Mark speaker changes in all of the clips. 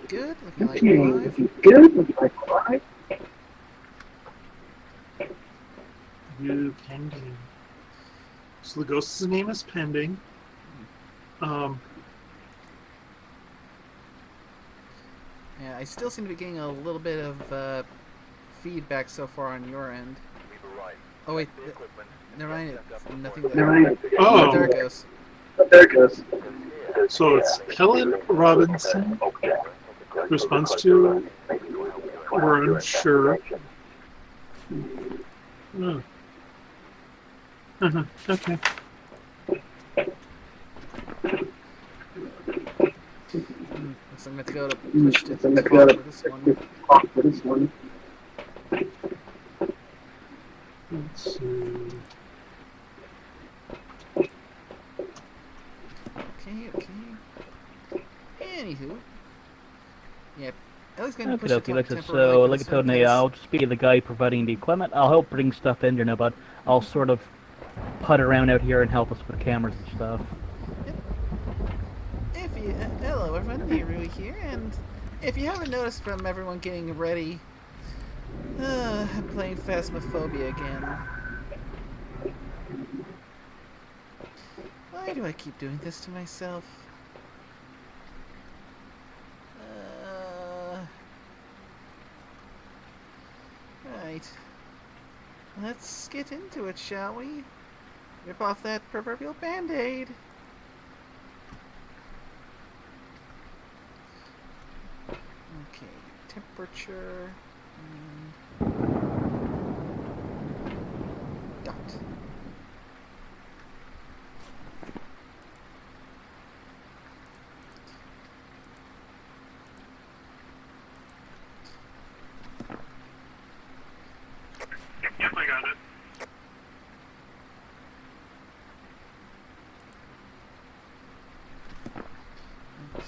Speaker 1: good? Looking like
Speaker 2: Okay,
Speaker 1: alive?
Speaker 2: looking good. Looking like alive.
Speaker 3: You pending. So the ghost's name is Pending.
Speaker 1: Yeah, I still seem to be getting a little bit of feedback so far on your end. Oh wait, never mind. It's nothing there.
Speaker 2: Never mind.
Speaker 1: Oh, there it goes.
Speaker 2: There it goes.
Speaker 3: So it's Helen Robinson. Response to, we're unsure. Oh. Okay.
Speaker 1: Looks like I'm going to go to push to
Speaker 2: So let's
Speaker 1: talk
Speaker 2: go
Speaker 1: for this one.
Speaker 2: talk for this one.
Speaker 3: Let's see.
Speaker 1: Okay. Anywho. Yeah, Ellie's going to push
Speaker 4: Okay,
Speaker 1: to
Speaker 4: like
Speaker 1: talk
Speaker 4: I said,
Speaker 1: temporarily
Speaker 4: so
Speaker 1: for
Speaker 4: like I
Speaker 1: this
Speaker 4: told
Speaker 1: one.
Speaker 4: you, I'll just be the guy providing the equipment. I'll help bring stuff in, but I'll sort of putt around out here and help us with cameras and stuff.
Speaker 1: Hello everyone, Nehru here, and if you haven't noticed from everyone getting ready, I'm playing Phasmophobia again. Why do I keep doing this to myself? Right. Let's get into it, shall we? Rip off that proverbial band-aid. Okay, temperature and dot.
Speaker 3: Yep, I got it.
Speaker 1: Okay.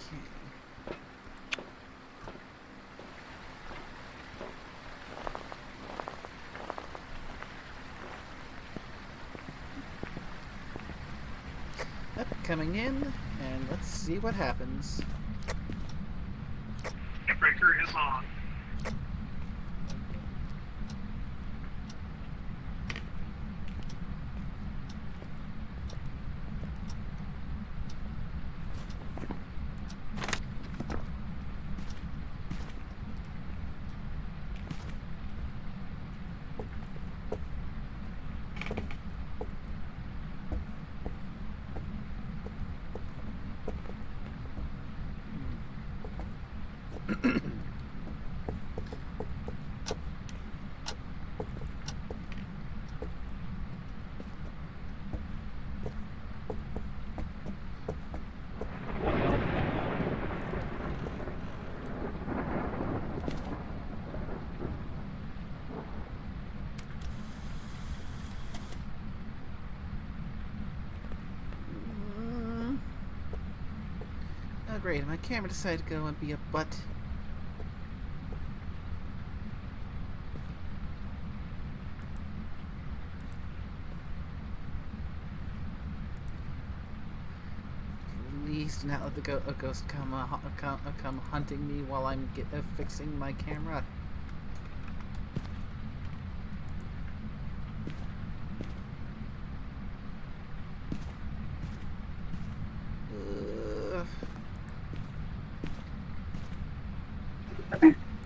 Speaker 1: Yep, coming in, and let's see what happens.
Speaker 3: Breaker is on.
Speaker 1: Oh great, my camera decided to go and be a butt. Please do not let a ghost come hunting me while I'm fixing my camera.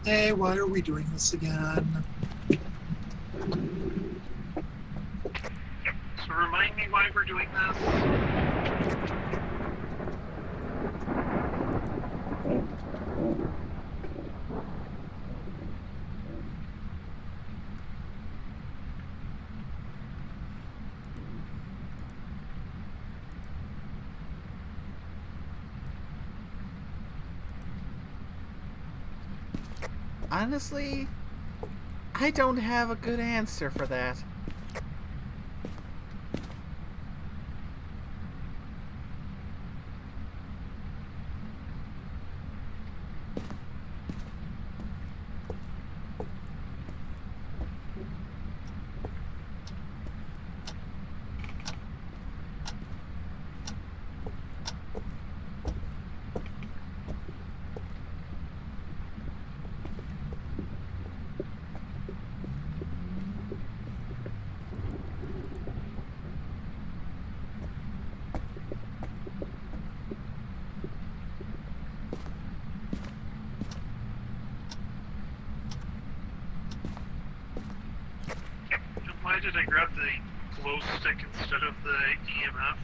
Speaker 3: Hey, why are we doing this again? So remind me why we're doing this.
Speaker 1: Honestly, I don't have a good answer for that.
Speaker 3: Should I grab the glow stick instead of the EMF?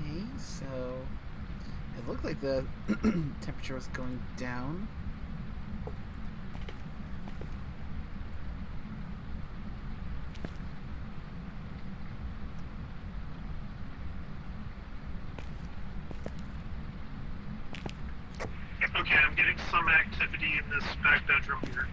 Speaker 1: Okay, so it looked like the temperature was going down.
Speaker 3: Okay, I'm getting some activity in this back bedroom here.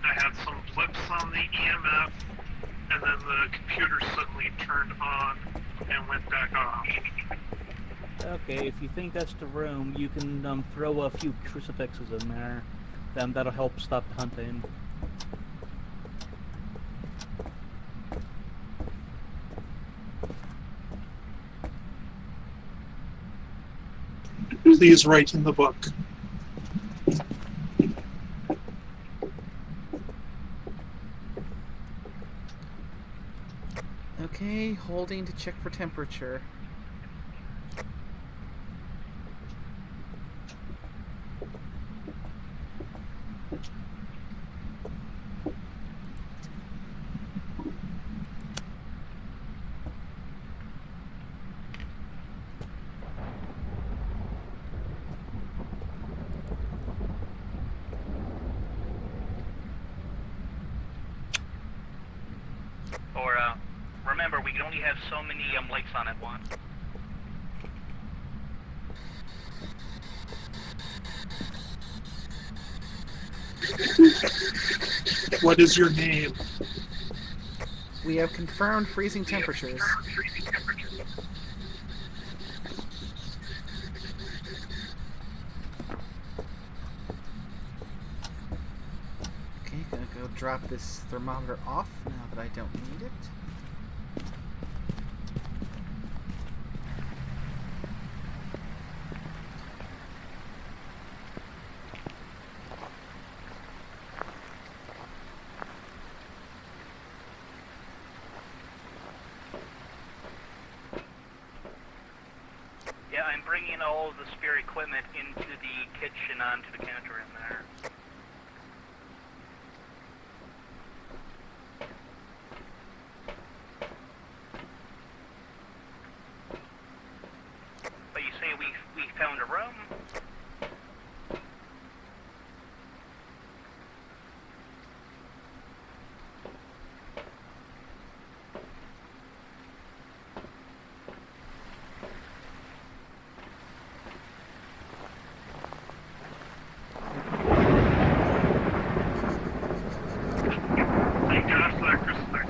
Speaker 3: I had some blips on the EMF, and then the computer suddenly turned on and went back off.
Speaker 4: Okay, if you think that's the room, you can throw a few crucifixes in there. Then that'll help stop the hunting.
Speaker 3: Please write in the book.
Speaker 1: Okay, holding to check for temperature.
Speaker 5: Or, remember, we can only have so many lights on at once.
Speaker 3: What is your name?
Speaker 1: We have confirmed freezing temperatures. Okay, gonna go drop this thermometer off now that I don't need it.
Speaker 5: Yeah, I'm bringing all of the spare equipment into the kitchen onto the counter in there. But you say we found a room?
Speaker 3: Thank God for that crucifix.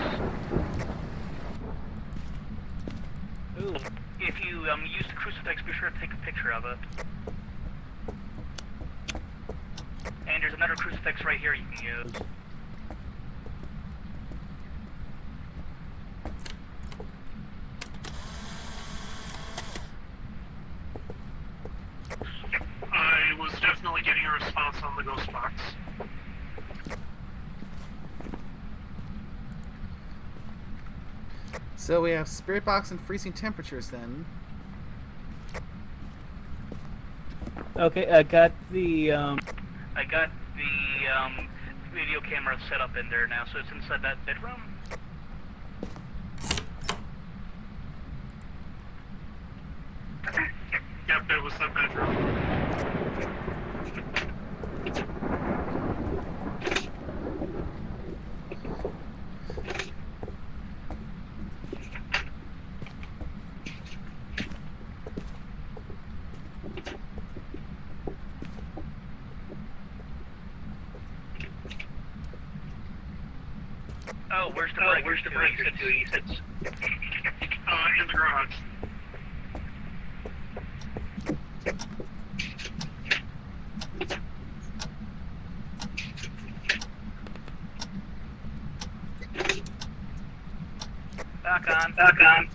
Speaker 5: Ooh. If you use the crucifix, be sure to take a picture of it. And there's another crucifix right here you can use.
Speaker 3: I was definitely getting a response on the ghost box.
Speaker 1: So we have spirit box and freezing temperatures then.
Speaker 4: Okay, I got the
Speaker 5: Video camera set up in there now, so it's inside that bedroom.
Speaker 3: Yep, it was that bedroom.
Speaker 5: Oh, where's the breaker to? He said,
Speaker 3: in the garage.
Speaker 5: Back on.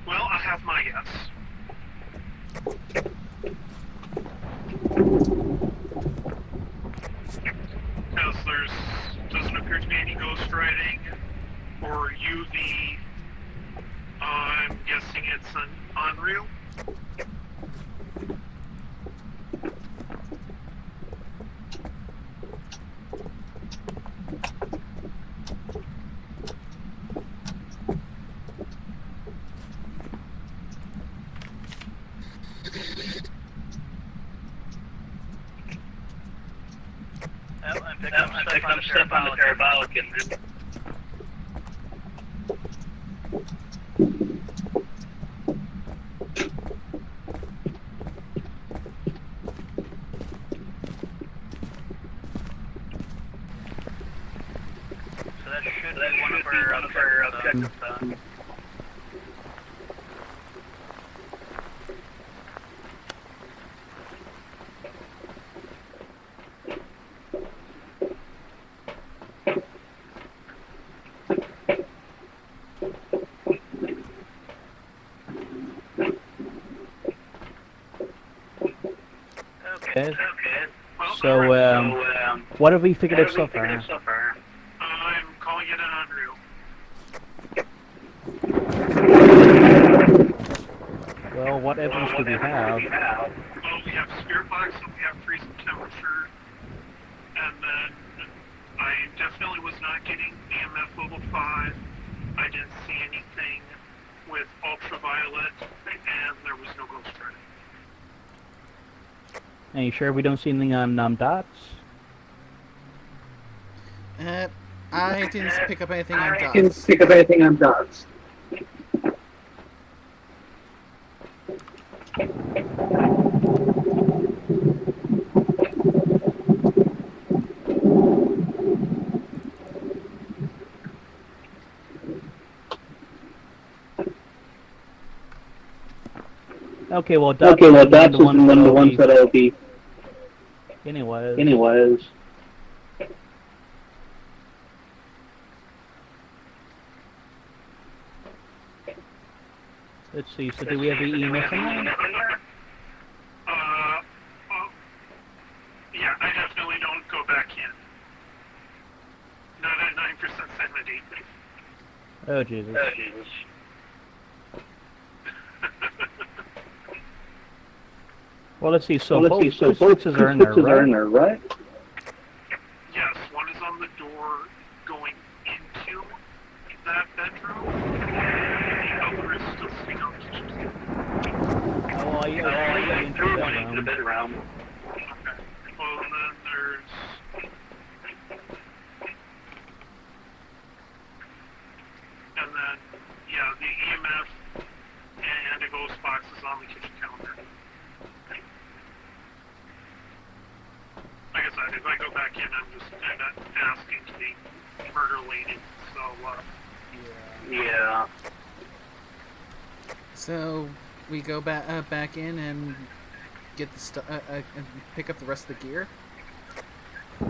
Speaker 3: Well, I have my guess. Because there doesn't appear to be any ghost writing or UV. I'm guessing it's an Unreal.
Speaker 5: I'm picking up stuff on the parabolic and so that should be one of our objectives.
Speaker 4: Okay.
Speaker 3: Well,
Speaker 4: So,
Speaker 3: alright,
Speaker 4: what have we figured out so far?
Speaker 3: I'm calling it an Unreal.
Speaker 4: Well, what evidence do we have?
Speaker 3: Well, we have spirit box and we have freezing temperature. And then I definitely was not getting EMF level 5. I didn't see anything with ultraviolet, and there was no ghost writing.
Speaker 4: Are you sure we don't see anything on dots?
Speaker 1: I didn't pick up anything on
Speaker 2: I didn't
Speaker 1: dots.
Speaker 2: pick up anything on dots.
Speaker 4: Okay, well, dots
Speaker 2: Okay, well,
Speaker 4: is
Speaker 2: that's
Speaker 4: one
Speaker 2: one of the ones that I'll be.
Speaker 4: Anyways. Let's see, so do we have the EMF in there?
Speaker 3: Yeah, I definitely don't go back in. Not at 9% sanity.
Speaker 4: Oh, Jesus. Well, let's see, so both crucifixes are in there, right?
Speaker 3: Yes, one is on the door going into that bedroom, and the other is still sitting on the kitchen table.
Speaker 4: Oh, well, yeah, into the bedroom.
Speaker 3: Okay. Well, then there's... And then, yeah, the EMF and a ghost box is on the kitchen counter. Like I said, if I go back in, I'm just kind of asking to be murder lady, so,
Speaker 5: Yeah.
Speaker 1: So we go back in and get the stuff and pick up the rest of the gear.
Speaker 2: We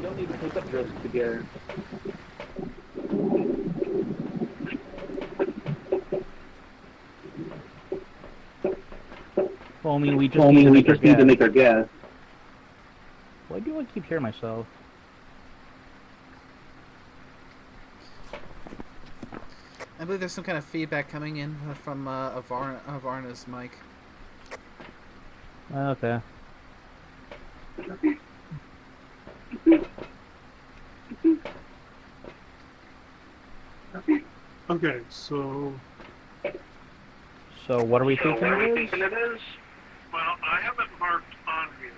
Speaker 2: don't need to pick up the rest of the gear.
Speaker 4: Well, I mean, we just
Speaker 2: Well,
Speaker 4: need to
Speaker 2: we
Speaker 4: make our
Speaker 2: just need to
Speaker 4: guess.
Speaker 2: make our guess.
Speaker 4: Why do I keep hearing myself?
Speaker 1: I believe there's some kind of feedback coming in from Avarna's mic.
Speaker 4: Okay.
Speaker 3: Okay, so...
Speaker 4: So what are we
Speaker 5: So
Speaker 4: thinking
Speaker 5: what are we
Speaker 4: it
Speaker 5: thinking
Speaker 4: is?
Speaker 5: it is?
Speaker 3: Well, I haven't marked on you.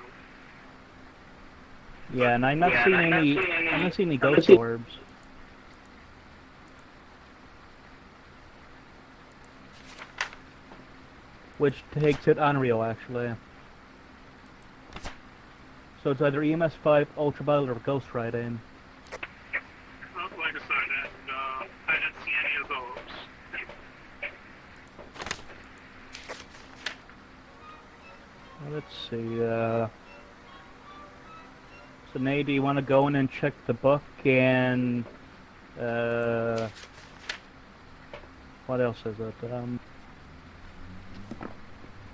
Speaker 4: Yeah, and I'm not
Speaker 5: Yeah,
Speaker 4: seeing
Speaker 5: and I'm not
Speaker 4: any.
Speaker 5: seeing any-
Speaker 4: I'm not seeing any
Speaker 5: I'm not
Speaker 4: ghost
Speaker 5: seeing-
Speaker 4: orbs. Which takes it unreal, actually. So it's either EMS 5, ultraviolet, or ghost riding.
Speaker 3: Well, like I said, and I didn't see any of those.
Speaker 4: Let's see. So Nate, do you want to go in and check the book and what else is it?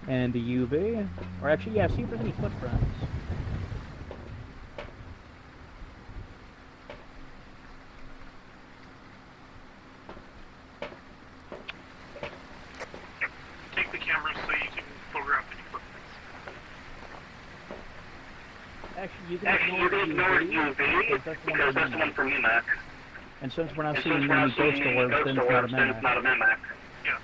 Speaker 4: And the UV, or actually, yeah, see if there's any footprints.
Speaker 3: Take the camera so you can photograph any footprints.
Speaker 4: Actually, you can
Speaker 5: Actually, you can ignore
Speaker 4: UV,
Speaker 5: UV
Speaker 4: because that's
Speaker 5: because that's the one for Mimic.
Speaker 4: And since we're not
Speaker 5: And
Speaker 4: seeing
Speaker 5: since we're
Speaker 4: any
Speaker 5: not seeing
Speaker 4: ghost
Speaker 5: any
Speaker 4: orbs,
Speaker 5: ghost
Speaker 4: then it's not a
Speaker 5: orbs, then it's
Speaker 4: mimic.
Speaker 5: not a Mimic.
Speaker 3: Yeah.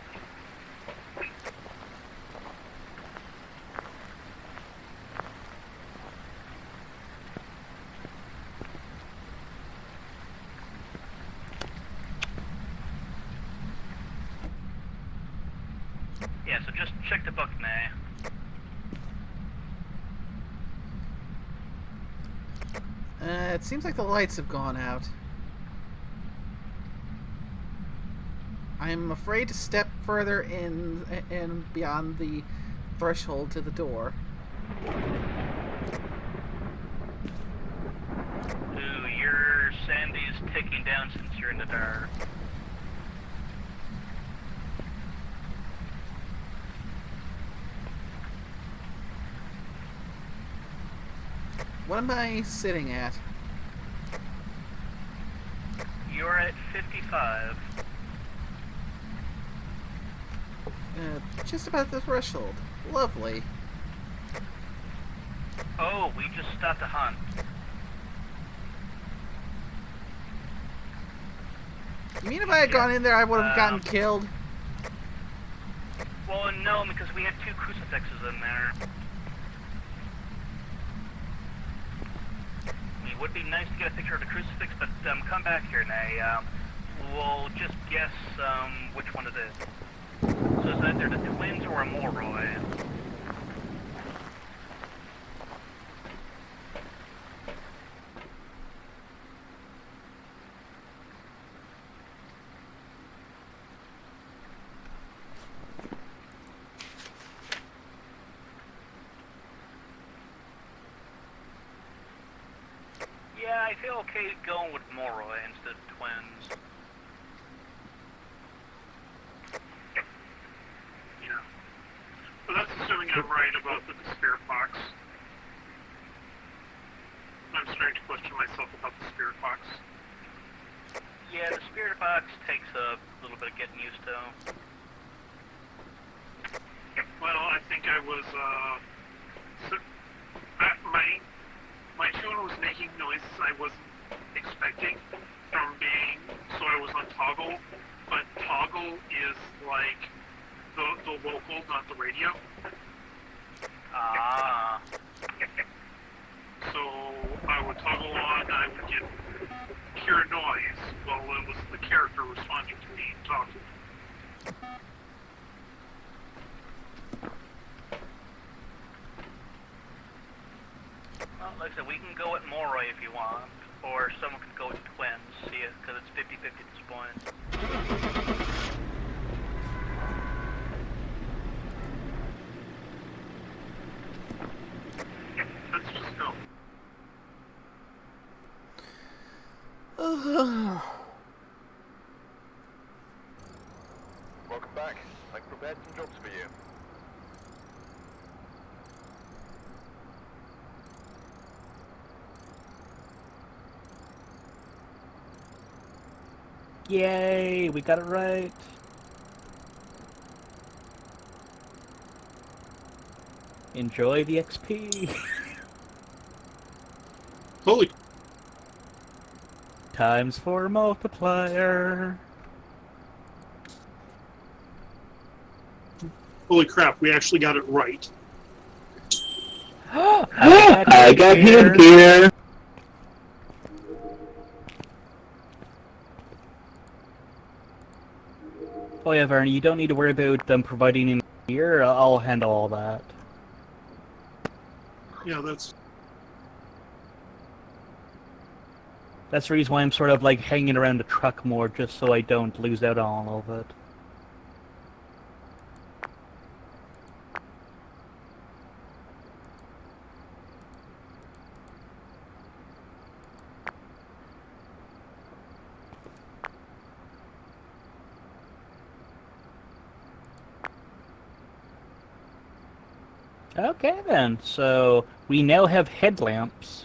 Speaker 5: Yeah, so just check the book, May.
Speaker 1: It seems like the lights have gone out. I'm afraid to step further in beyond the threshold to the door.
Speaker 5: Ooh, your Sandy's ticking down since you're in the dark.
Speaker 1: What am I sitting at?
Speaker 5: You're at 55.
Speaker 1: Just about the threshold. Lovely.
Speaker 5: Oh, we just stopped a hunt.
Speaker 1: You mean if I had gone in there, I would have gotten killed?
Speaker 5: Well, no, because we had 2 crucifixes in there. It would be nice to get a picture of the crucifix, but come back here, Nay. We'll just guess which one it is. So it's either the twins or a Morroy. Yeah, I feel okay going with Morroy instead of twins.
Speaker 3: Yeah. But that's assuming I'm right about the spirit box. I'm starting to question myself about the spirit box.
Speaker 5: Yeah, the spirit box takes a little bit of getting used to.
Speaker 3: Well, I think I was, my tune was making noises I wasn't expecting from being, so I was on toggle, but toggle is like the local, not the radio.
Speaker 5: Ah.
Speaker 3: So I would toggle on, I would get hear a noise. Well, it was the character responding to me talking.
Speaker 5: Well, like I said, we can go with Morroy if you want, or someone can go with twins, see it, because it's 50-50 at this point.
Speaker 3: Let's just go.
Speaker 6: Welcome back. I've prepared some jobs for you.
Speaker 4: Yay, we got it right. Enjoy the XP.
Speaker 7: Holy,
Speaker 4: Times 4 multiplier.
Speaker 7: holy crap, we actually got it right.
Speaker 4: I got him
Speaker 2: here.
Speaker 4: Oh yeah, Vernon, you don't need to worry about them providing any gear. I'll handle all that.
Speaker 7: Yeah, that's...
Speaker 4: That's the reason why I'm sort of like hanging around the truck more, just so I don't lose out on all of it. Okay then, so we now have headlamps.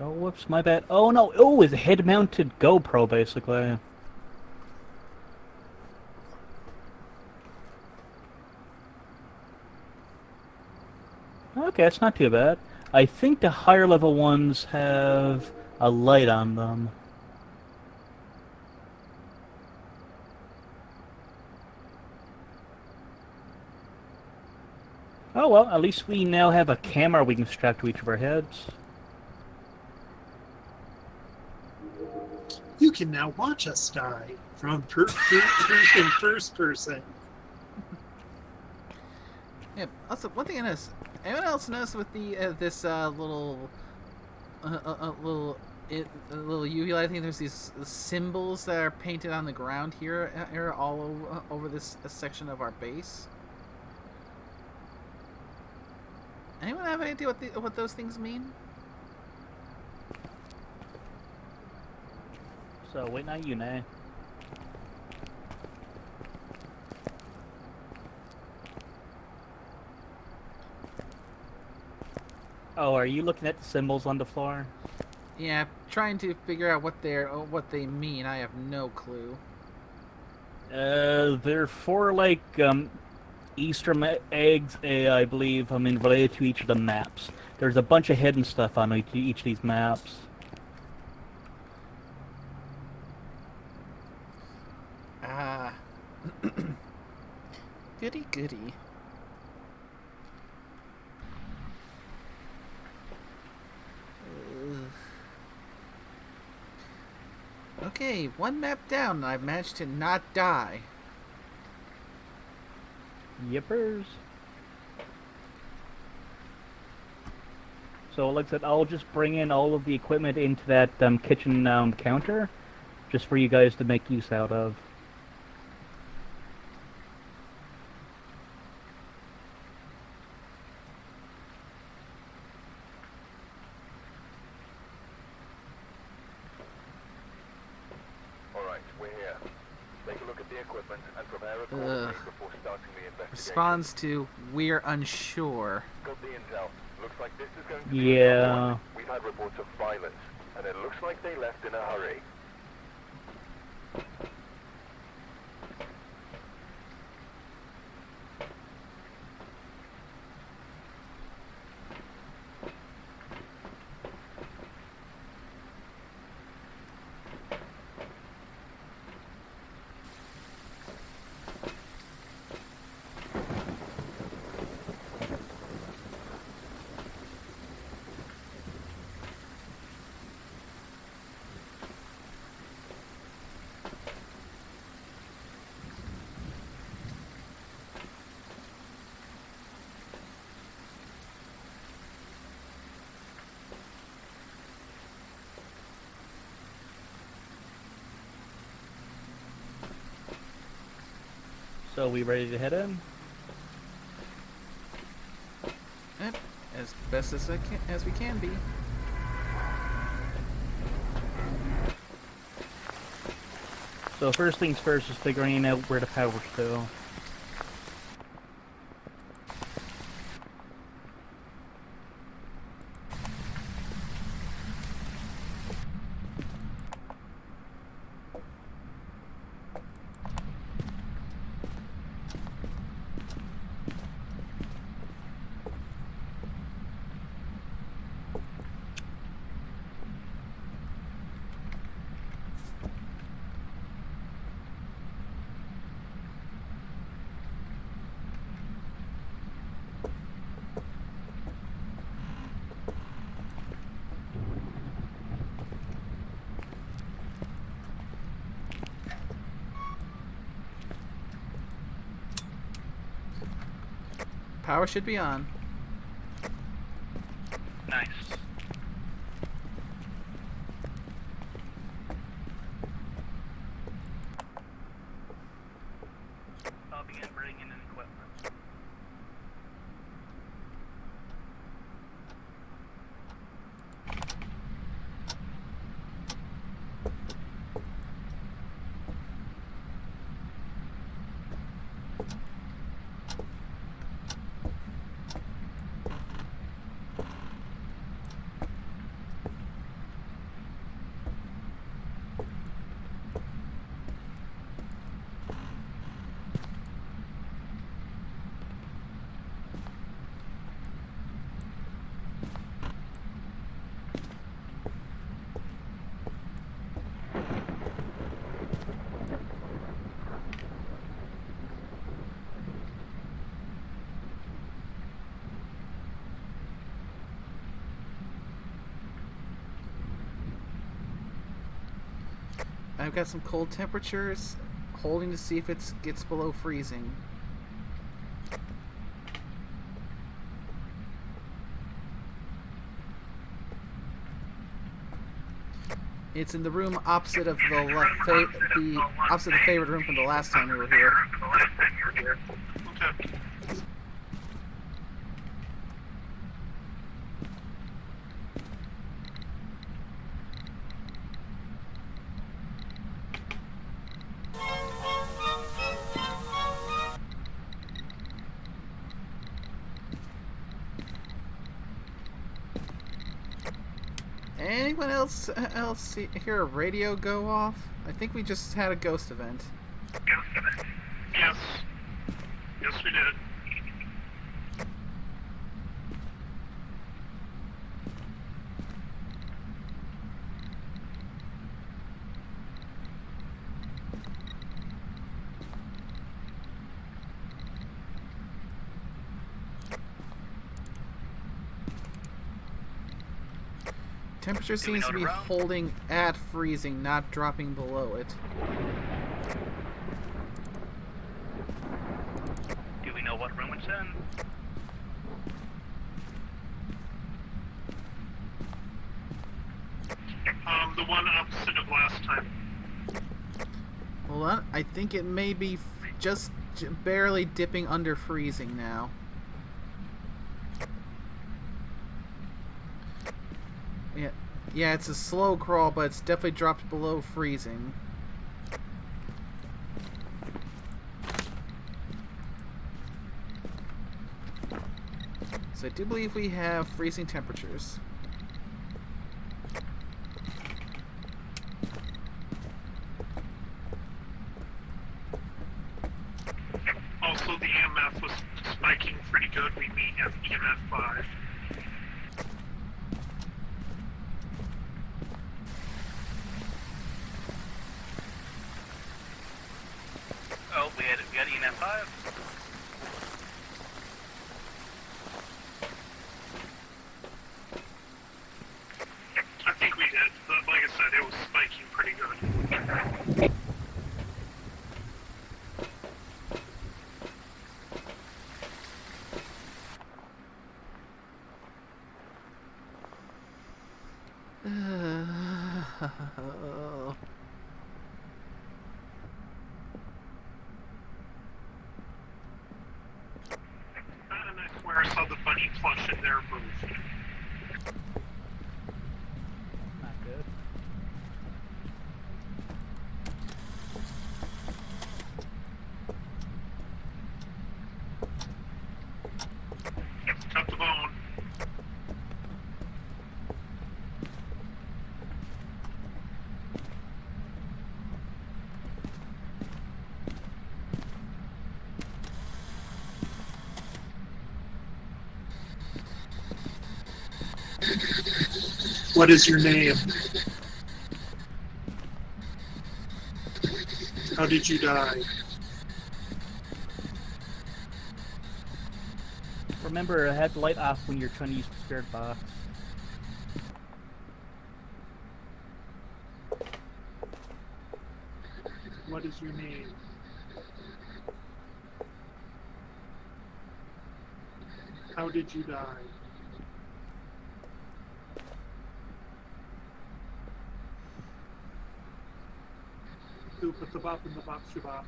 Speaker 4: Oh, whoops, my bad. Oh no, oh, it's a head-mounted GoPro, basically. Okay, it's not too bad. I think the higher level ones have a light on them. Oh well, at least we now have a camera we can strap to each of our heads.
Speaker 7: You can now watch us die from in first person.
Speaker 1: Yeah. Also, one thing I noticed. Anyone else notice with the this little UV light? I think there's these symbols that are painted on the ground here all over this section of our base. Anyone have any idea what those things mean?
Speaker 4: So, wait, not you, Nay. Oh, are you looking at the symbols on the floor?
Speaker 1: Yeah, trying to figure out what they mean. I have no clue.
Speaker 4: They're for, like, Easter eggs, I believe, related to each of the maps. There's a bunch of hidden stuff on each of these maps.
Speaker 1: Ah. Goody goody. Okay, one map down and I've managed to not die.
Speaker 4: Yippers. So, like I said, I'll just bring in all of the equipment into that kitchen counter, just for you guys to make use out of.
Speaker 6: Alright, we're here. Take a look at the equipment and prepare accordingly before starting the investigation.
Speaker 1: Responds to "We're unsure."
Speaker 6: Got the intel. Looks like this is going to be
Speaker 4: Yeah.
Speaker 6: We've had reports of violence, and it looks like they left in a hurry.
Speaker 4: So, we ready to head in?
Speaker 1: Yep, as best as we can be.
Speaker 4: So, first things first is figuring out where the power's to.
Speaker 1: Power should be on.
Speaker 5: Nice. I'll begin bringing in equipment.
Speaker 1: I've got some cold temperatures, holding to see if it gets below freezing. It's in the room opposite of the opposite of the favorite room from the last time we were here.
Speaker 3: Okay.
Speaker 1: Anyone else hear a radio go off? I think we just had a ghost event.
Speaker 3: Yes. Yes, we did.
Speaker 1: Temperature seems to be holding at freezing, not dropping below it.
Speaker 5: Do we know what room it's in?
Speaker 3: The one opposite of last time.
Speaker 1: Hold on, I think it may be just barely dipping under freezing now. Yeah, it's a slow crawl, but it's definitely dropped below freezing. So I do believe we have freezing temperatures.
Speaker 3: Also, the EMF was spiking pretty good. We meet at EMF 5.
Speaker 5: Oh, we had EMF 5.
Speaker 3: I think we did, but like I said, it was spiking pretty good. And I swear I saw the bunny plush in their booth.
Speaker 4: Not good.
Speaker 3: Cut the bone.
Speaker 7: What is your name? How did you die?
Speaker 4: Remember, have the light off when you're trying to use the spirit box.
Speaker 7: What is your name? How did you die? Who put the bop in the bop shabop?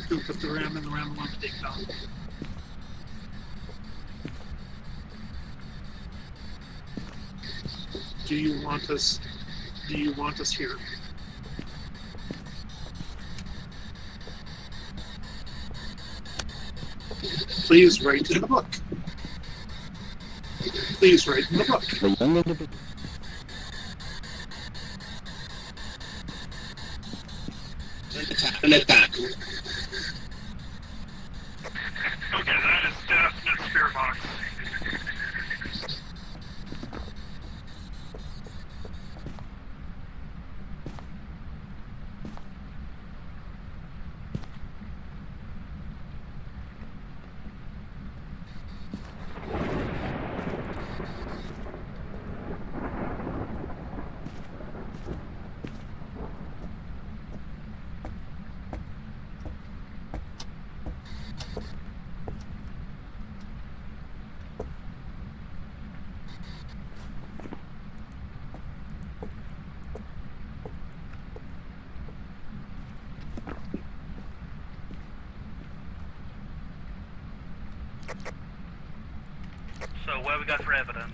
Speaker 7: Who put the ram in the ram ding dong? Do you want us here? Please write in the book. Please write in the book. An attack.
Speaker 3: Okay, that is definite spirit box.
Speaker 5: So what have we got for evidence?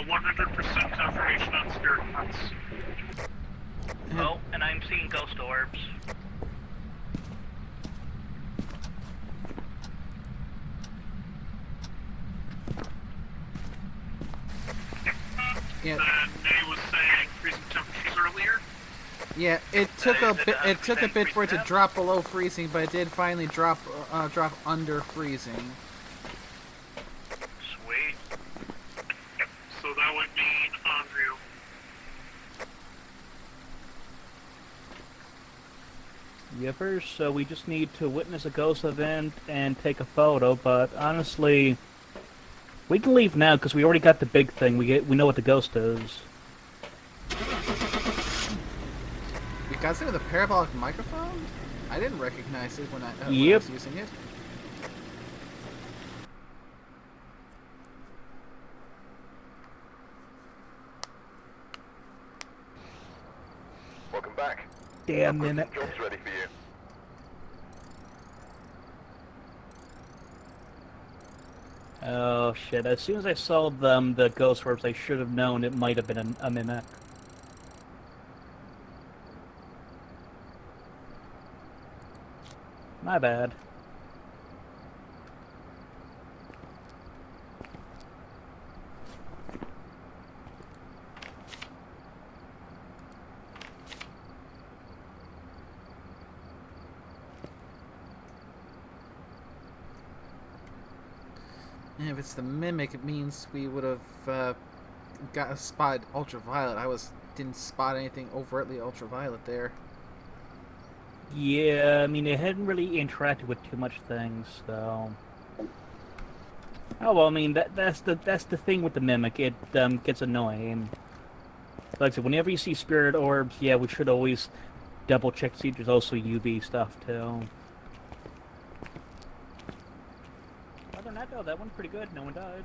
Speaker 3: 100% confirmation on spirit box.
Speaker 5: Oh, and I'm seeing ghost orbs.
Speaker 1: Yeah.
Speaker 3: And Nay was saying freezing temperatures earlier.
Speaker 1: Yeah, it took a bit for it to drop below freezing, but it did finally drop under freezing.
Speaker 5: Sweet.
Speaker 3: So that would mean Andrew.
Speaker 4: Yippers, so we just need to witness a ghost event and take a photo, but honestly, we can leave now because we already got the big thing. We know what the ghost is.
Speaker 1: You guys it with a parabolic microphone? I didn't recognize it when I
Speaker 4: Yep.
Speaker 1: was using it.
Speaker 6: Welcome back.
Speaker 4: Damn
Speaker 6: I've got
Speaker 4: minute.
Speaker 6: some jobs ready for you.
Speaker 4: Oh shit! As soon as I saw the ghost orbs, I should have known it might have been a mimic. My bad.
Speaker 1: And if it's the mimic, it means we would have got a spot ultraviolet. Didn't spot anything overtly ultraviolet there.
Speaker 4: Yeah, I mean, it hadn't really interacted with too much things, so. Oh well, I mean that's the thing with the mimic. It gets annoying. Like I said, whenever you see spirit orbs, yeah, we should always double check to see if there's also UV stuff too. Other than that, though, that one's pretty good. No one died.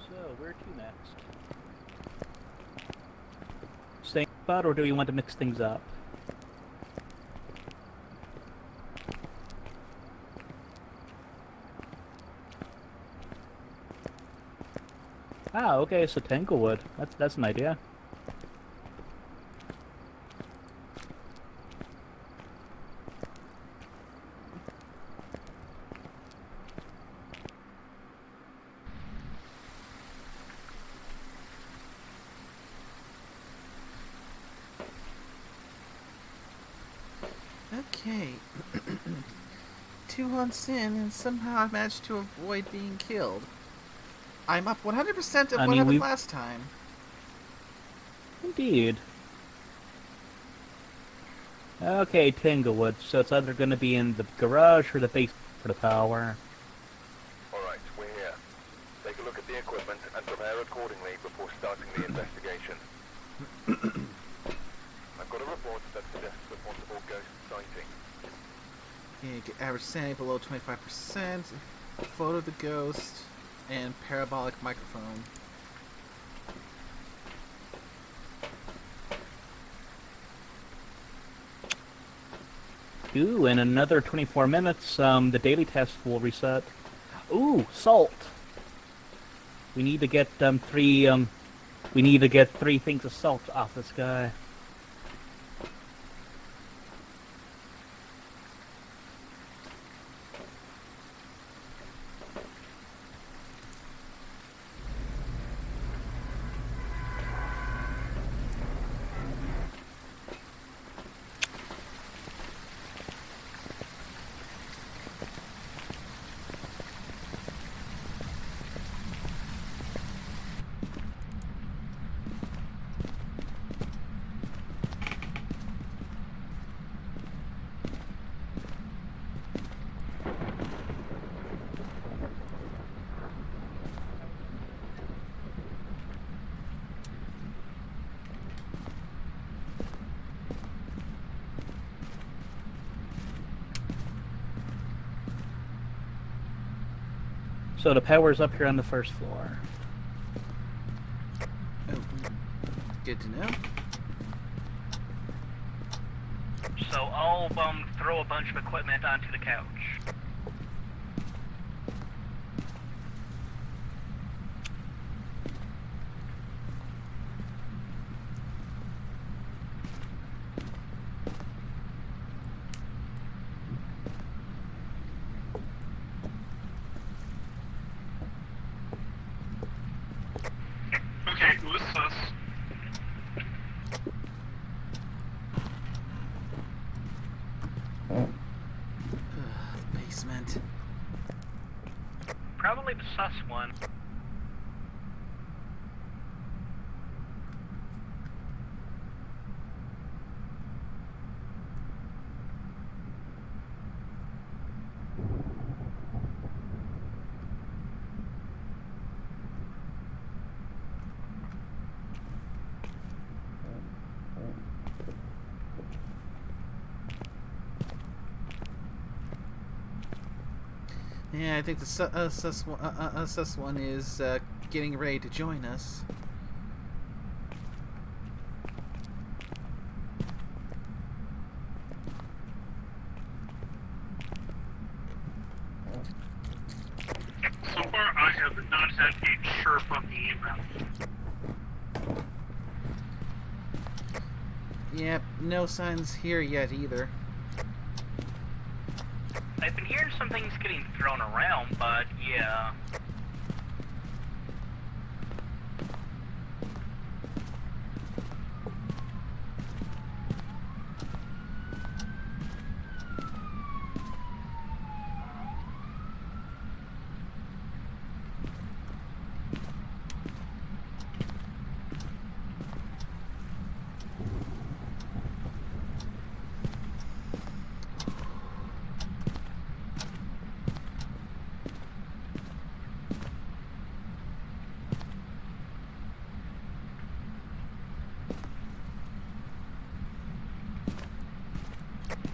Speaker 4: So where to next? Same spot, or do you want to mix things up? Ah, okay, so Tanglewood. That's an idea.
Speaker 1: Okay. 2 months in, and somehow I managed to avoid being killed. I'm up 100% of what happened last time.
Speaker 4: Indeed. Okay, Tanglewood. So it's either going to be in the garage or the basement for the power.
Speaker 6: Alright, we're here. Take a look at the equipment and prepare accordingly before starting the investigation. I've got a report that suggests a possible ghost sighting.
Speaker 1: Okay, get average sanity below 25%, photo of the ghost, and parabolic microphone.
Speaker 4: Ooh, in another 24 minutes, the daily test will reset. Ooh, salt. We need to get we need to get 3 things of salt off this guy. So the power's up here on the first floor.
Speaker 1: Oh, good to know.
Speaker 5: So I'll throw a bunch of equipment onto the couch.
Speaker 3: Okay, who is sus?
Speaker 1: Basement.
Speaker 5: Probably the sus one.
Speaker 1: Yeah, I think the sus one is getting ready to join us.
Speaker 3: So far, I have not had a chirp on the EMF.
Speaker 1: Yep, no signs here yet either.
Speaker 5: I've been hearing some things getting thrown around, but yeah.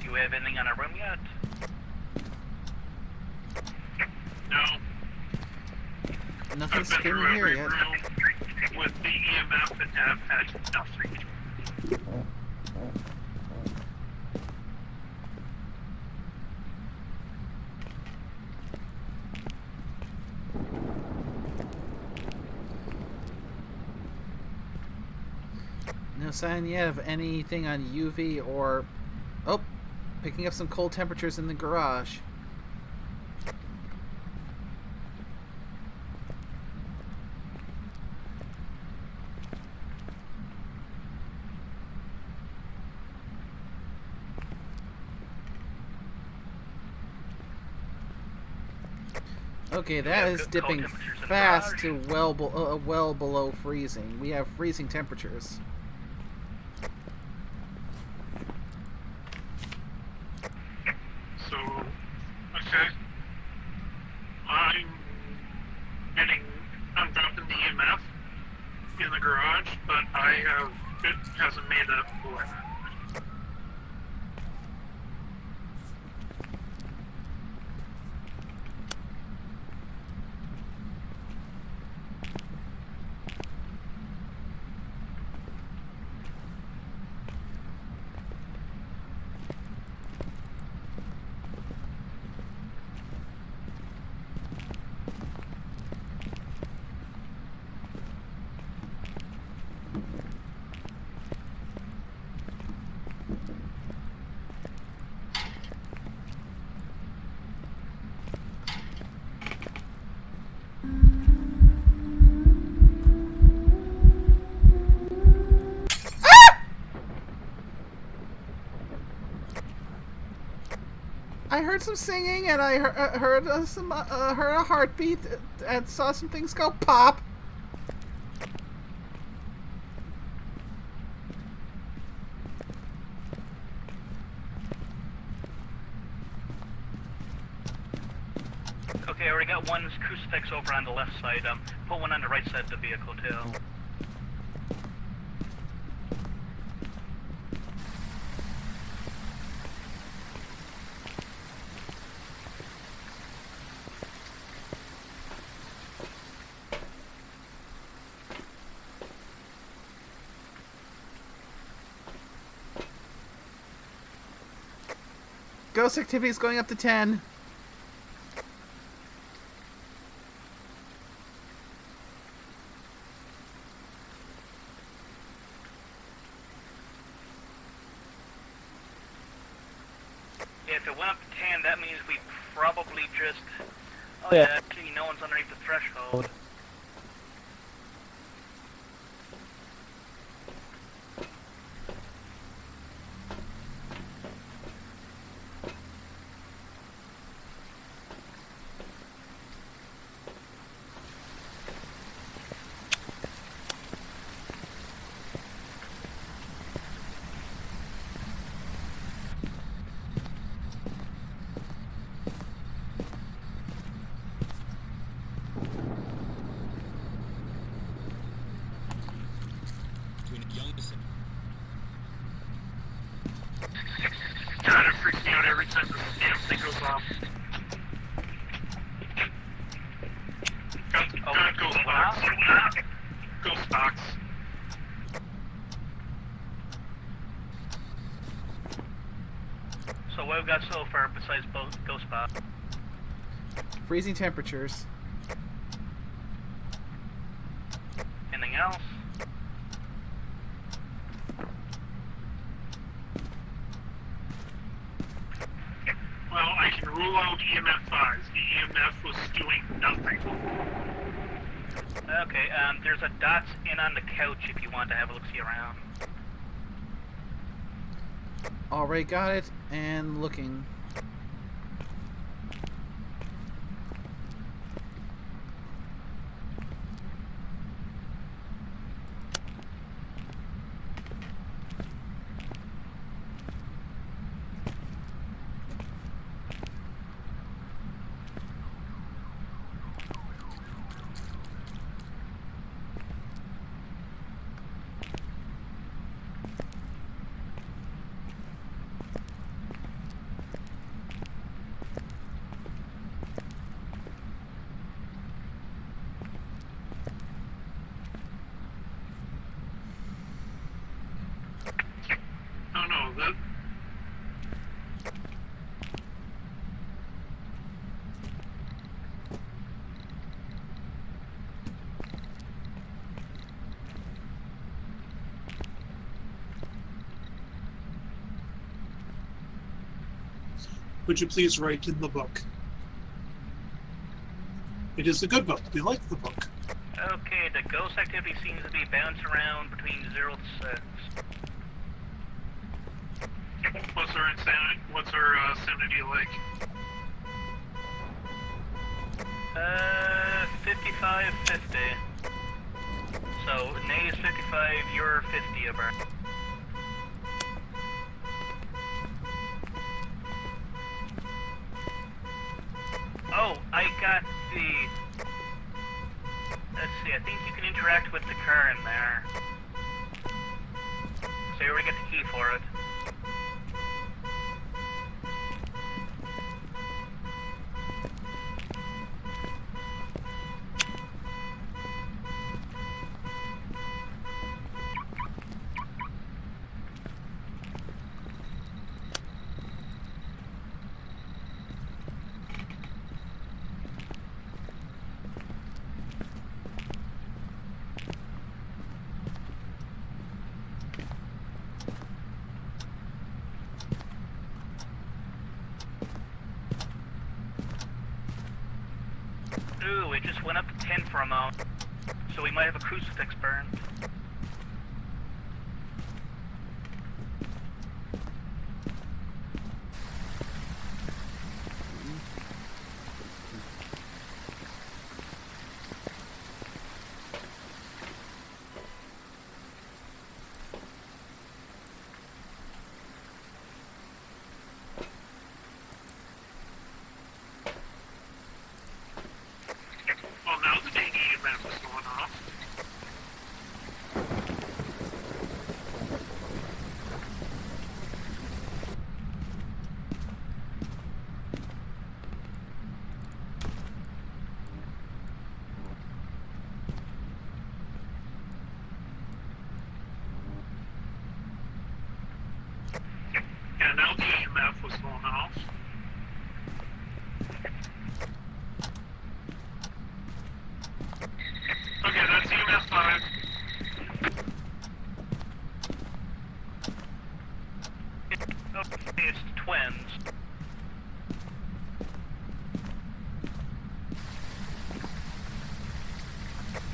Speaker 5: Do you have anything on our room yet?
Speaker 3: No.
Speaker 1: Nothing's
Speaker 3: I've been
Speaker 1: screaming
Speaker 3: through
Speaker 1: here
Speaker 3: every
Speaker 1: yet.
Speaker 3: room with the EMF and have had nothing.
Speaker 1: No sign yet of anything on UV or... Oh! Picking up some cold temperatures in the garage. Okay, that is
Speaker 5: good cold
Speaker 1: dipping
Speaker 5: temperatures in the
Speaker 1: fast
Speaker 5: garage.
Speaker 1: to well below freezing. We have freezing temperatures.
Speaker 3: So, okay. I'm dropping the EMF in the garage, but it hasn't made that before.
Speaker 1: I heard some singing, and I heard heard a heartbeat, and saw some things go pop.
Speaker 5: Okay, I already got one crucifix over on the left side. Put one on the right side of the vehicle too.
Speaker 1: Ghost activity is going up to 10.
Speaker 5: If it went up to 10, that means we probably just... Oh
Speaker 4: Yeah.
Speaker 5: yeah, actually no one's underneath the threshold.
Speaker 3: God, it freaks me out every time the damn thing goes off. Got ghost box. Ghost box.
Speaker 5: So what we've got so far besides both ghost box?
Speaker 1: Freezing temperatures.
Speaker 5: Anything else?
Speaker 3: Well, I can rule out EMF 5s. The EMF was doing nothing.
Speaker 5: Okay, there's a dots in on the couch if you want to have a look-see around.
Speaker 1: Already got it, and looking.
Speaker 3: Oh no, that...
Speaker 7: Would you please write in the book? It is a good book. We like the book.
Speaker 5: Okay, the ghost activity seems to be bouncing around between 0 to 6.
Speaker 3: What's our sanity like?
Speaker 5: 55, 50. So, Nate is 55, you're 50 of her. Oh, I got the... Let's see, I think you can interact with the car in there. So you already get the key for it. Ooh, it just went up to 10 for a moment. So we might have a crucifix burned.
Speaker 3: Well, now the dang EMF is going off. Yeah, now the EMF was going off. Okay, that's EMF 5.
Speaker 5: Okay, it's the twins.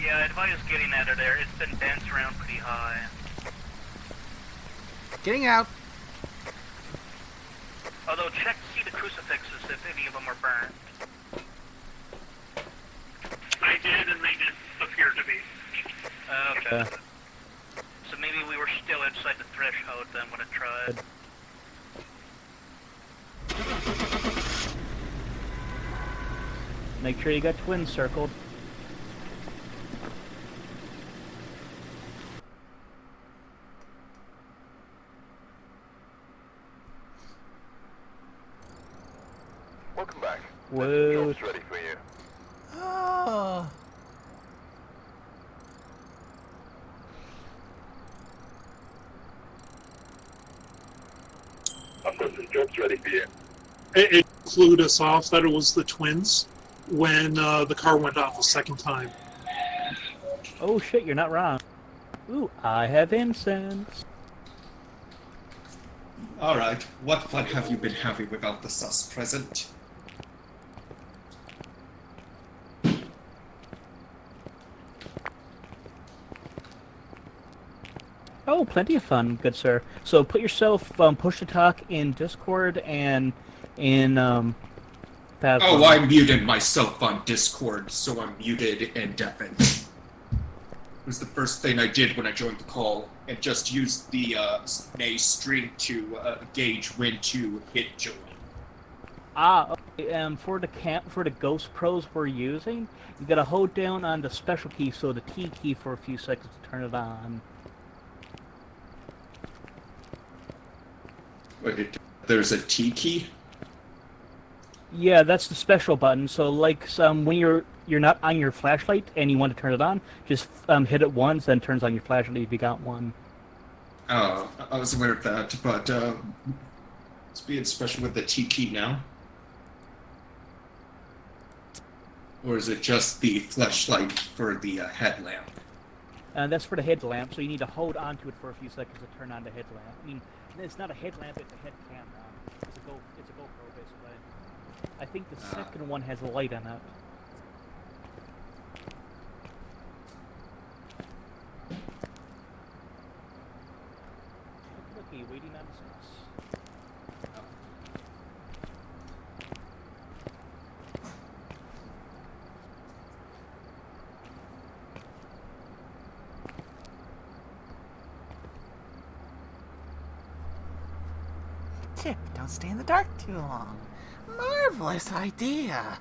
Speaker 5: Yeah, I advise getting out of there. It's been danced around pretty high.
Speaker 1: Getting out.
Speaker 5: Although, check to see the crucifixes if any of them are burned.
Speaker 3: I did, and they didn't appear to be.
Speaker 5: Okay. So maybe we were still outside the threshold then when it tried.
Speaker 4: Make sure you got twins circled.
Speaker 6: Welcome back.
Speaker 4: Whoa.
Speaker 6: Job's ready for you.
Speaker 1: Oh.
Speaker 6: I've got some jobs ready for you.
Speaker 7: It clued us off that it was the twins when the car went off a second time.
Speaker 4: Oh shit, you're not wrong. Ooh, I have incense.
Speaker 8: Alright, what fun have you been having without the sus present?
Speaker 4: Oh, plenty of fun, good sir. So put yourself push to talk in Discord and in Phasmophobia.
Speaker 8: Oh, I muted myself on Discord, so I'm muted and deafened. It was the first thing I did when I joined the call, and just used the May string to gauge when to hit join.
Speaker 4: Okay, for the Ghost Pros we're using, you gotta hold down on the special key, so the T key for a few seconds to turn it on.
Speaker 8: Wait, there's a T key?
Speaker 4: Yeah, that's the special button. So like when you're not on your flashlight and you want to turn it on, just hit it once, then it turns on your flashlight if you got one.
Speaker 8: Oh, I was aware of that, but it's being special with the T key now? Or is it just the flashlight for the headlamp?
Speaker 4: That's for the headlamp, so you need to hold on to it for a few seconds to turn on the headlamp. I mean, it's not a headlamp, it's a head camera. It's a GoPro, basically. I think the second one has a light on it. Okay, waiting on the sauce.
Speaker 1: Chip, don't stay in the dark too long. Marvelous idea.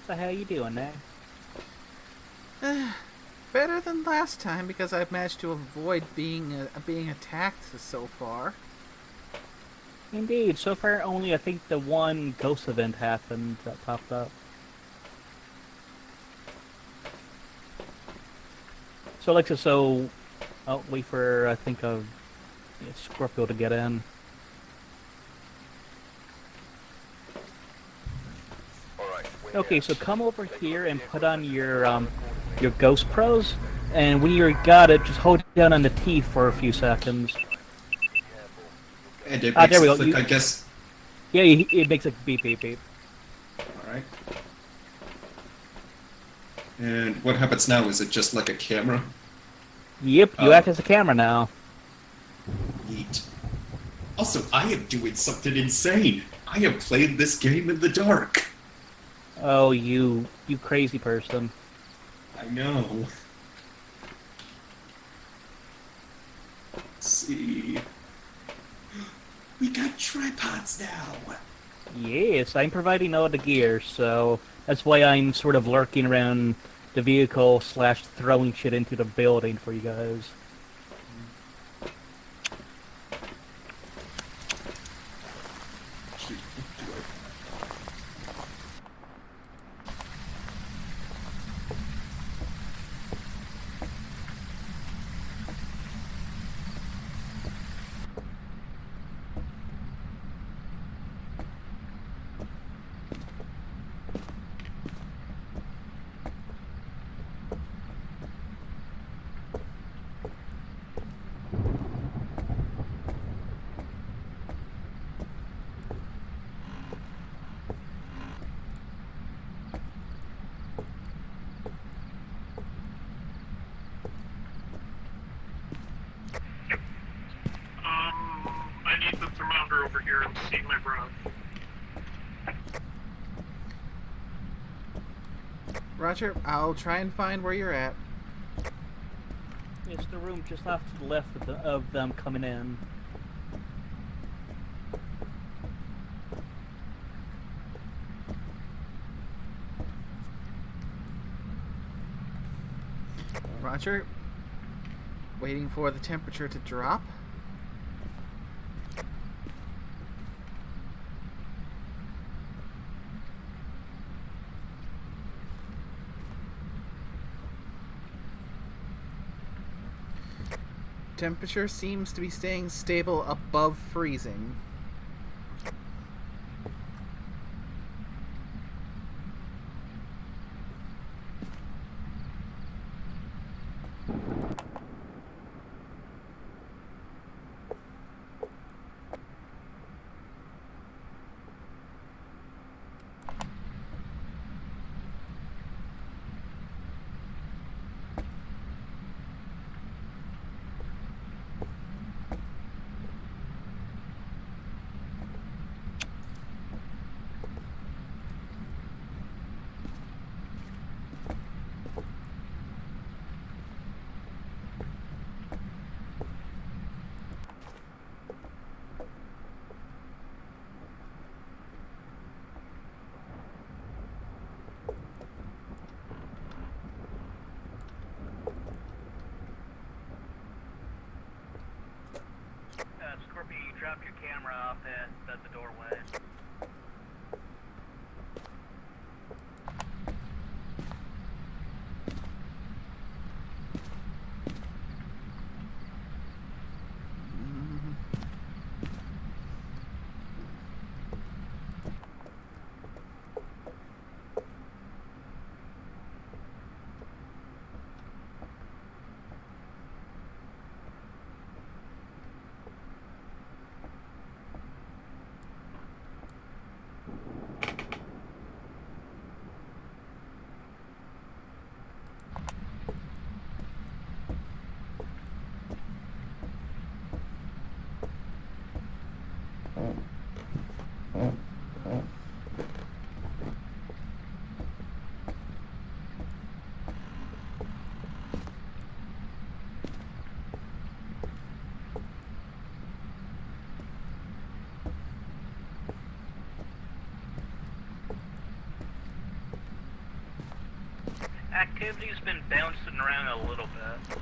Speaker 4: So how you doing there?
Speaker 1: Better than last time because I've managed to avoid being attacked so far.
Speaker 4: Indeed, so far only I think the one ghost event happened that popped up. So Alexa, I'll wait for I think Scorpio to get in. Okay, so come over here and put on your Ghost Pros, and when you're got it, just hold down on the T for a few seconds.
Speaker 8: And it makes
Speaker 4: there we
Speaker 8: a
Speaker 4: go.
Speaker 8: click, I guess.
Speaker 4: Yeah, it makes a beep, beep, beep.
Speaker 8: Alright. And what happens now? Is it just like a camera?
Speaker 4: Yep, you act as a camera now.
Speaker 8: Neat. Also, I am doing something insane. I am playing this game in the dark.
Speaker 4: Oh, you crazy person.
Speaker 8: I know. Let's see. We got tripods now.
Speaker 4: Yes, I'm providing all the gear, so that's why I'm sort of lurking around the vehicle / throwing shit into the building for you guys.
Speaker 3: I need the thermometer over here and see my breath.
Speaker 1: Roger, I'll try and find where you're at.
Speaker 4: It's the room just off to the left of them coming in.
Speaker 1: Roger, waiting for the temperature to drop. Temperature seems to be staying stable above freezing.
Speaker 5: Scorpion, you dropped your camera off at the doorway. Activity's been bouncing around a little bit.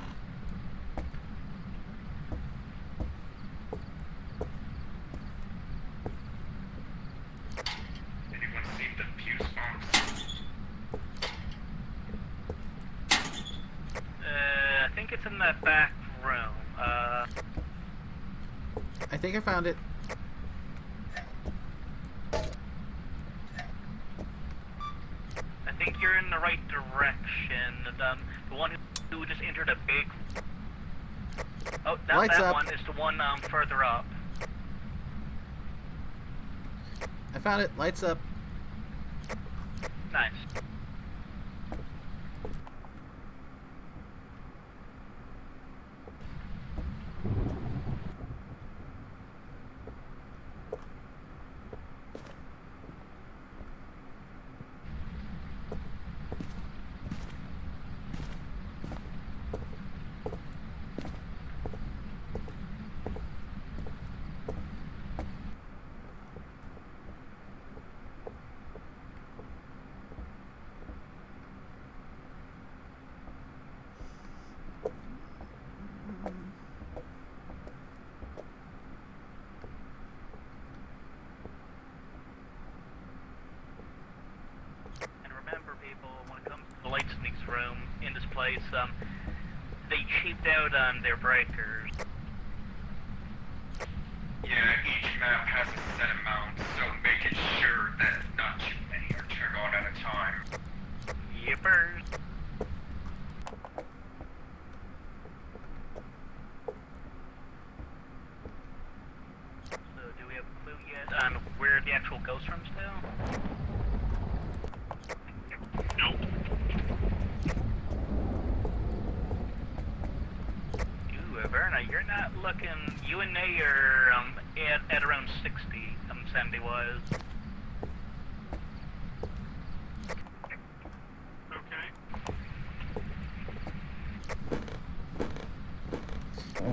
Speaker 8: Anyone seen the fuse box?
Speaker 5: I think it's in that back room.
Speaker 1: I think I found it.
Speaker 5: I think you're in the right direction. The one who just entered a big... Oh,
Speaker 1: Lights
Speaker 5: that
Speaker 1: up.
Speaker 5: one is the one further up.
Speaker 1: I found it. Lights up.
Speaker 5: Nice. And remember, people, when it comes to the light sneaks room in this place, they cheaped out on their breakers.
Speaker 8: Yeah, each map has a set amount, so making sure that not too many are turned on at a time.
Speaker 5: Yippers. So, do we have a clue yet on where the actual ghost room's now?
Speaker 3: Nope.
Speaker 5: Ooh, Verna, you're not looking... You and Nay are at around 60, Sandy was.
Speaker 3: Okay.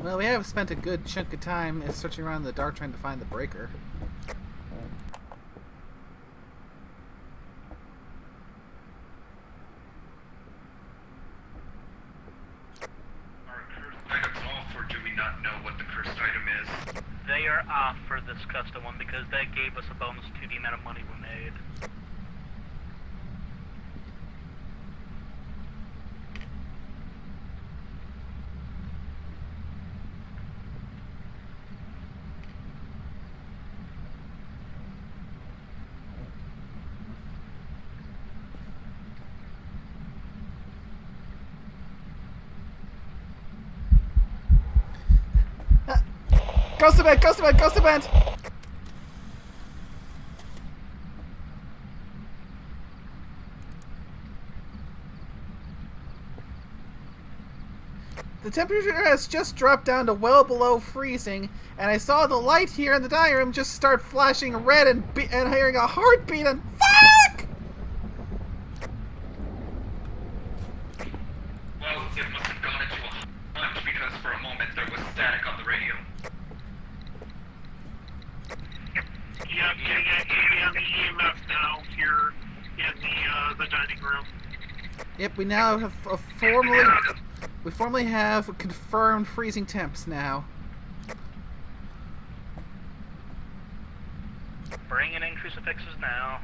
Speaker 1: Well, we have spent a good chunk of time searching around in the dark trying to find the breaker.
Speaker 8: Are cursed items off, or do we not know what the cursed item is?
Speaker 5: They are off for this custom one because that gave us a bonus to the amount of money we made.
Speaker 1: Ghost event! Ghost event! Ghost event! The temperature has just dropped down to well below freezing, and I saw the light here in the dining room just start flashing red and hearing a heartbeat and fuck!
Speaker 8: Well, it must have gone into a hunch because for a moment there was static on the radio.
Speaker 3: Yep, getting activity on the EMF now here in the dining room.
Speaker 1: Yep, we now have we formally have confirmed freezing temps now.
Speaker 5: Bringing in crucifixes now.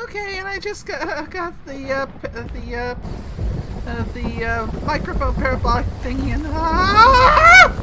Speaker 1: Okay, and I just got the microphone parabolic thingy in. Ah!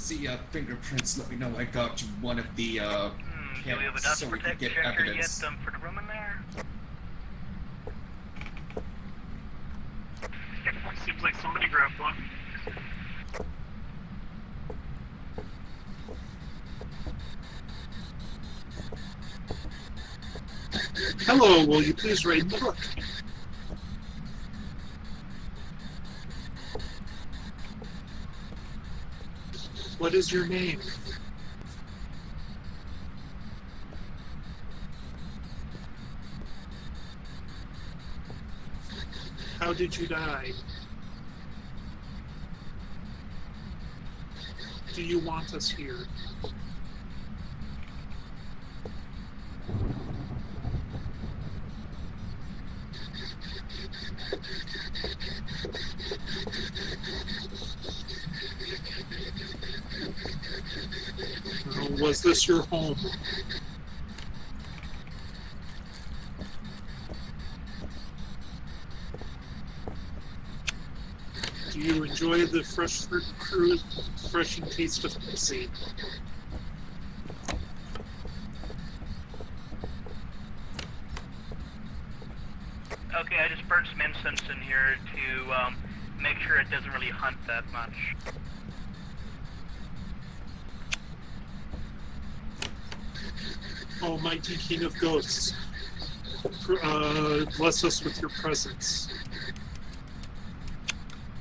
Speaker 8: see fingerprints, let me know I got one of the
Speaker 5: Do we have a
Speaker 8: pins
Speaker 5: dust
Speaker 8: so we can
Speaker 5: protect
Speaker 8: get
Speaker 5: checker yet
Speaker 8: evidence.
Speaker 5: for the room in there?
Speaker 3: Seems like somebody grabbed one.
Speaker 7: Hello, will you please read the book? What is your name? How did you die? Do you want us here? Was this your home? Do you enjoy the refreshing taste of Pepsi?
Speaker 5: Okay, I just burnt some incense in here to make sure it doesn't really hunt that much.
Speaker 7: Almighty King of Ghosts, bless us with your presence.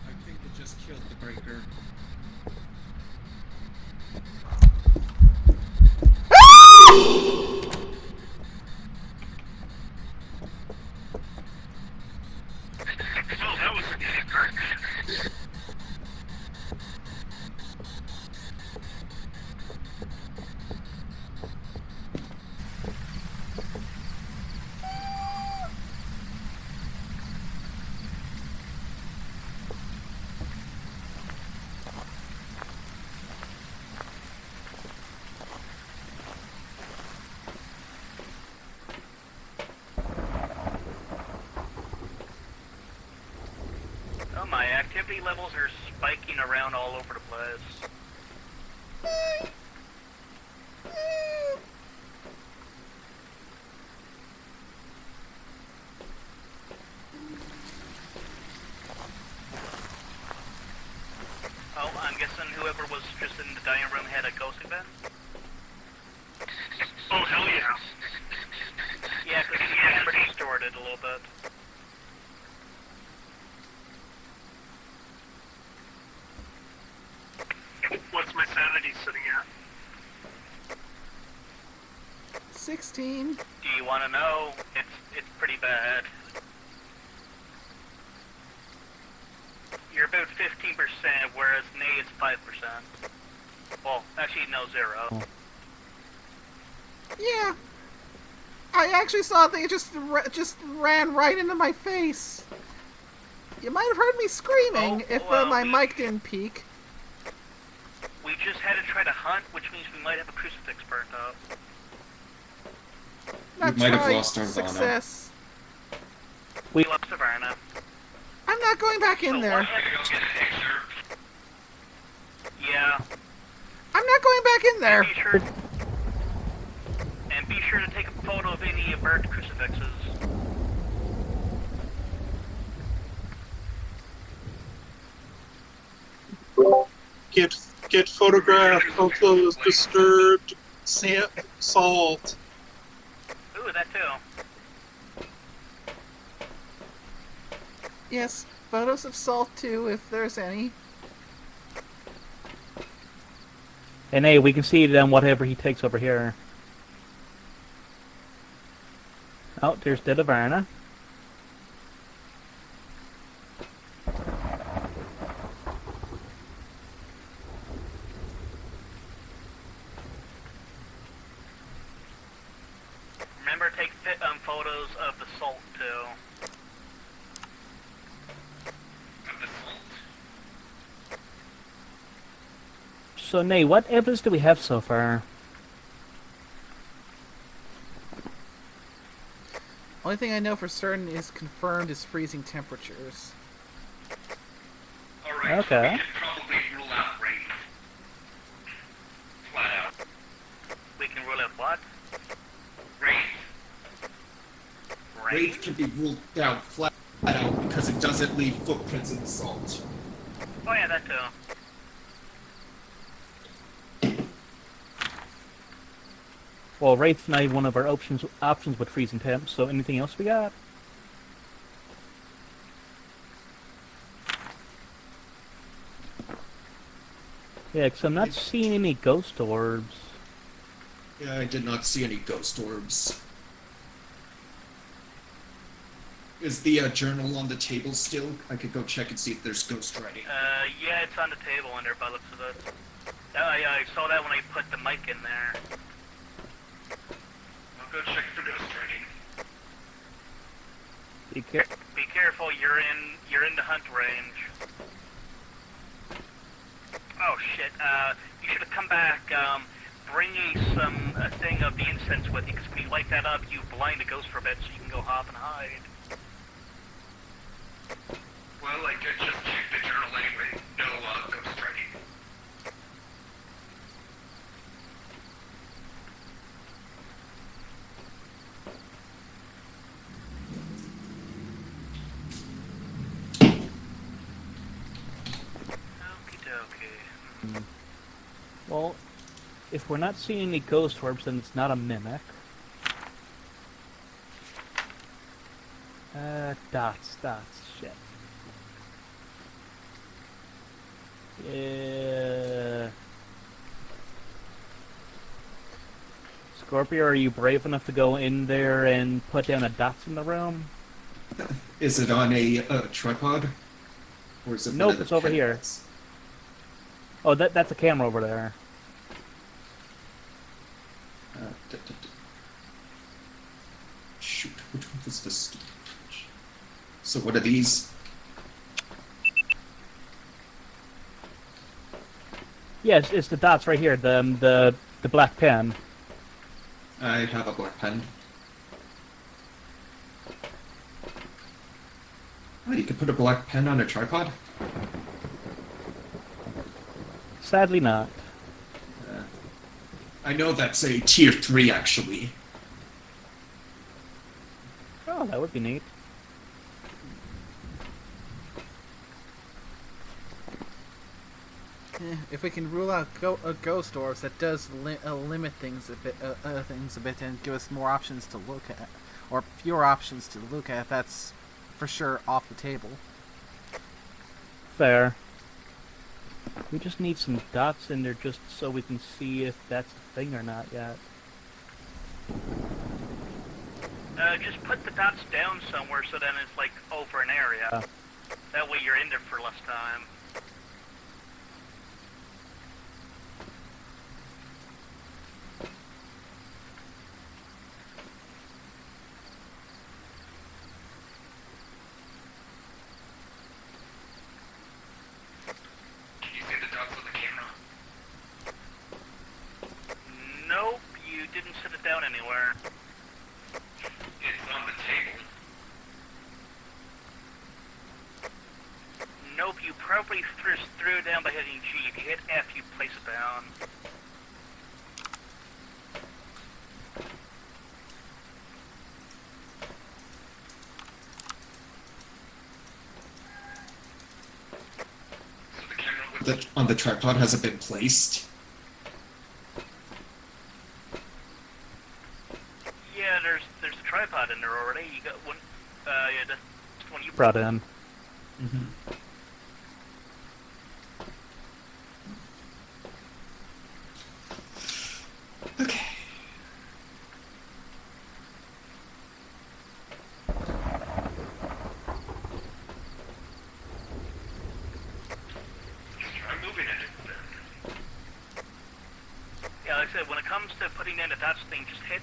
Speaker 8: I think they just killed the breaker.
Speaker 3: Oh, that was a kicker.
Speaker 5: Oh, my activity levels are spiking around all over the place. Oh, I'm guessing whoever was just in the dining room had a ghost event?
Speaker 3: Oh, hell yeah.
Speaker 5: Yeah, because he had distorted a little bit.
Speaker 3: What's my sanity sitting at?
Speaker 1: 16.
Speaker 5: Do you want to know? It's pretty bad. You're about 15%, whereas Nay is 5%. Well, actually, no, 0.
Speaker 1: Yeah. I actually saw they just ran right into my face. You might have heard me screaming if my mic didn't peak.
Speaker 5: We just had to try to hunt, which means we might have a crucifix burnt up.
Speaker 1: Not
Speaker 8: We might have
Speaker 1: try,
Speaker 8: lost our Vana.
Speaker 1: success.
Speaker 5: We lost Savannah.
Speaker 1: I'm not going back in there.
Speaker 5: Yeah.
Speaker 1: I'm not going back in there.
Speaker 5: And be sure to take a photo of any burnt crucifixes.
Speaker 7: Get photograph of the disturbed salt.
Speaker 5: Ooh, that too.
Speaker 1: Yes, photos of salt too, if there's any.
Speaker 4: And hey, we can see then whatever he takes over here. Oh, there's dead Avarna.
Speaker 5: Remember, take photos of the salt too.
Speaker 4: So, Nay, what evidence do we have so far?
Speaker 1: Only thing I know for certain is confirmed is freezing temperatures.
Speaker 6: Alright,
Speaker 4: Okay.
Speaker 6: we should probably rule out rain.
Speaker 8: Wraith
Speaker 5: range.
Speaker 8: can be ruled down flat out because it doesn't leave footprints in the salt.
Speaker 5: Oh yeah, that too.
Speaker 4: Well, Wraith's not even one of our options with freezing temps, so anything else we got? Yeah, because I'm not seeing any ghost orbs.
Speaker 8: Yeah, I did not see any ghost orbs. Is the journal on the table still? I could go check and see if there's ghost writing.
Speaker 5: Yeah, it's on the table in there by the looks of it. Yeah, I saw that when I put the mic in there.
Speaker 6: I'll go check for ghost writing.
Speaker 5: Be careful, you're in the hunt range. Oh shit, you should have come back, bring a thing of the incense with you, because when you light that up, you blind the ghost for a bit so you can go hop and hide.
Speaker 6: Well, I did just check the journal anyway. No, ghost writing.
Speaker 5: Okie dokie.
Speaker 4: Well, if we're not seeing any ghost orbs, then it's not a mimic. Dots, shit. Yeah. Scorpio, are you brave enough to go in there and put down a dots in the room?
Speaker 8: Is it on a tripod? Or is it one
Speaker 4: Nope,
Speaker 8: of the
Speaker 4: it's over here.
Speaker 8: pens?
Speaker 4: Oh, that's a camera over there.
Speaker 8: Shoot, which one was the stupid? So what are these?
Speaker 4: Yes, it's the dots right here. The black pen.
Speaker 8: I have a black pen. Oh, you can put a black pen on a tripod?
Speaker 4: Sadly not.
Speaker 8: I know that's a tier 3 actually.
Speaker 4: Oh, that would be neat.
Speaker 1: If we can rule out ghost orbs, that does limit things a bit, and give us more options to look at, or fewer options to look at. That's for sure off the table.
Speaker 4: Fair. We just need some dots in there just so we can see if that's a thing or not yet.
Speaker 5: Just put the dots down somewhere so then it's like over an area. That way you're in there for less time.
Speaker 6: Can you see the dots on the camera?
Speaker 5: Nope, you didn't set it down anywhere.
Speaker 6: It's on the table.
Speaker 5: Nope, you probably first threw it down by hitting G. If you hit F, you place it down.
Speaker 6: So the camera with
Speaker 8: On the tripod hasn't been placed.
Speaker 5: Yeah, there's a tripod in there already. You got one. Yeah, that's the one you
Speaker 4: Brought in.
Speaker 8: Okay.
Speaker 6: try moving it then.
Speaker 5: Yeah, like I said, when it comes to putting in the dots thing, just hit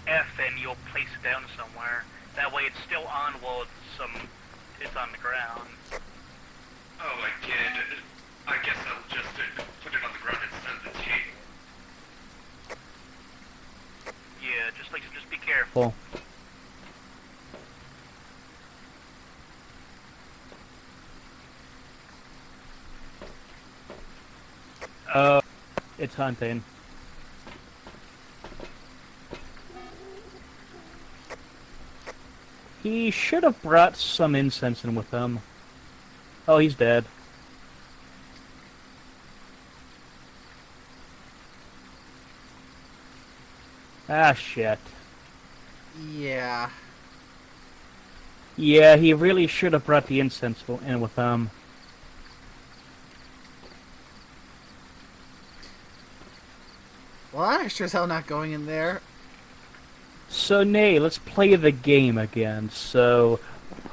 Speaker 5: F and you'll place it down somewhere. That way it's still on while it's on the ground.
Speaker 6: Oh, I get it. I guess I'll just put it on the ground instead of the table.
Speaker 5: Yeah, just be careful.
Speaker 4: Cool. It's hunting. He should have brought some incense in with him. Oh, he's dead. Ah, shit.
Speaker 1: Yeah.
Speaker 4: Yeah, he really should have brought the incense in with him.
Speaker 1: Well, I'm sure as hell not going in there.
Speaker 4: So, Nay, let's play the game again. So,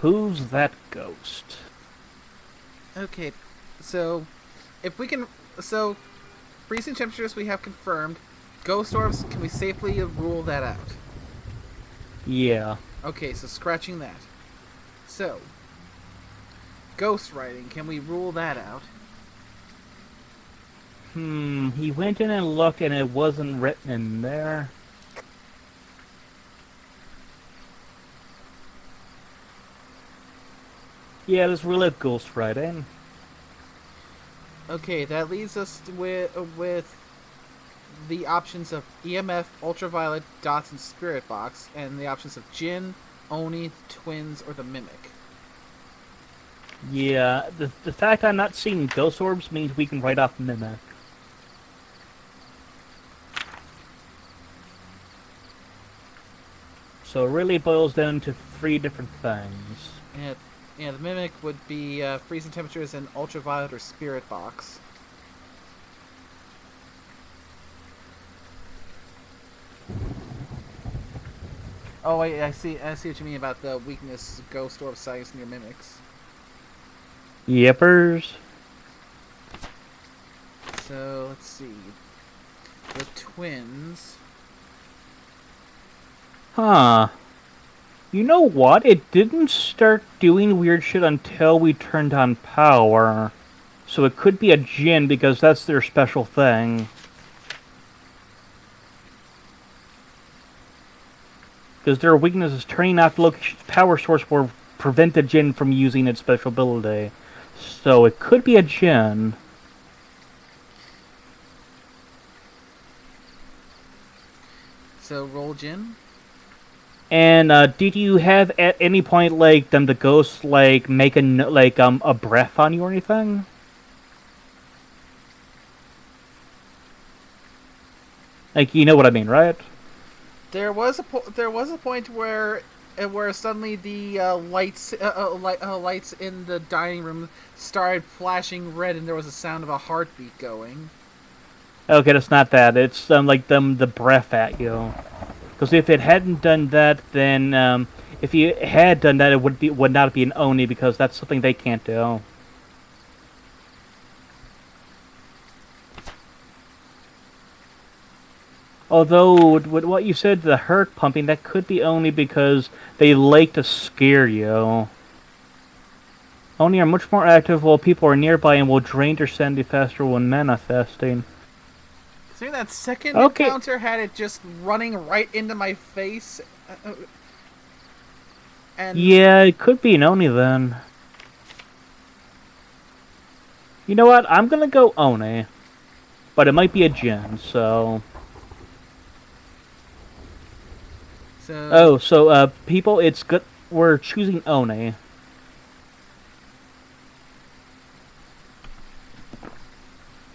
Speaker 4: who's that ghost?
Speaker 1: Okay, so if we can, so freezing temperatures we have confirmed. Ghost orbs, can we safely rule that out?
Speaker 4: Yeah.
Speaker 1: Okay, so scratching that. So, ghost writing, can we rule that out?
Speaker 4: He went in and looked and it wasn't written in there. Yeah, let's rule out ghost writing.
Speaker 1: Okay, that leaves us with the options of EMF, ultraviolet, dots, and spirit box, and the options of Jinn, Oni, twins, or the mimic.
Speaker 4: Yeah, the fact I'm not seeing ghost orbs means we can write off mimic. So it really boils down to 3 different things.
Speaker 1: Yeah, the mimic would be freezing temperatures and ultraviolet or spirit box. Oh wait, I see what you mean about the weakness ghost orb size near mimics.
Speaker 4: Yippers.
Speaker 1: So let's see. The twins.
Speaker 4: Huh. You know what? It didn't start doing weird shit until we turned on power. So it could be a Jinn because that's their special thing. Because their weakness is turning off the power source will prevent the Jinn from using its special ability. So it could be a Jinn.
Speaker 1: So roll Jinn.
Speaker 4: And did you have at any point like them the ghosts like make a breath on you or anything? Like, you know what I mean, right?
Speaker 1: There was a point where suddenly the lights in the dining room started flashing red, and there was a sound of a heartbeat going.
Speaker 4: Okay, that's not that. It's like the breath at you. Because if it hadn't done that, then if you had done that, it would not be an Oni because that's something they can't do. Although, with what you said, the hurt pumping, that could be only because they like to scare you. Oni are much more active while people are nearby and will drain their sanity faster when manifesting.
Speaker 1: See, that second encounter had it just running right into my face. And
Speaker 4: yeah, it could be an Oni then. You know what? I'm gonna go Oni. But it might be a Jinn, so... So people, it's good. We're choosing Oni.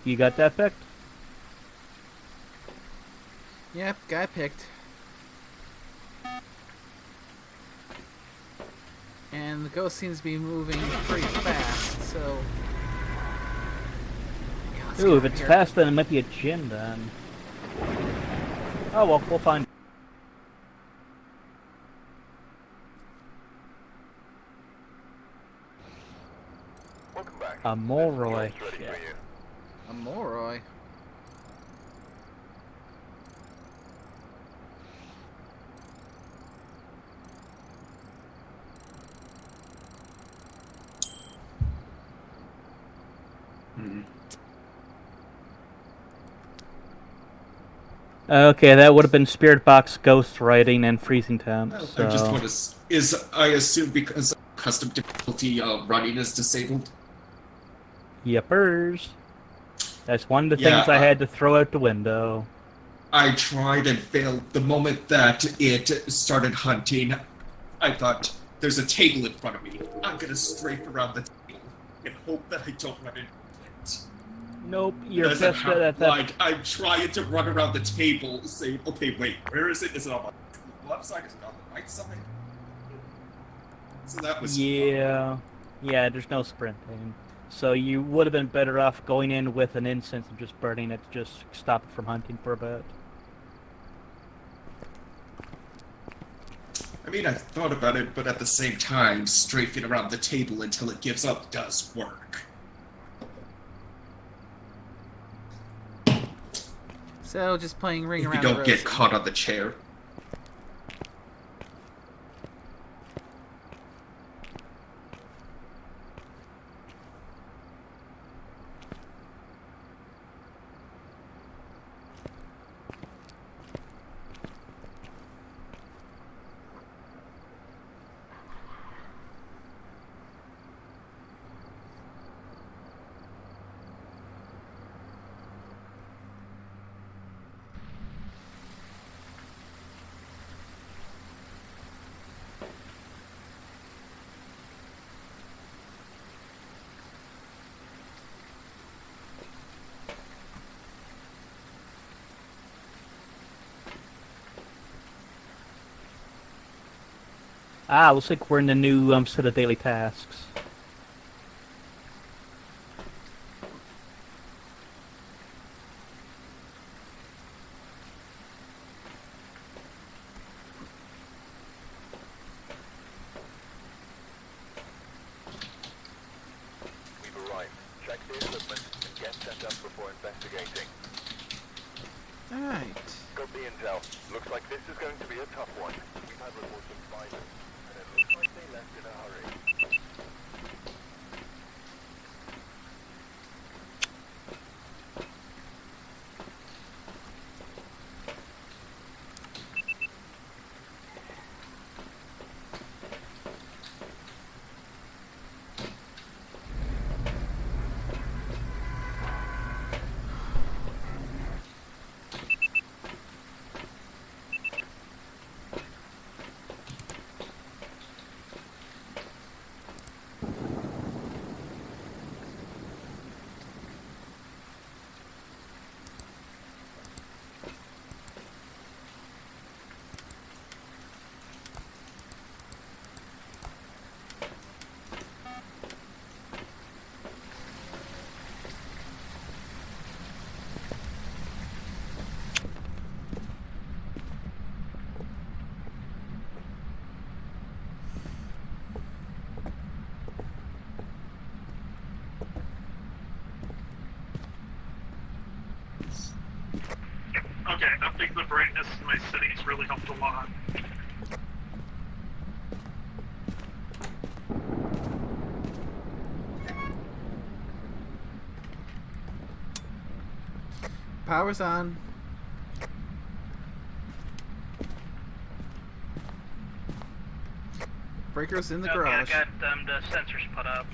Speaker 4: You got that picked?
Speaker 1: Yep, guy picked. And the ghost seems to be moving pretty fast, so... Yeah,
Speaker 4: ooh, if it's fast, then it might be a Jinn, then. Oh, well, we'll find...
Speaker 6: Welcome back.
Speaker 4: A Moroi.
Speaker 6: Ready for you.
Speaker 1: A Moroi?
Speaker 4: Okay, that would have been Spirit Box, Ghost Writing, and Freezing Temps. So.
Speaker 8: I just want to... I assume because custom difficulty running is disabled?
Speaker 4: Yepers. That's one of the things I had to throw out the window.
Speaker 8: I tried and failed. The moment that it started hunting, I thought, There's a table in front of me. I'm gonna strafe around the table and hope that I don't run into it.
Speaker 4: Nope, you're
Speaker 8: As I'm
Speaker 4: best bet at that.
Speaker 8: blind, I'm trying to run around the table, saying, okay, wait, where is it? Is it on the left side? Is it on the right side? So that was fun.
Speaker 4: Yeah, there's no sprinting. So you would have been better off going in with an incense and just burning it to just stop it from hunting for a bit.
Speaker 8: I mean, I thought about it, but at the same time, strafing around the table until it gives up does work.
Speaker 1: So just playing ring
Speaker 8: If
Speaker 1: around
Speaker 8: you
Speaker 1: the
Speaker 8: don't get
Speaker 1: rosy.
Speaker 8: caught on the chair.
Speaker 4: Ah, looks like we're in the new set of daily tasks.
Speaker 6: We've arrived. Check the equipment and get set up before investigating.
Speaker 1: Alright.
Speaker 6: Got the intel. Looks like this is going to be a tough one. We've had reports of spiders, and it looks like they left in a hurry.
Speaker 3: Okay, I think the brightness in my city's really helped a lot.
Speaker 1: Power's on. Breaker's in the
Speaker 5: Okay,
Speaker 1: garage.
Speaker 5: I got the sensors put up.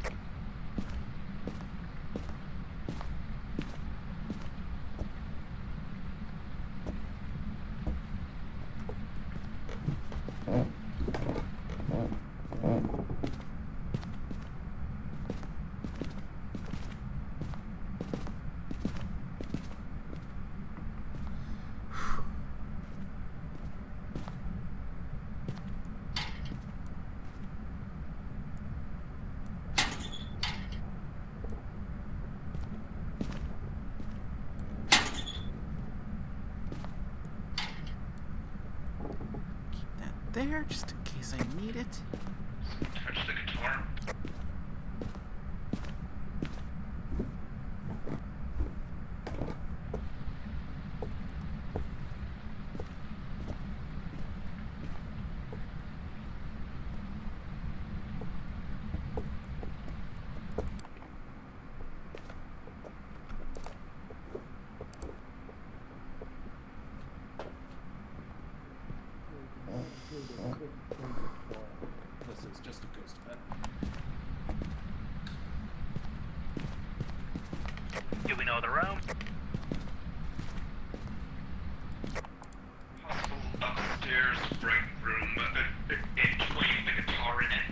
Speaker 1: Keep that there, just in case I need it.
Speaker 3: Touch the guitar.
Speaker 8: This is just a ghost event.
Speaker 5: Do we know the room?
Speaker 3: Possible upstairs break room in between the guitar and it.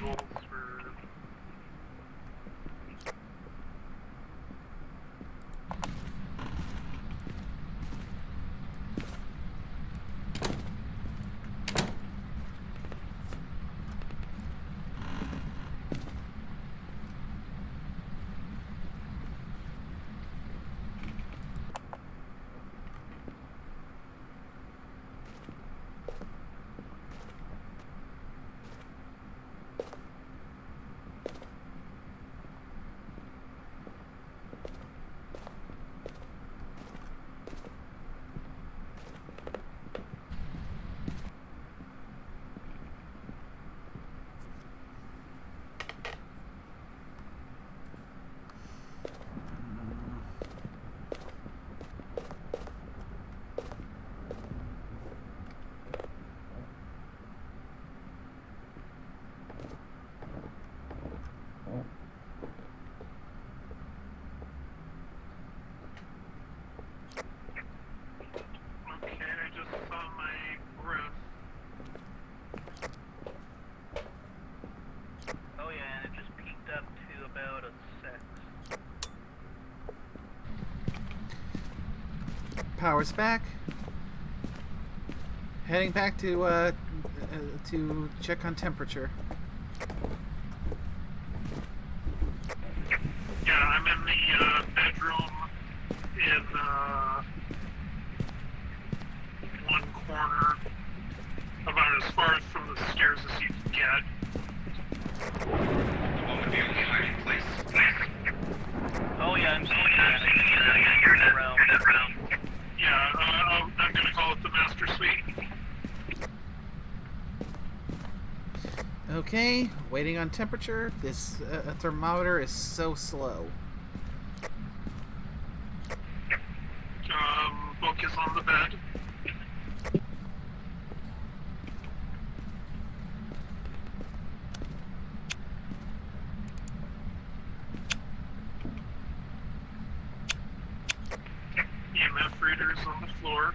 Speaker 3: visuals for. Okay, I just saw my breath.
Speaker 5: Oh yeah, and it just peaked up to about a 6.
Speaker 1: Power's back. Heading back to check on temperature.
Speaker 3: Yeah, I'm in the bedroom in one corner, about as far from the stairs as you can get.
Speaker 8: The one with the only hiding place.
Speaker 5: Oh yeah, I'm seeing that around.
Speaker 3: Yeah, I'm gonna call it the master suite.
Speaker 1: Okay, waiting on temperature. This thermometer is so slow.
Speaker 3: Book is on the bed. EMF readers on the floor.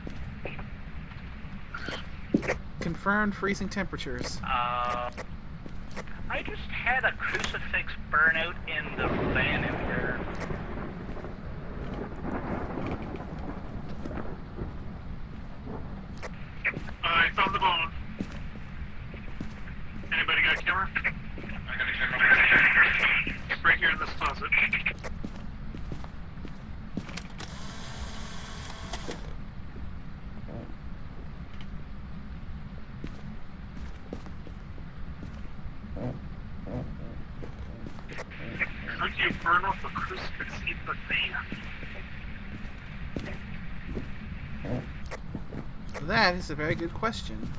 Speaker 1: Confirmed freezing temperatures.
Speaker 5: I just had a crucifix burnout in the van in here.
Speaker 3: I found the bone. Anybody got a camera?
Speaker 8: I got a camera.
Speaker 3: It's right here in this closet. How do you burn off a crucifix in the van?
Speaker 1: That is a very good question.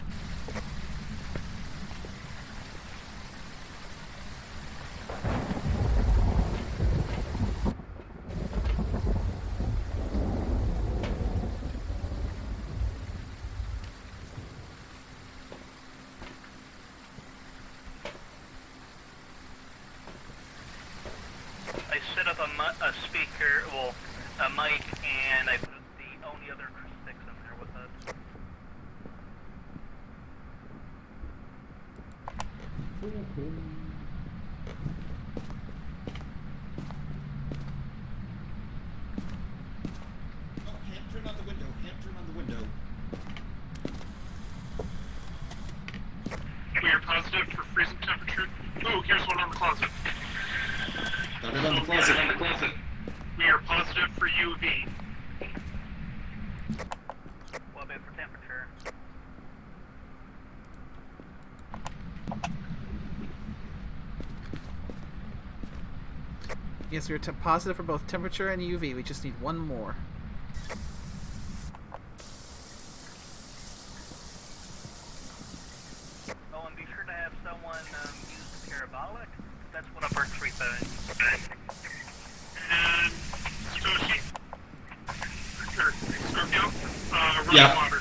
Speaker 5: I set up a speaker, well, a mic, and I put the only other crucifix in there with it.
Speaker 8: Oh, can't turn on the window. Can't turn on the window.
Speaker 3: We are positive for freezing temperature. Oh, here's one on the closet.
Speaker 8: Got it on the closet. On the closet.
Speaker 3: We are positive for UV.
Speaker 5: What about for temperature?
Speaker 1: Yes, we're positive for both temperature and UV. We just need one more.
Speaker 5: Oh, and be sure to have someone use the parabolic. That's one of our 3 things.
Speaker 3: And Stoshi. Or Scorpio. Running
Speaker 8: Yeah.
Speaker 3: water.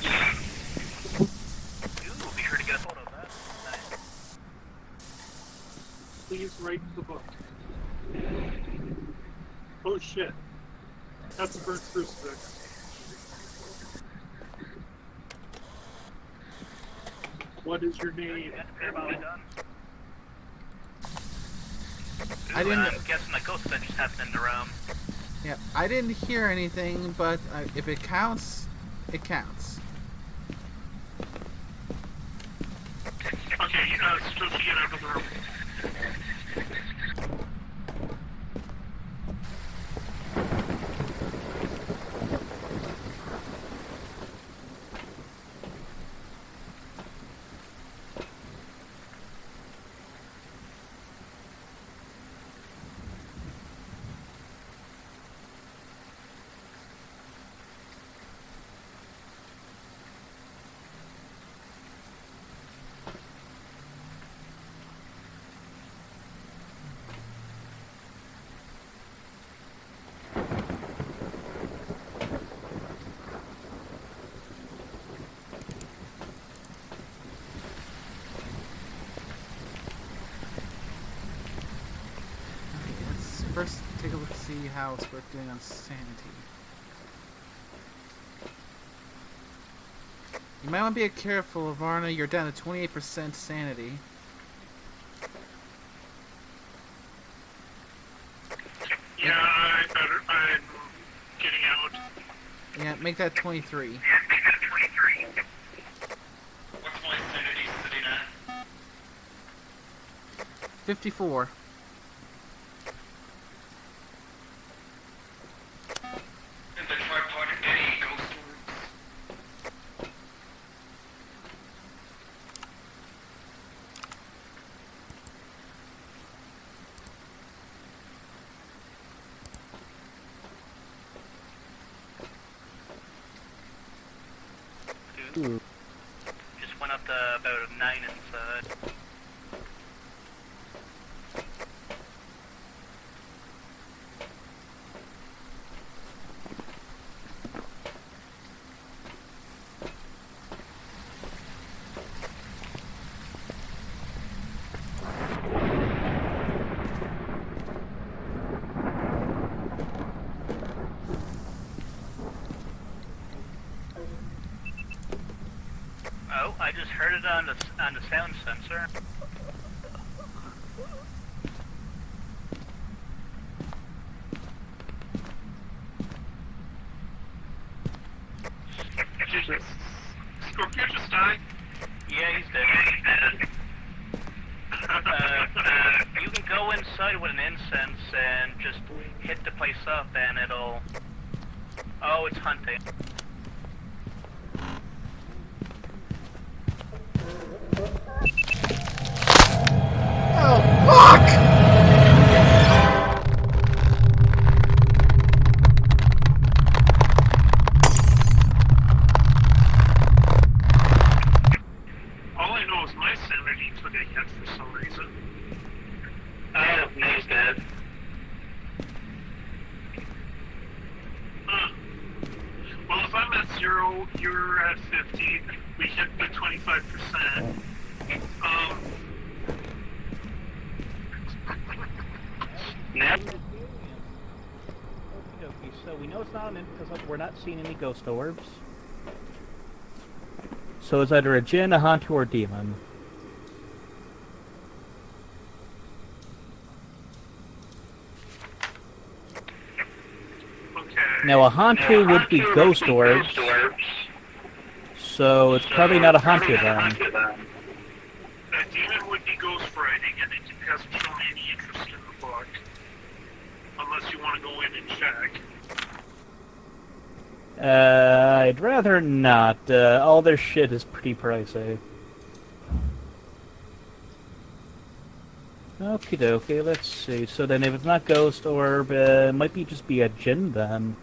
Speaker 5: Ooh, be sure to get a photo of that. Nice.
Speaker 7: Please write the book. Oh shit. That's a burnt crucifix. What is your
Speaker 5: You
Speaker 7: name?
Speaker 5: got the parabolic done?
Speaker 1: I didn't.
Speaker 5: I'm guessing the ghosts that just happened in the room.
Speaker 1: Yeah, I didn't hear anything, but if it counts, it counts.
Speaker 3: Okay, it's supposed to get out of the room.
Speaker 1: Let's first take a look to see how it's doing on sanity. You might want to be careful, Varna. You're down to 28% sanity.
Speaker 3: Yeah, I'm getting out.
Speaker 1: Yeah, make that 23.
Speaker 8: What's my sanity sitting at?
Speaker 1: 54.
Speaker 8: In the tripod, any ghost orbs?
Speaker 5: Just went up to about a 9 inside. Oh, I just heard it on the sound sensor.
Speaker 3: Scorpio just died.
Speaker 5: Yeah, he's dead. You can go inside with an incense and just hit the place up and it'll... Oh, it's hunting.
Speaker 1: Oh, fuck!
Speaker 3: All I know is my sanity took a hit for some reason.
Speaker 2: He's dead.
Speaker 3: Well, if I'm at 0, you're at 50. We hit the 25%.
Speaker 4: Okay, so we know it's not an imp because we're not seeing any ghost orbs. So it's either a djinn, a hantu, or a demon.
Speaker 3: Okay.
Speaker 4: Now a hantu would be ghost orbs, so it's probably not a hantu then.
Speaker 3: A demon would be ghost writing, and it hasn't shown any interest in the book. Unless you want to go in and check.
Speaker 4: I'd rather not. All their shit is pretty pricey. Okie dokie, let's see. So then if it's not ghost orb, it might be just be a djinn then.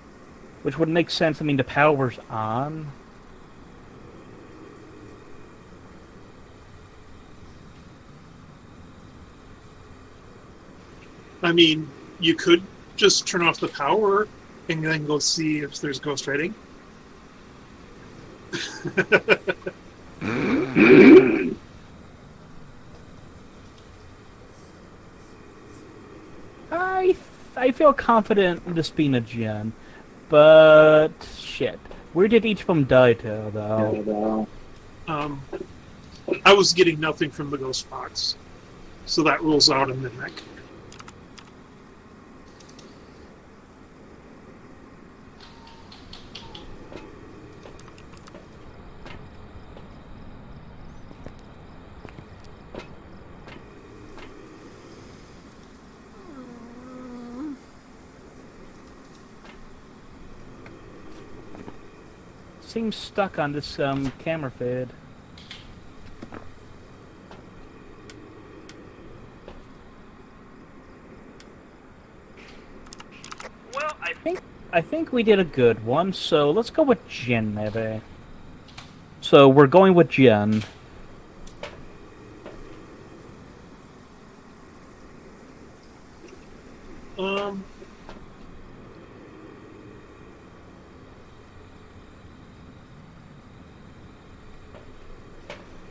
Speaker 4: Which would make sense, I mean the power's on.
Speaker 7: I mean, you could just turn off the power and then go see if there's ghost writing.
Speaker 4: I feel confident in this being a djinn, but shit. Where did each of them die to, though?
Speaker 7: I was getting nothing from the ghost box, so that rules out a mimic.
Speaker 4: Seems stuck on this camera feed.
Speaker 5: Well,
Speaker 4: I think we did a good one, so let's go with Jin, maybe. So we're going with Jin.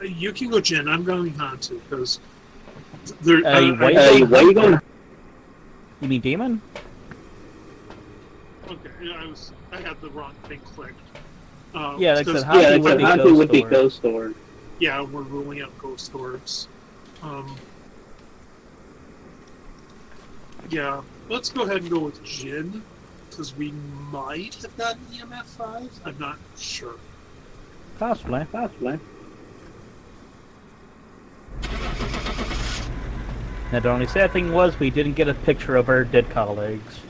Speaker 7: You can go Jin. I'm going Hantu because there.
Speaker 4: Why you going? You mean Demon?
Speaker 7: Okay, yeah, I had the wrong thing clicked.
Speaker 4: Yeah, like I
Speaker 7: because-
Speaker 4: said, Hantu would be Ghost
Speaker 2: Orb.
Speaker 7: Yeah, we're ruling out ghost orbs. Yeah, let's go ahead and go with Jin, because we might have gotten EMF 5. I'm not sure.
Speaker 4: Possibly. Now, the only sad thing was we didn't get a picture of our dead colleagues.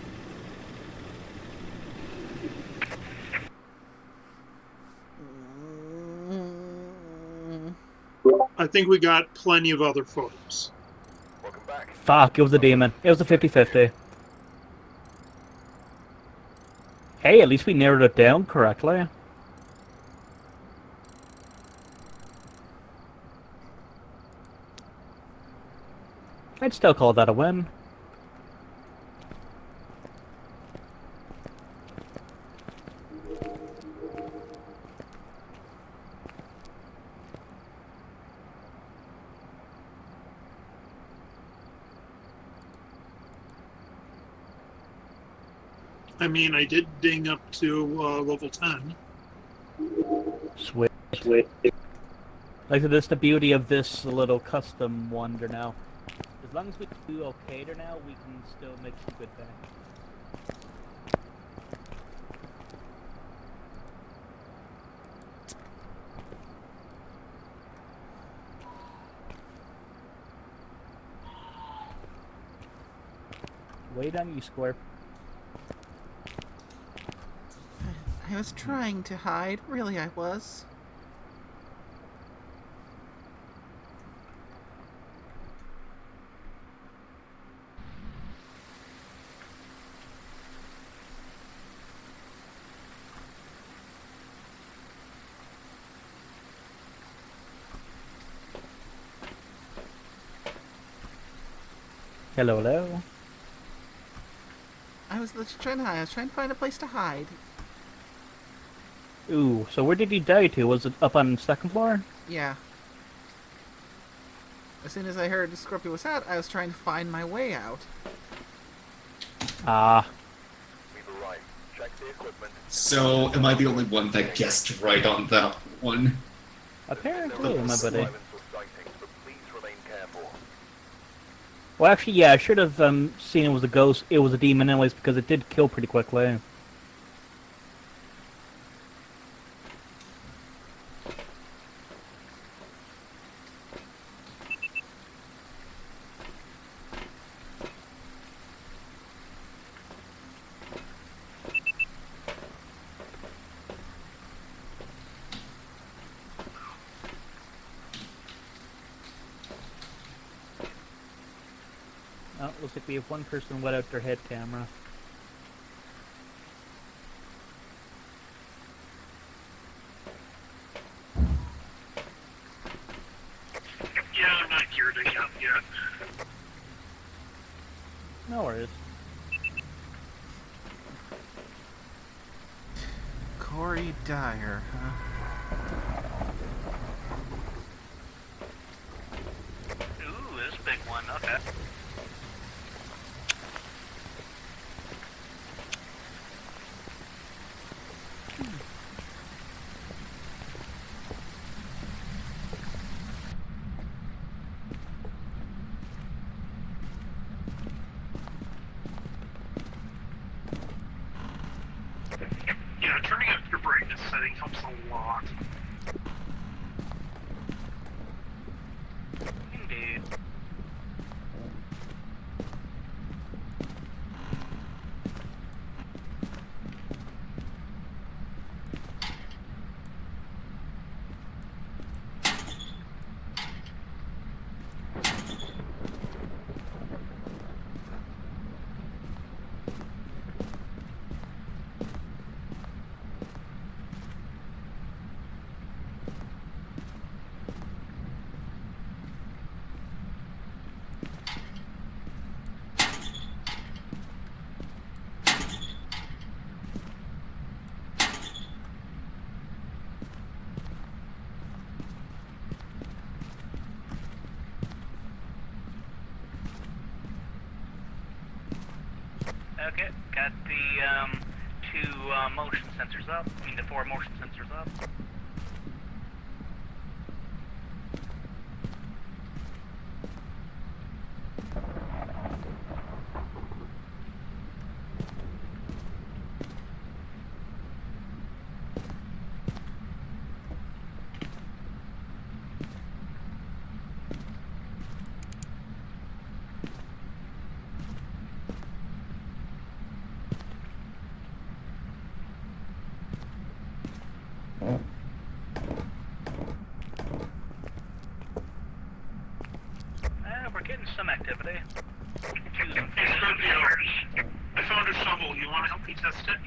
Speaker 7: I think we got plenty of other photos.
Speaker 6: Welcome back.
Speaker 4: Fuck, it was a demon. It was a 50-50. Hey, at least we narrowed it down correctly. I'd still call that a win.
Speaker 7: I mean, I did ding up to level 10.
Speaker 4: Sweet. Like, that's the beauty of this little custom wonder now. As long as we do okay there now, we can still make some good things. Wait on you, Square.
Speaker 1: I was trying to hide. Really, I was.
Speaker 4: Hello, hello.
Speaker 1: I was trying to hide. I was trying to find a place to hide.
Speaker 4: Ooh, so where did you die to? Was it up on the second floor?
Speaker 1: Yeah. As soon as I heard the Scorpio was out, I was trying to find my way out.
Speaker 4: Ah.
Speaker 6: We've arrived. Check the equipment.
Speaker 8: So, am I the only one that guessed right on that one?
Speaker 4: Apparently, my buddy.
Speaker 6: Silence or sightings, but please remain careful.
Speaker 4: Well, actually, yeah, I should have seen it was a ghost. It was a demon anyways, because it did kill pretty quickly. Oh, looks like we have one person without their head camera.
Speaker 3: Yeah, I'm not geared up yet.
Speaker 4: No worries.
Speaker 1: Corey Dyer, huh?
Speaker 5: ooh, this big one. Okay.
Speaker 3: Yeah, turning up your brightness setting helps a lot.
Speaker 5: Indeed. Okay, got the two motion sensors up. I mean, the 4 motion sensors up. We're getting some activity.
Speaker 3: Hey, Scorpio, I found a shovel. You want to help me test it?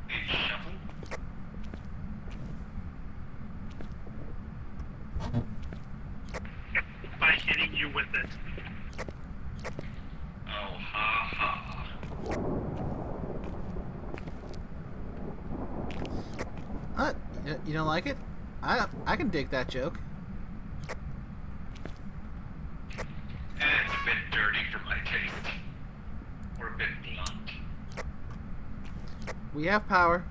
Speaker 8: A shovel?
Speaker 3: By hitting you with it.
Speaker 8: Oh, ha ha.
Speaker 1: You don't like it? I can dig that joke.
Speaker 8: It's a bit dirty for my taste. Or a bit blunt.
Speaker 1: We have power.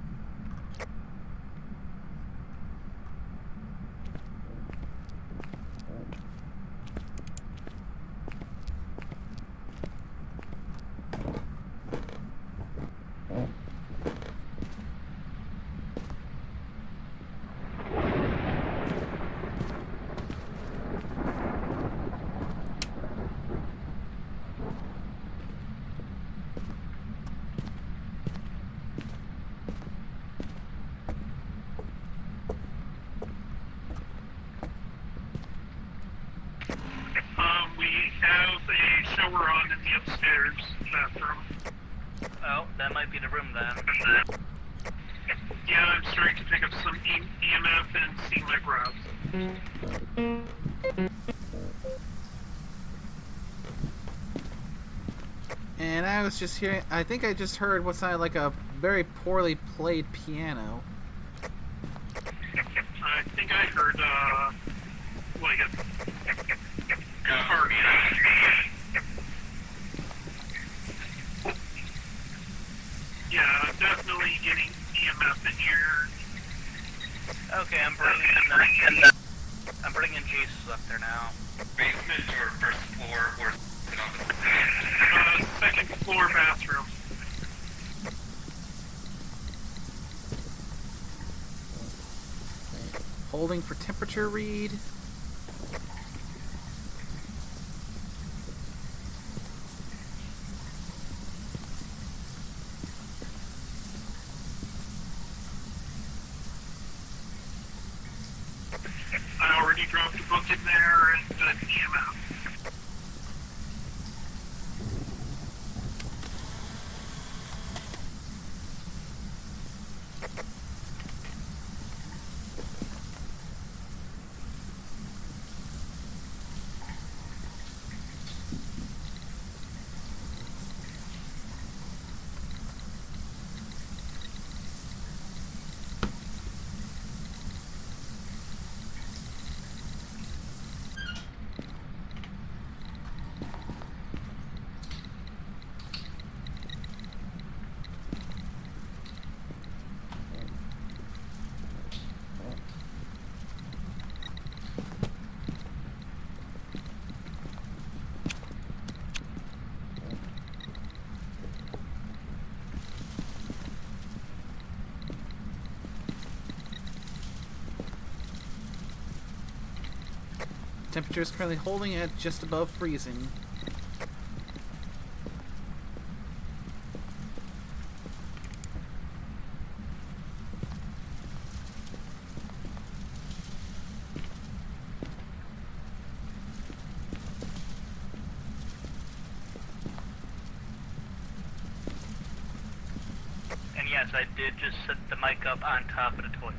Speaker 3: We have a shower on in the upstairs bathroom.
Speaker 5: Oh, that might be the room then.
Speaker 3: Yeah, I'm starting to pick up some EMF and see my breath.
Speaker 1: And I was just hearing, I think I just heard what sounded like a very poorly played piano.
Speaker 3: I think I heard, like a harmony. Yeah, I'm definitely getting EMF in here.
Speaker 5: Okay, I'm bringing Jesus up there now.
Speaker 8: Basement or first floor or sit on the
Speaker 3: Second floor bathroom.
Speaker 1: Holding for temperature read.
Speaker 3: I already dropped a book in there and an EMF.
Speaker 1: Temperature is currently holding at just above freezing.
Speaker 5: And yes, I did just set the mic up on top of the toilet.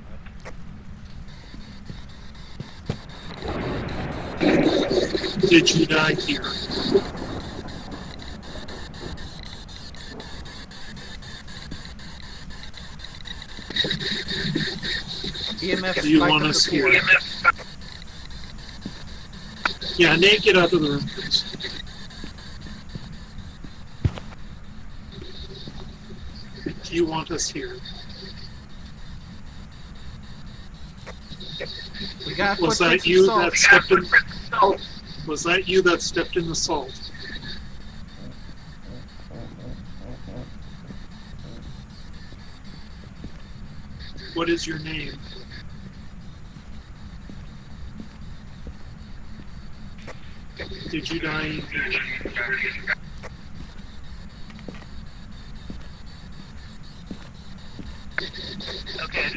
Speaker 7: Did you not hear?
Speaker 1: EMF
Speaker 7: Do you
Speaker 1: spike
Speaker 7: want
Speaker 1: up
Speaker 7: us
Speaker 1: to
Speaker 7: here?
Speaker 1: 4.
Speaker 7: Yeah, Nate, get out of the room, please. do you want us here?
Speaker 1: We gotta
Speaker 7: Was
Speaker 1: put
Speaker 7: that
Speaker 1: some
Speaker 7: you
Speaker 1: salt.
Speaker 7: that stepped in? Was that you that stepped in the salt? What is your name? Did you die in here?
Speaker 5: Okay, I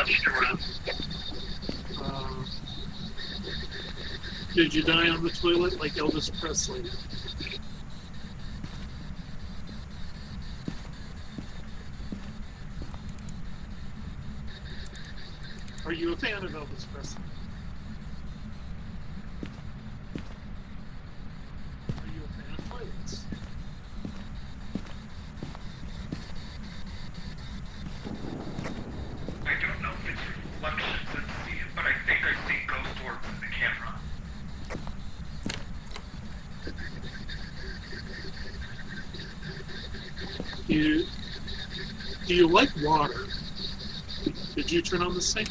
Speaker 5: just around.
Speaker 7: Did you die on the toilet like Elvis Presley? Are you a fan of Elvis Presley? Are you a fan of toilets?
Speaker 8: I don't know if it's reflections that see it, but I think I see ghost orbs in the camera.
Speaker 7: Do you like water? Did you turn on the sink?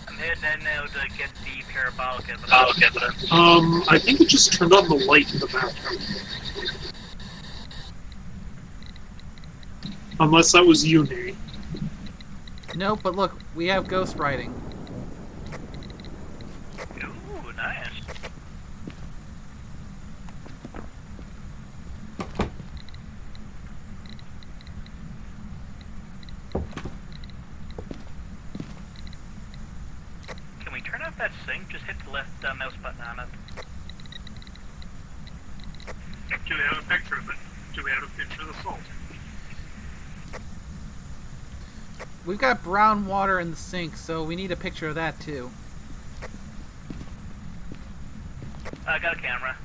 Speaker 5: I'm heading in now to get the parabolic evidence.
Speaker 7: I think it just turned on the light in the bathroom. Unless that was you, Nate.
Speaker 1: No, but look, we have ghost writing.
Speaker 5: Ooh, nice. Can we turn off that sink? Just hit the left mouse button on it.
Speaker 3: Do we have a picture of it? Do we have a picture of the salt?
Speaker 1: We've got brown water in the sink, so we need a picture of that too.
Speaker 5: I got a camera.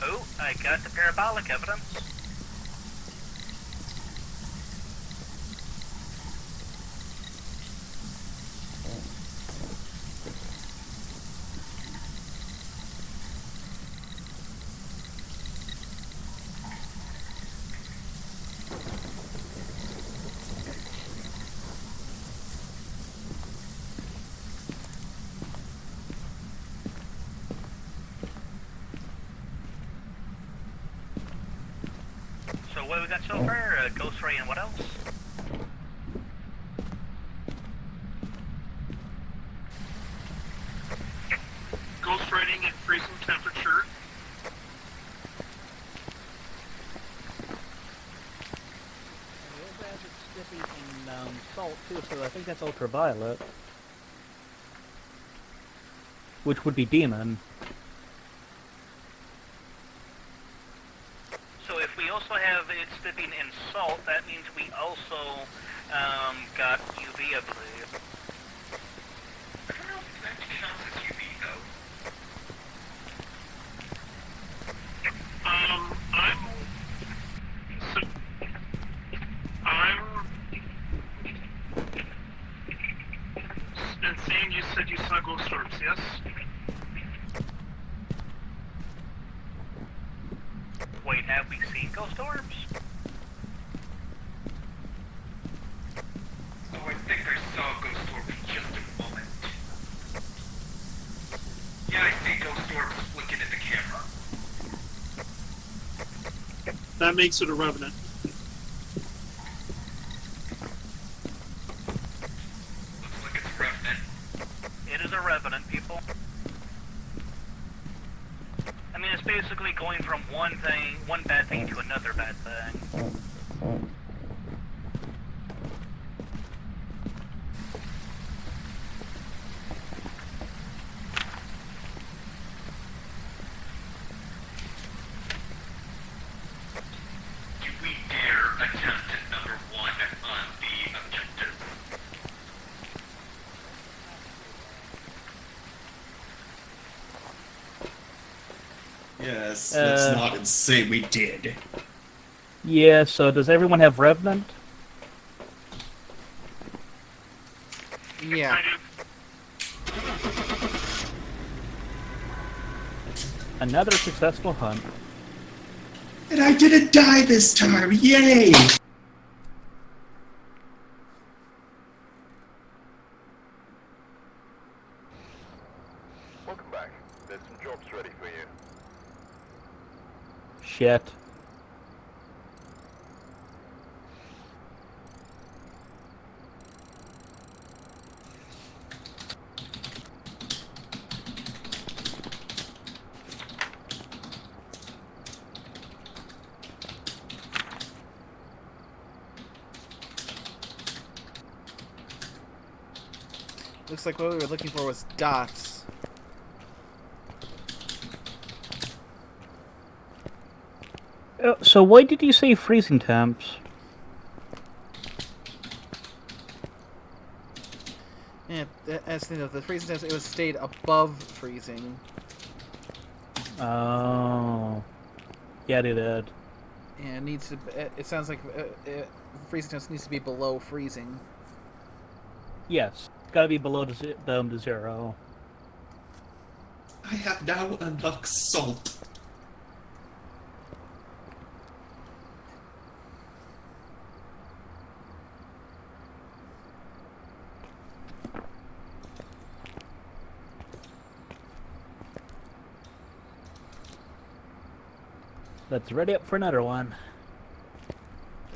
Speaker 5: Oh, I got the parabolic evidence. So what we got so far? Ghost Ray and what else?
Speaker 3: Ghost writing at freezing temperature.
Speaker 4: Dipping in salt too, so I think that's ultraviolet. Which would be demon.
Speaker 5: So if we also have it dipping in salt, that means we also got UV, I believe.
Speaker 8: I don't know if that counts as UV though.
Speaker 3: And Sam, you said you saw ghost orbs, yes?
Speaker 5: Wait, have we seen ghost orbs?
Speaker 8: So I think I saw ghost orbs in just a moment. Yeah, I see ghost orbs flicking at the camera.
Speaker 7: That makes it a revenant.
Speaker 8: Looks like it's a revenant.
Speaker 5: It is a revenant, people. I mean, it's basically going from one bad thing to another bad thing.
Speaker 8: Do we dare attempt at number 1 on the objective? Yes, let's not say we did.
Speaker 4: Yeah, so does everyone have Revenant?
Speaker 1: Yeah.
Speaker 3: I do.
Speaker 4: Another successful hunt.
Speaker 8: And I didn't die this time! Yay!
Speaker 6: Welcome back. There's some jobs ready for you.
Speaker 4: Shit.
Speaker 1: Looks like what we were looking for was dots.
Speaker 4: So why did you say freezing temps?
Speaker 1: Yeah, as the freezing temps, it was stayed above freezing.
Speaker 4: Oh. Yeah, they did.
Speaker 1: And it needs to. It sounds like freezing temps needs to be below freezing.
Speaker 4: Yes. It's gotta be below the 0.
Speaker 8: I have now unlocked salt.
Speaker 4: Let's ready up for another one.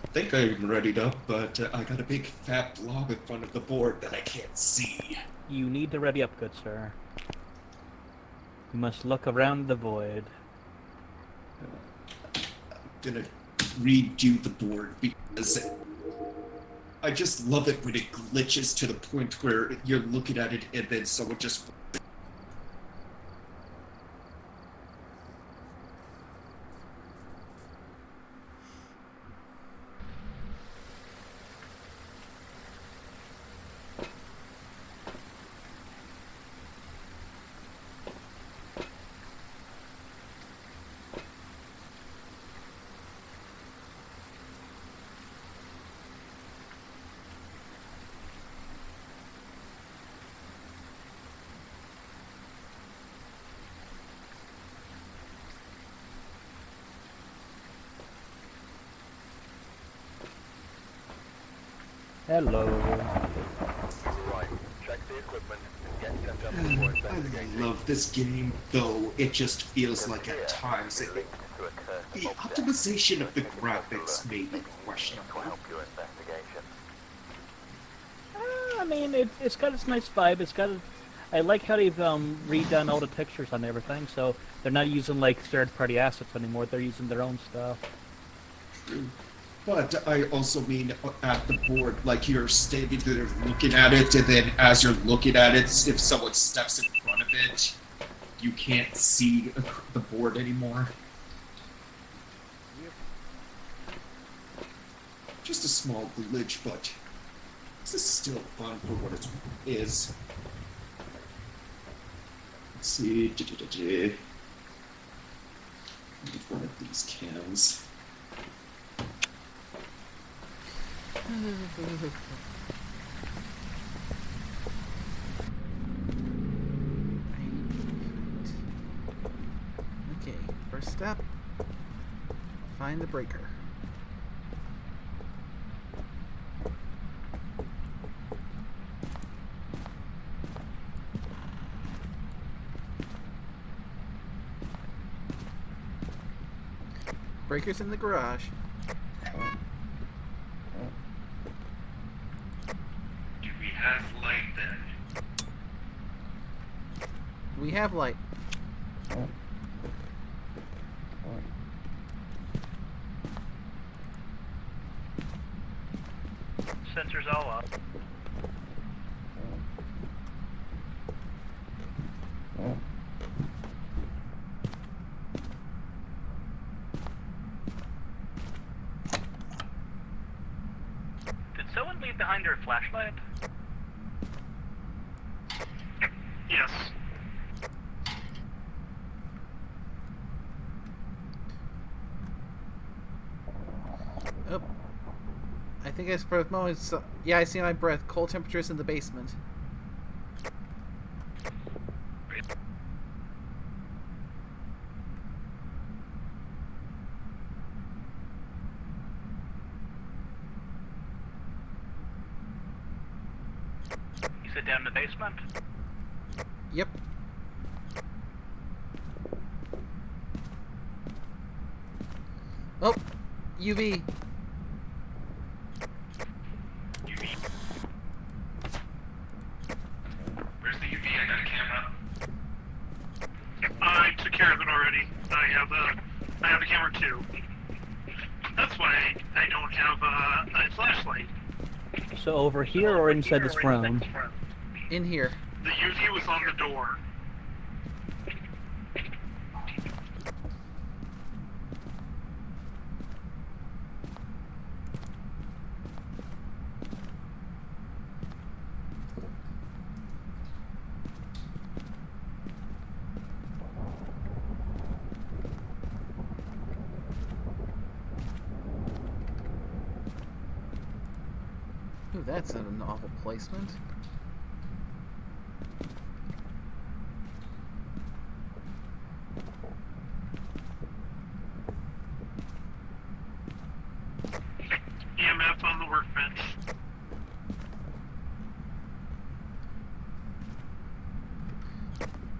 Speaker 8: I think I'm readied up, but I got a big fat blob in front of the board that I can't see.
Speaker 4: You need to ready up, good sir. You must look around the void.
Speaker 8: I'm gonna redo the board because I just love it when it glitches to the point where you're looking at it and then someone just...
Speaker 4: Hello.
Speaker 6: Right. Check the equipment and get sent up for investigation.
Speaker 8: I love this game, though it just feels like at times
Speaker 6: Linked to a cursed
Speaker 8: the
Speaker 6: object.
Speaker 8: optimization of the graphics may be
Speaker 6: To
Speaker 8: questionable.
Speaker 6: help your investigation.
Speaker 4: I mean, it's got its nice vibe. It's got I like how they've redone all the textures on everything, so they're not using like third-party assets anymore. They're using their own stuff.
Speaker 8: True. But I also mean at the board, like you're standing there looking at it, and then as you're looking at it, if someone steps in front of it, you can't see the board anymore. Just a small glitch, but this is still fun for what it is. Let's see. Need one of these cans.
Speaker 1: Okay, first step, find the breaker. Breaker's in the garage.
Speaker 8: Do we have light then?
Speaker 1: We have light.
Speaker 5: Sensors all up. Did someone leave behind their flashlight?
Speaker 3: Yes.
Speaker 1: Oh. I think I sprayed moments. So, yeah, I see my breath. Cold temperatures in the basement.
Speaker 5: it down in the basement?
Speaker 1: Yep. Oh, UV.
Speaker 3: UV. Where's the UV? I got a camera. I took care of it already. I have a camera too. That's why I don't have a flashlight.
Speaker 4: So over here or inside this room?
Speaker 1: In here.
Speaker 3: The UV was on the door.
Speaker 1: Ooh, that's a novel placement.
Speaker 3: EMF on the workbench.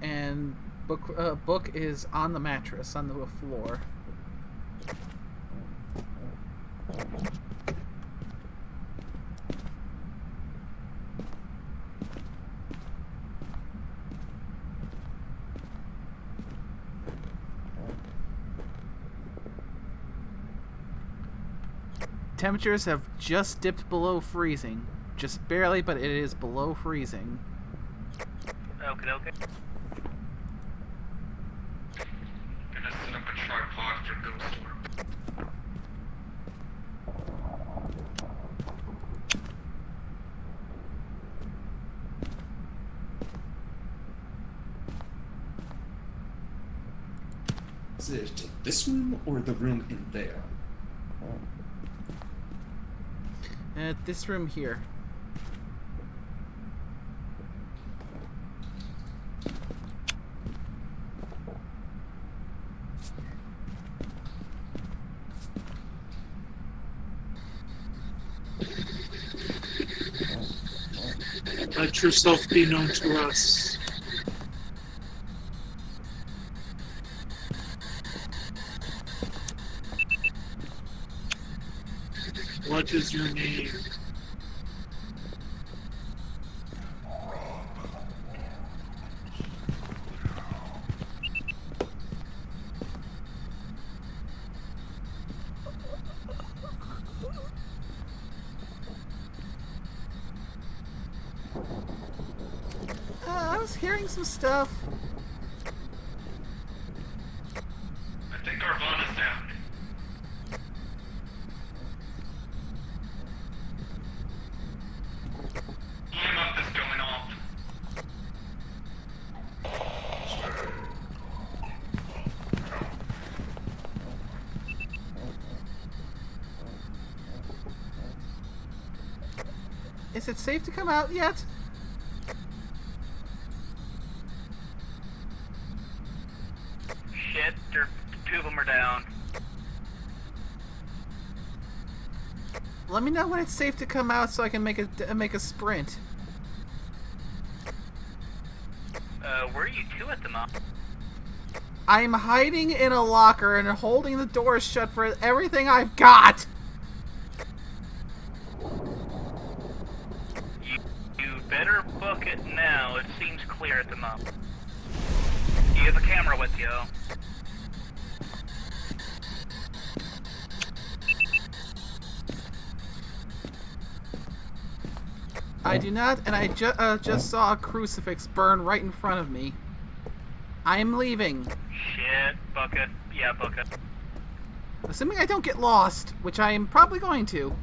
Speaker 1: And book is on the mattress on the floor. Temperatures have just dipped below freezing. Just barely, but it is below freezing.
Speaker 5: Okay, okay.
Speaker 3: Gonna set up a tripod for Ghost Orb.
Speaker 8: Is it this room or the room in there?
Speaker 1: This room here.
Speaker 7: Let yourself be known to us. What is your name?
Speaker 1: I was hearing some stuff.
Speaker 3: I think Arvana's down. EMF is going off.
Speaker 1: Is it safe to come out yet?
Speaker 5: Shit, two of them are down.
Speaker 1: Let me know when it's safe to come out so I can make a sprint.
Speaker 5: Where are you two at the moment?
Speaker 1: I'm hiding in a locker and holding the door shut for everything I've got.
Speaker 5: You better book it now. It seems clear at the moment. Do you have a camera with you?
Speaker 1: I do not, and I just saw a crucifix burn right in front of me. I'm leaving.
Speaker 5: Shit, book it. Yeah, book it.
Speaker 1: Assuming I don't get lost, which I am probably going to.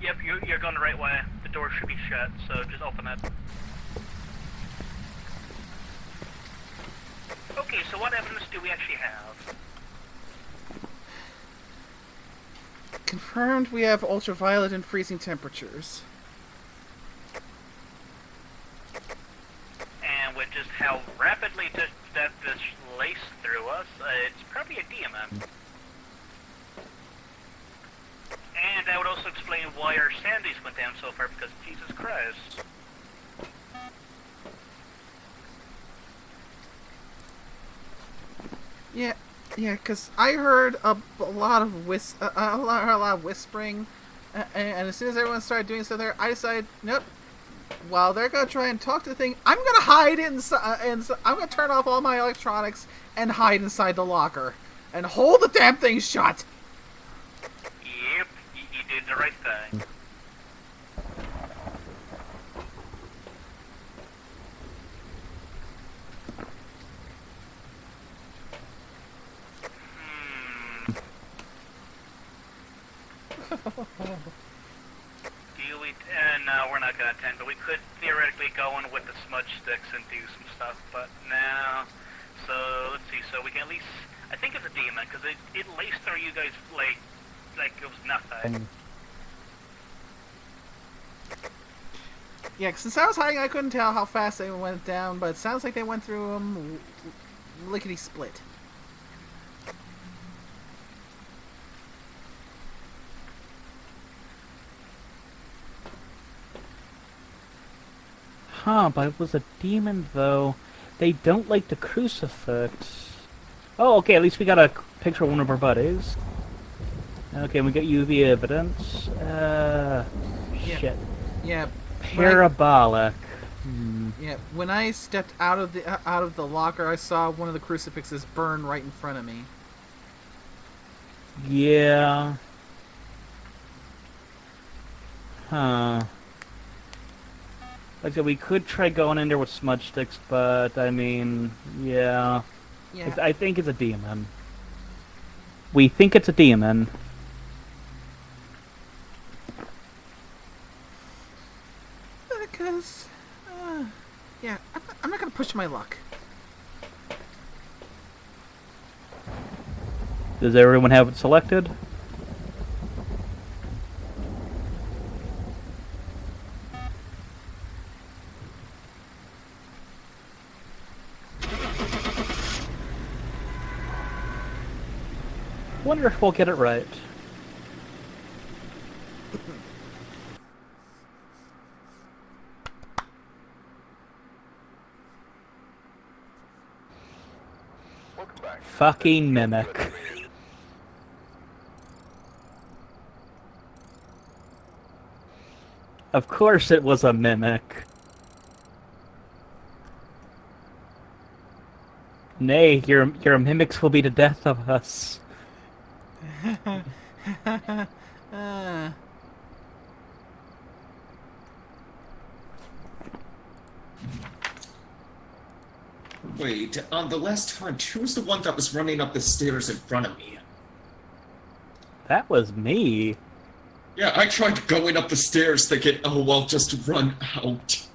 Speaker 5: Yep, you're going the right way. The door should be shut, so just open it. Okay, so what evidence do we actually have?
Speaker 1: Confirmed we have ultraviolet and freezing temperatures.
Speaker 5: And with just how rapidly that this laced through us, it's probably a DMM. that would also explain why our sandies went down so far, because Jesus Christ.
Speaker 1: Yeah, yeah, because I heard a lot of a lot of whispering, and as soon as everyone started doing stuff there, I decided, nope. While they're gonna try and talk to the thing, I'm gonna hide inside, and I'm gonna turn off all my electronics and hide inside the locker and hold the damn thing shut.
Speaker 5: Yep, you did the right thing. No, we're not gonna attend, but we could theoretically go in with the smudge sticks and do some stuff, but no. So, let's see, so we can at least, I think it's a demon, because it laced through you guys like it was nothing.
Speaker 1: Yeah, since I was hiding, I couldn't tell how fast they went down, but it sounds like they went through them lickety-split.
Speaker 4: Huh, but it was a demon, though. They don't like the crucifix. Oh, okay, at least we got a picture of one of our buddies. Okay, we got UV evidence. Shit.
Speaker 1: Yeah.
Speaker 4: Parabolic.
Speaker 1: Yeah, when I stepped out of the locker, I saw one of the crucifixes burn right in front of me.
Speaker 4: Yeah. Huh. Like I said, we could try going in there with smudge sticks, but I mean, yeah. I think it's a demon. We think it's a demon.
Speaker 1: Because, yeah, I'm not gonna push my luck.
Speaker 4: Does everyone have it selected? Wonder if we'll get it right. Fucking mimic. Of course it was a mimic. Nay, your mimics will be the death of us.
Speaker 8: Wait, on the last hunt, who was the one that was running up the stairs in front of me?
Speaker 4: That was me.
Speaker 8: Yeah, I tried going up the stairs thinking, oh, I'll just run out.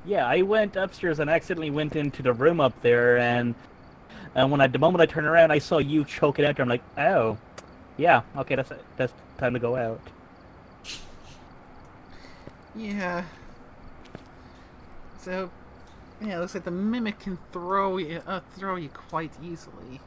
Speaker 4: Yeah, I went upstairs and accidentally went into the room up there, and the moment I turned around, I saw you choking out there. I'm like, oh, yeah, okay, that's time to go out.
Speaker 1: Yeah. So, yeah, it looks like the mimic can throw you quite easily.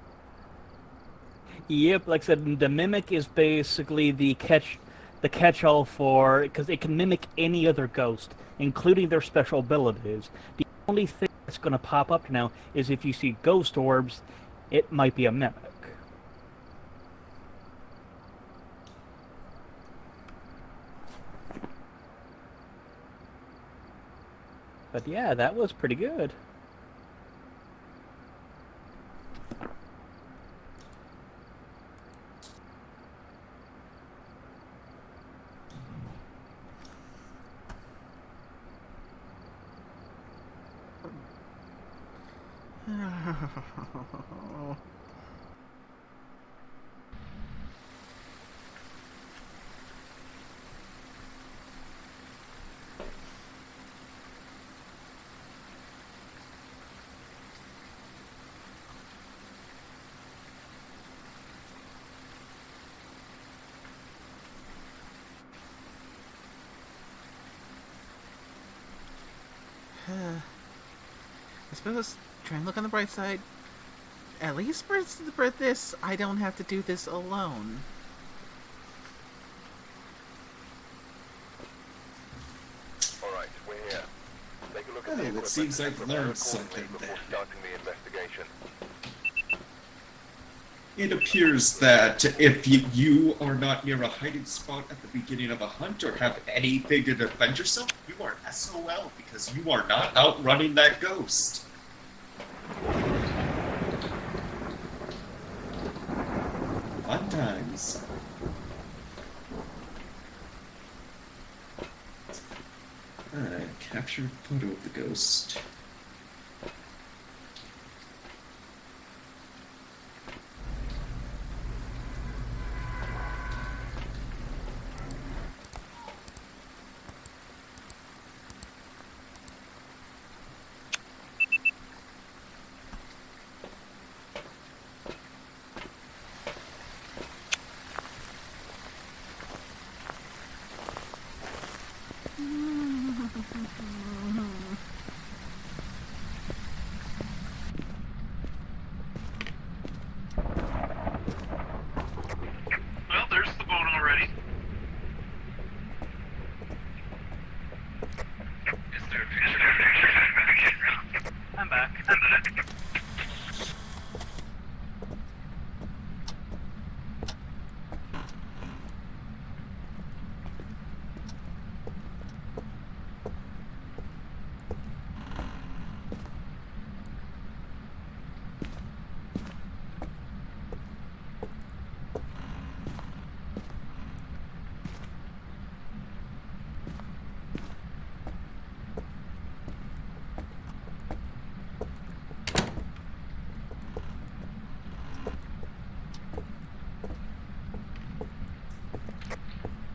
Speaker 4: Yep, like I said, the mimic is basically the catch-all for, because it can mimic any other ghost, including their special abilities. The only thing that's going to pop up now is if you see ghost orbs, it might be a mimic. But yeah, that was pretty good.
Speaker 1: I suppose try and look on the bright side. At least for this, I don't have to do this alone.
Speaker 6: Alright, we're here. Take a look at
Speaker 8: Oh,
Speaker 6: the
Speaker 8: it
Speaker 6: equipment
Speaker 8: seems
Speaker 6: and
Speaker 8: I've
Speaker 6: prepare
Speaker 8: learned
Speaker 6: accordingly
Speaker 8: something
Speaker 6: before
Speaker 8: then.
Speaker 6: starting the investigation.
Speaker 8: It appears that if you are not near a hiding spot at the beginning of a hunt or have anything to defend yourself, you are SOL because you are not outrunning that ghost. Fun times. Capture photo of the ghost.
Speaker 3: Well, there's the bone already.
Speaker 6: Is there a picture?
Speaker 5: I'm back.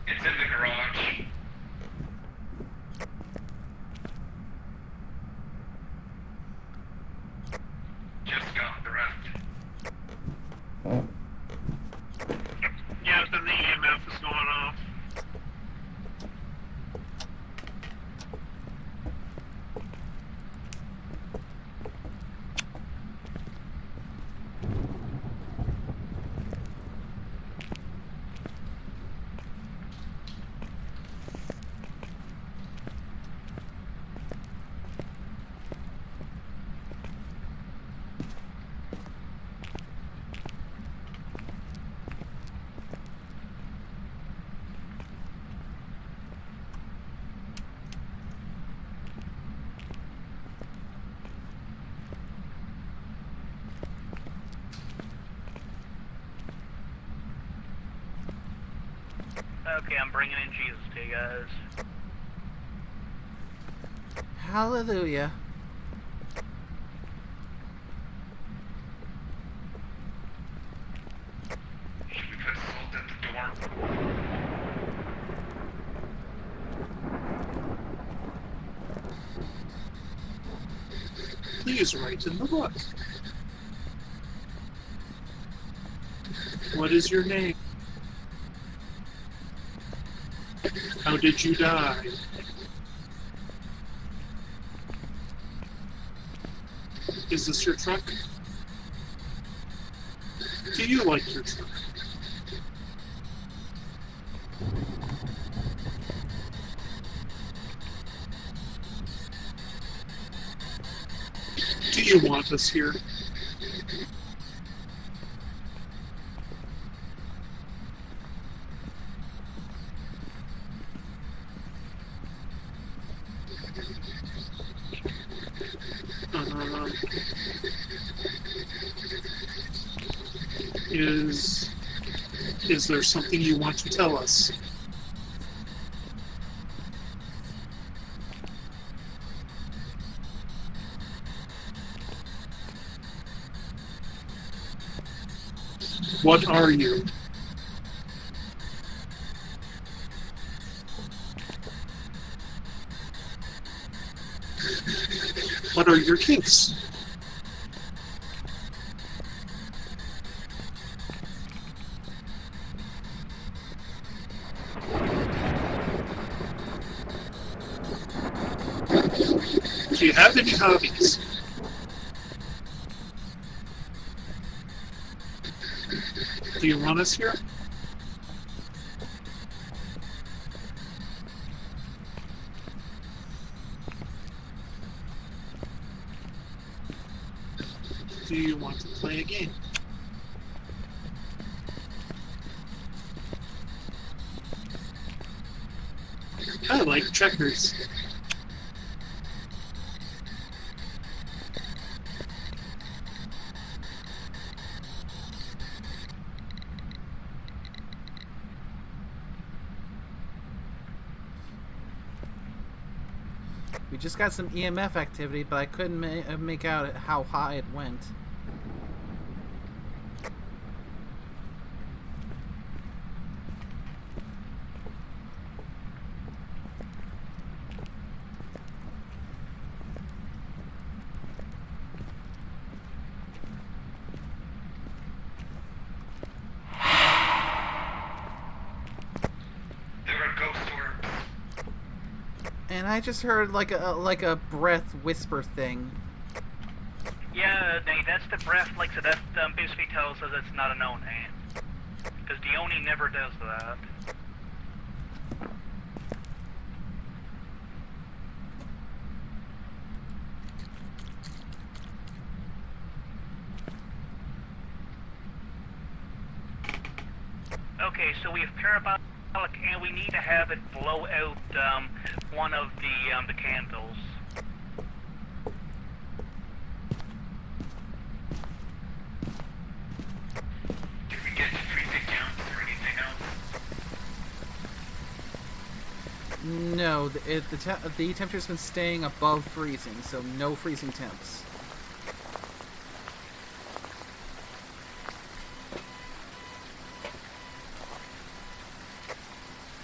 Speaker 6: It's in the garage. Just got the rest.
Speaker 3: Yeah, then the EMF is going off.
Speaker 5: Okay, I'm bringing in Jesus to you guys.
Speaker 1: Hallelujah.
Speaker 6: Should we put salt at the door?
Speaker 7: Please write in the book. What is your name? How did you die? Is this your truck? Do you like your truck? Do you want us here? Is there something you want to tell us? What are you? What are your kinks? Do you have any hobbies? Do you want us here? Do you want to play a game? I like checkers.
Speaker 1: We just got some EMF activity, but I couldn't make out how high it went.
Speaker 3: There are ghost orbs.
Speaker 1: And I just heard like a breath whisper thing.
Speaker 5: Yeah, Nate, that's the breath. Like, so that basically tells us it's not a known name. Because Dione never does that. Okay, so we have parabolic, and we need to have it blow out one of the candles.
Speaker 3: Did we get freezing temps or anything else?
Speaker 1: No, the temperature's been staying above freezing, so no freezing temps.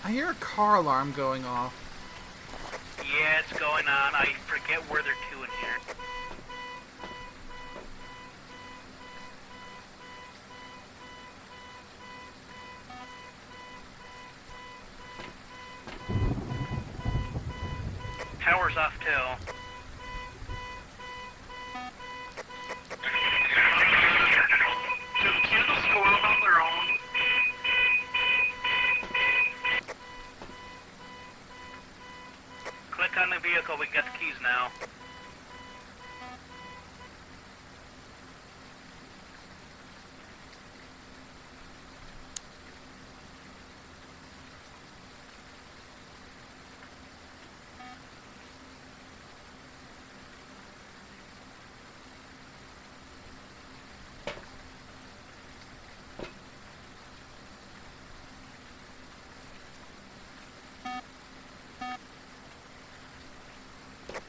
Speaker 1: I hear a car alarm going off.
Speaker 5: Yeah, it's going on. I forget where they're to in here. Tower's off too.
Speaker 3: Do the candles go out on their own?
Speaker 5: Click on the vehicle, we get the keys now.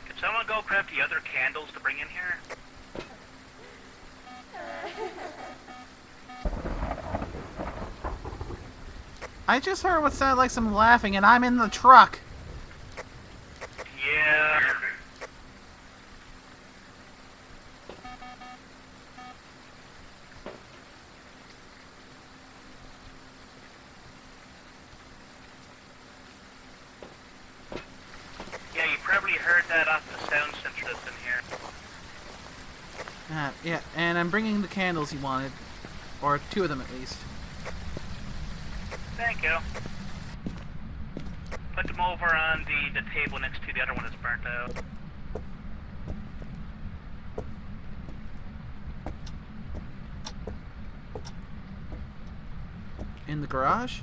Speaker 5: Can someone go grab the other candles to bring in here?
Speaker 1: I just heard what sounded like some laughing, and I'm in the truck.
Speaker 5: Yeah. Yeah, you probably heard that off the sound sensor that's in here.
Speaker 1: Yeah, and I'm bringing the candles he wanted. Or 2 of them, at least.
Speaker 5: Thank you. Put them over on the table next to the other one that's burnt out.
Speaker 1: In the garage?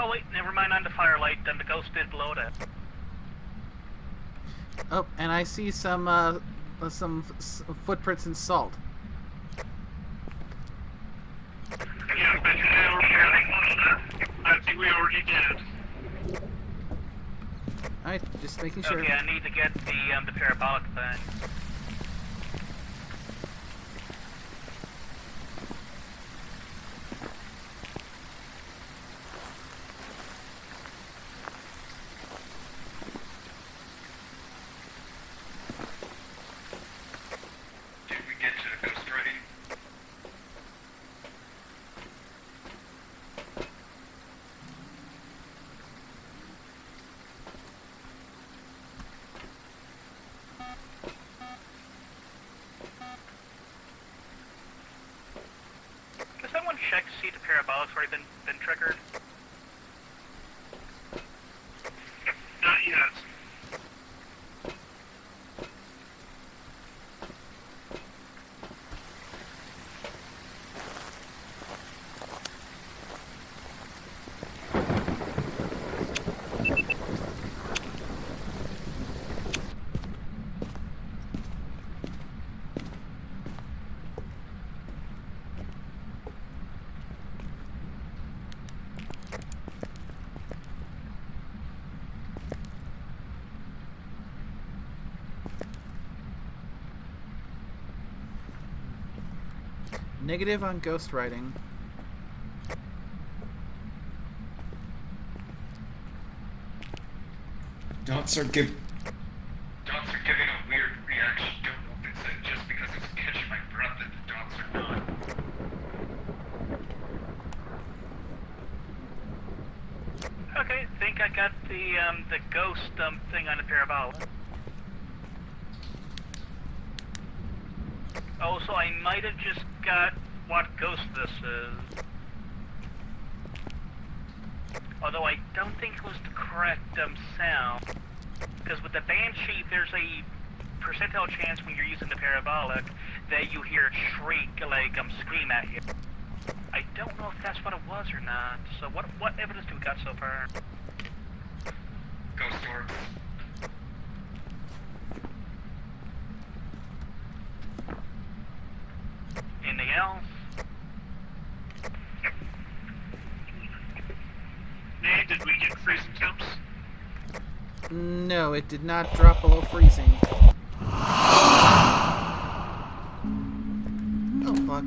Speaker 5: Oh wait, never mind on the firelight, then the ghost did blow that.
Speaker 1: Oh, and I see some footprints in salt.
Speaker 3: Yeah, I think we already did.
Speaker 1: Alright, just making sure.
Speaker 5: Okay, I need to get the parabolic thing. parabolic's already been triggered?
Speaker 3: Not yet.
Speaker 1: Negative on ghostwriting.
Speaker 8: Dots are giving a weird reaction. Don't know if it's just because it's catching my breath that the dots are not.
Speaker 5: Okay, think I got the ghost thing on the parabolic. Oh, so I might have just got what ghost this is. Although I don't think it was the correct sound. Because with the Banshee, there's a percentile chance when you're using the parabolic that you hear it shriek, like scream at you. I don't know if that's what it was or not. So what evidence do we got so far?
Speaker 8: Ghost orb.
Speaker 5: Anything else?
Speaker 3: Nay, did we get freezing temps?
Speaker 1: No, it did not drop below freezing. Oh, fuck.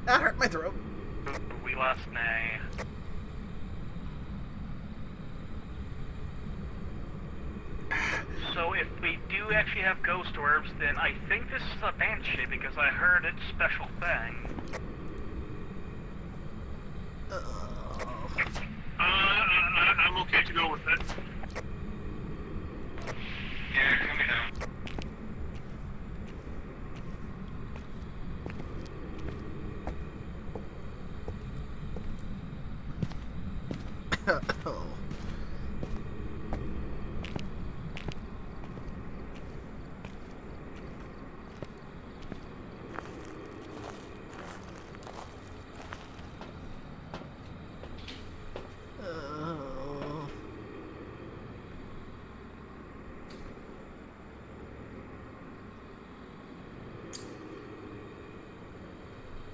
Speaker 1: That hurt my throat.
Speaker 5: We lost Nay. So if we do actually have ghost orbs, then I think this is a Banshee because I heard its special thing.
Speaker 3: I'm okay to go with it.
Speaker 8: Yeah, coming down.
Speaker 1: Oh.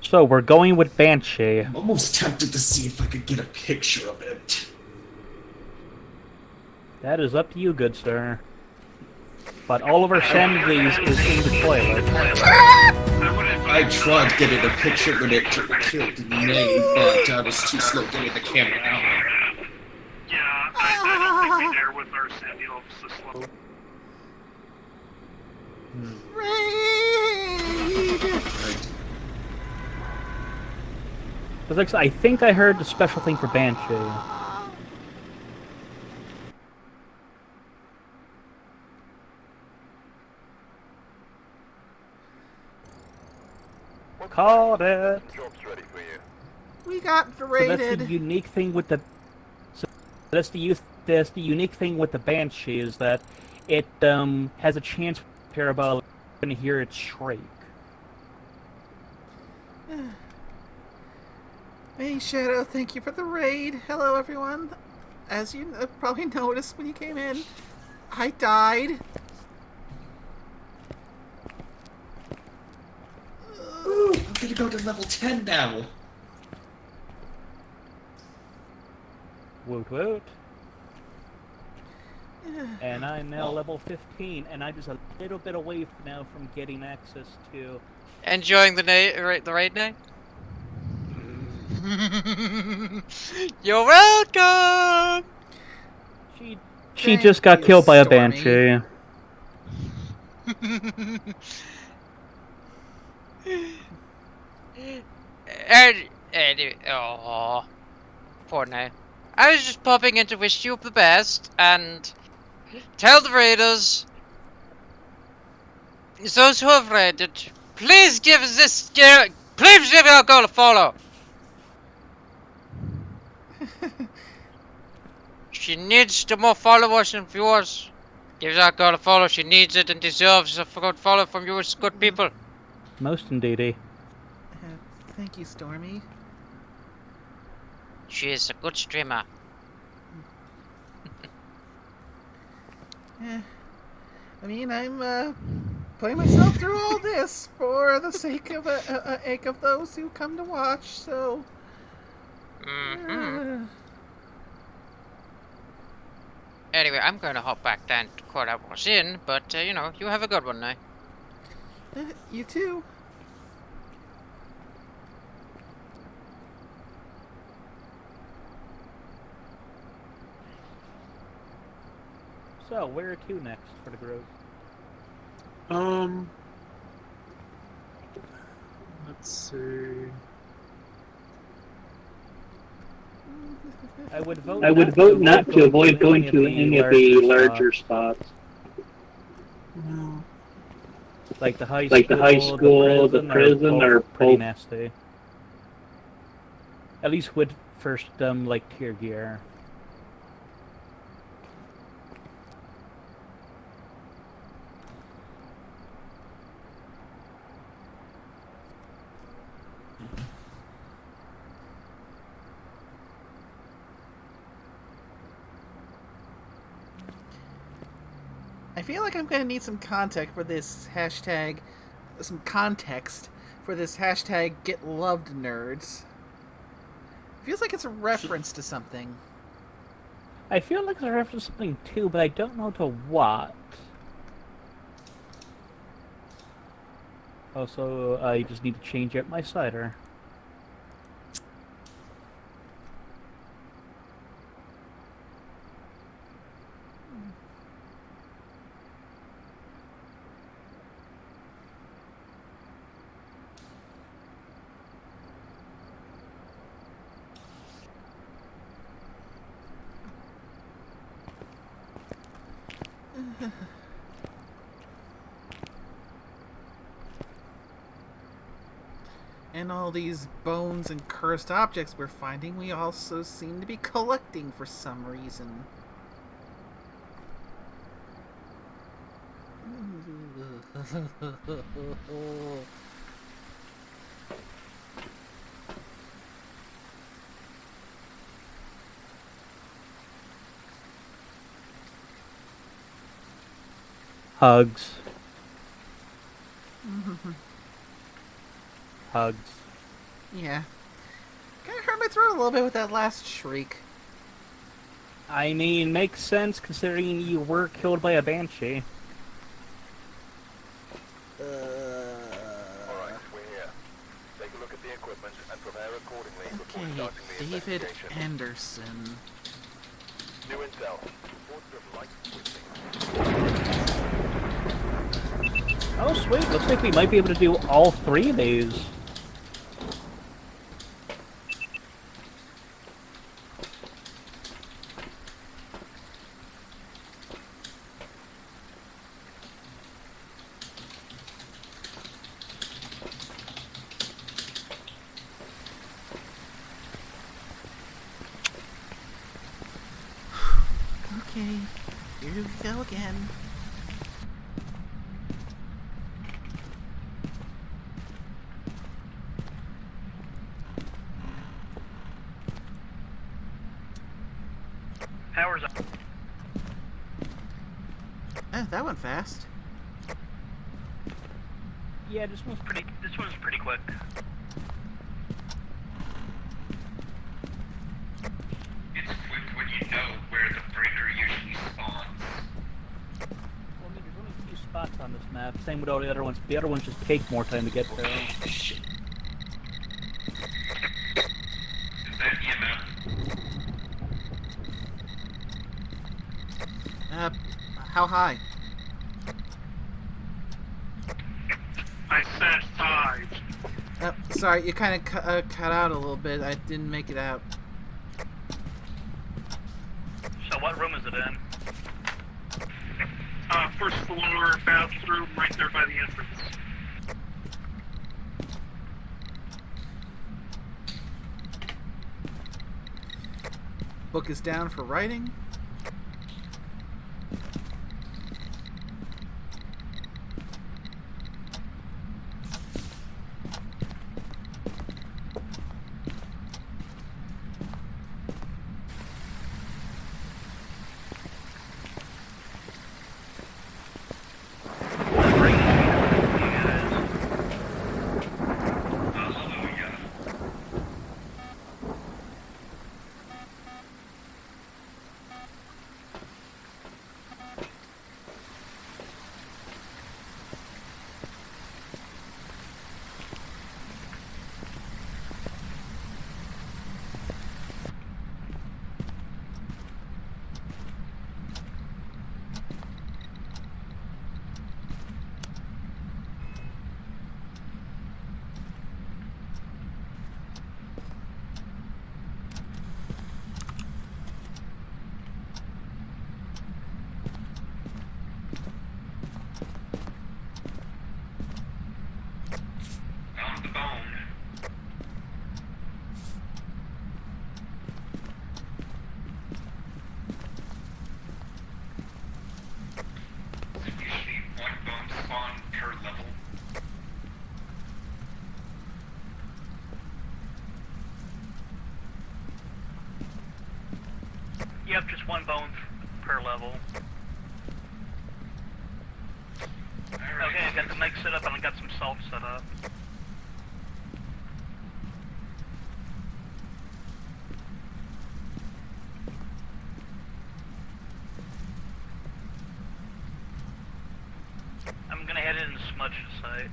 Speaker 4: So we're going with Banshee.
Speaker 8: I'm almost tempted to see if I could get a picture of it.
Speaker 4: That is up to you, good sir. But all of our sandities is in the toilet.
Speaker 8: I tried getting a picture when it killed Nay, but I was too slow getting the camera out.
Speaker 3: Yeah, I don't think we dare with our Sandy Hopes this slow.
Speaker 4: I think I heard the special thing for Banshee. Called it.
Speaker 6: Job's ready for you.
Speaker 1: We got
Speaker 4: So
Speaker 1: raided.
Speaker 4: that's the unique thing with the. So that's the unique thing with the Banshee is that it has a chance parabolic going to hear it shriek.
Speaker 1: Hey Shadow, thank you for the raid. Hello everyone. As you probably noticed when you came in, I died.
Speaker 8: Ooh, I'm gonna go to level 10 now.
Speaker 4: Woot woot. And I'm now level 15, and I'm just a little bit away now from getting access to.
Speaker 9: Enjoying the raid night? You're welcome!
Speaker 4: She just got killed by a Banshee.
Speaker 9: Anyway, oh, poor now. I was just popping in to wish you the best and tell the raiders, those who have read it, please give this girl, please give our girl a follow. She needs the more followers and viewers. Give that girl a follow. She needs it and deserves a good follow from you, good people.
Speaker 4: Most indeedy.
Speaker 1: Thank you, Stormy.
Speaker 9: She is a good streamer.
Speaker 1: I mean, I'm putting myself through all this for the sake of of those who come to watch. So.
Speaker 9: Anyway, I'm going to hop back down to court I was in, but you know, you have a good one now.
Speaker 1: You too.
Speaker 4: So, where to next for the group?
Speaker 7: Let's see.
Speaker 2: I would vote not to avoid going to any of the larger spots.
Speaker 4: Like the high
Speaker 2: school, the prison, or
Speaker 4: pretty
Speaker 2: both.
Speaker 4: nasty. At least with first like tier gear.
Speaker 1: I feel like I'm gonna need some context for this hashtag. Some context for this hashtag Get Loved Nerds. Feels like it's a reference to something.
Speaker 4: I feel like it's a reference to something too, but I don't know to what. Also, I just need to change out my cider.
Speaker 1: And all these bones and cursed objects we're finding, we also seem to be collecting for some reason.
Speaker 4: Hugs. Hugs.
Speaker 1: Yeah. Kinda hurt my throat a little bit with that last shriek.
Speaker 4: I mean, makes sense considering you were killed by a banshee.
Speaker 6: Alright, we're here. Take a look at the equipment and prepare accordingly before
Speaker 1: Okay,
Speaker 6: starting the
Speaker 1: David
Speaker 6: investigation.
Speaker 1: Anderson.
Speaker 6: New intel. Reports of light switching.
Speaker 4: Oh, sweet. Looks like we might be able to do all three of these.
Speaker 1: Okay, here we go again.
Speaker 5: Power's up.
Speaker 1: That went fast.
Speaker 4: Yeah, this one's pretty.
Speaker 5: This one's pretty quick.
Speaker 8: It's quick when you know where the breeder usually spawns.
Speaker 4: Well, I mean, there's only 2 spots on this map. Same with all the other ones. The other ones just take more time to get there.
Speaker 8: Shit. Is that EMF?
Speaker 1: How high?
Speaker 3: I said 5.
Speaker 1: Sorry, you kind of cut out a little bit. I didn't make it out.
Speaker 5: So what room is it in?
Speaker 3: First floor bathroom right there by the entrance.
Speaker 1: Book is down for writing.
Speaker 3: Found the bone. Usually one bone spawn per level.
Speaker 5: Yep, just one bone per level. Okay, I got the mic set up and I got some salt set up. I'm gonna head in and smudge the site.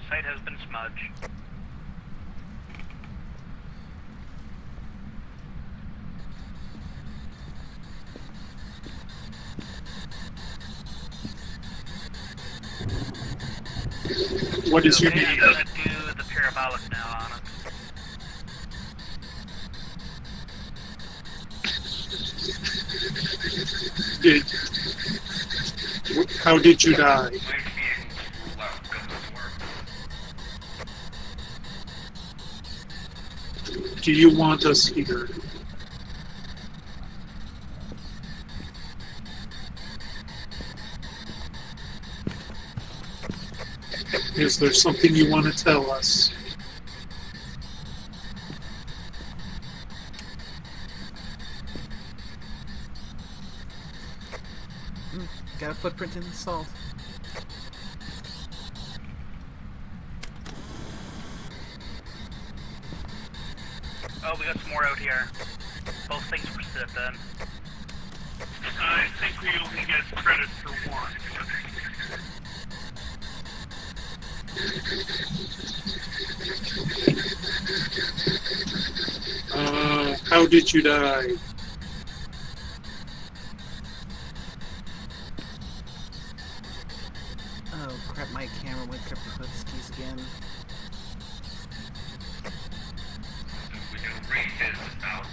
Speaker 5: Site has been smudged.
Speaker 7: What is your
Speaker 5: Okay, I'm
Speaker 7: name?
Speaker 5: gonna do the parabolic now on it.
Speaker 7: How did you die?
Speaker 3: Might be able to rule out ghost work.
Speaker 7: Do you want us here? Is there something you want to tell us?
Speaker 1: Got a footprint in the salt.
Speaker 5: Oh, we got some more out here. Both things were set then.
Speaker 3: I think we only get credit for one.
Speaker 7: How did you die?
Speaker 1: Oh crap, my camera went kaputskis again.
Speaker 3: We can read this out.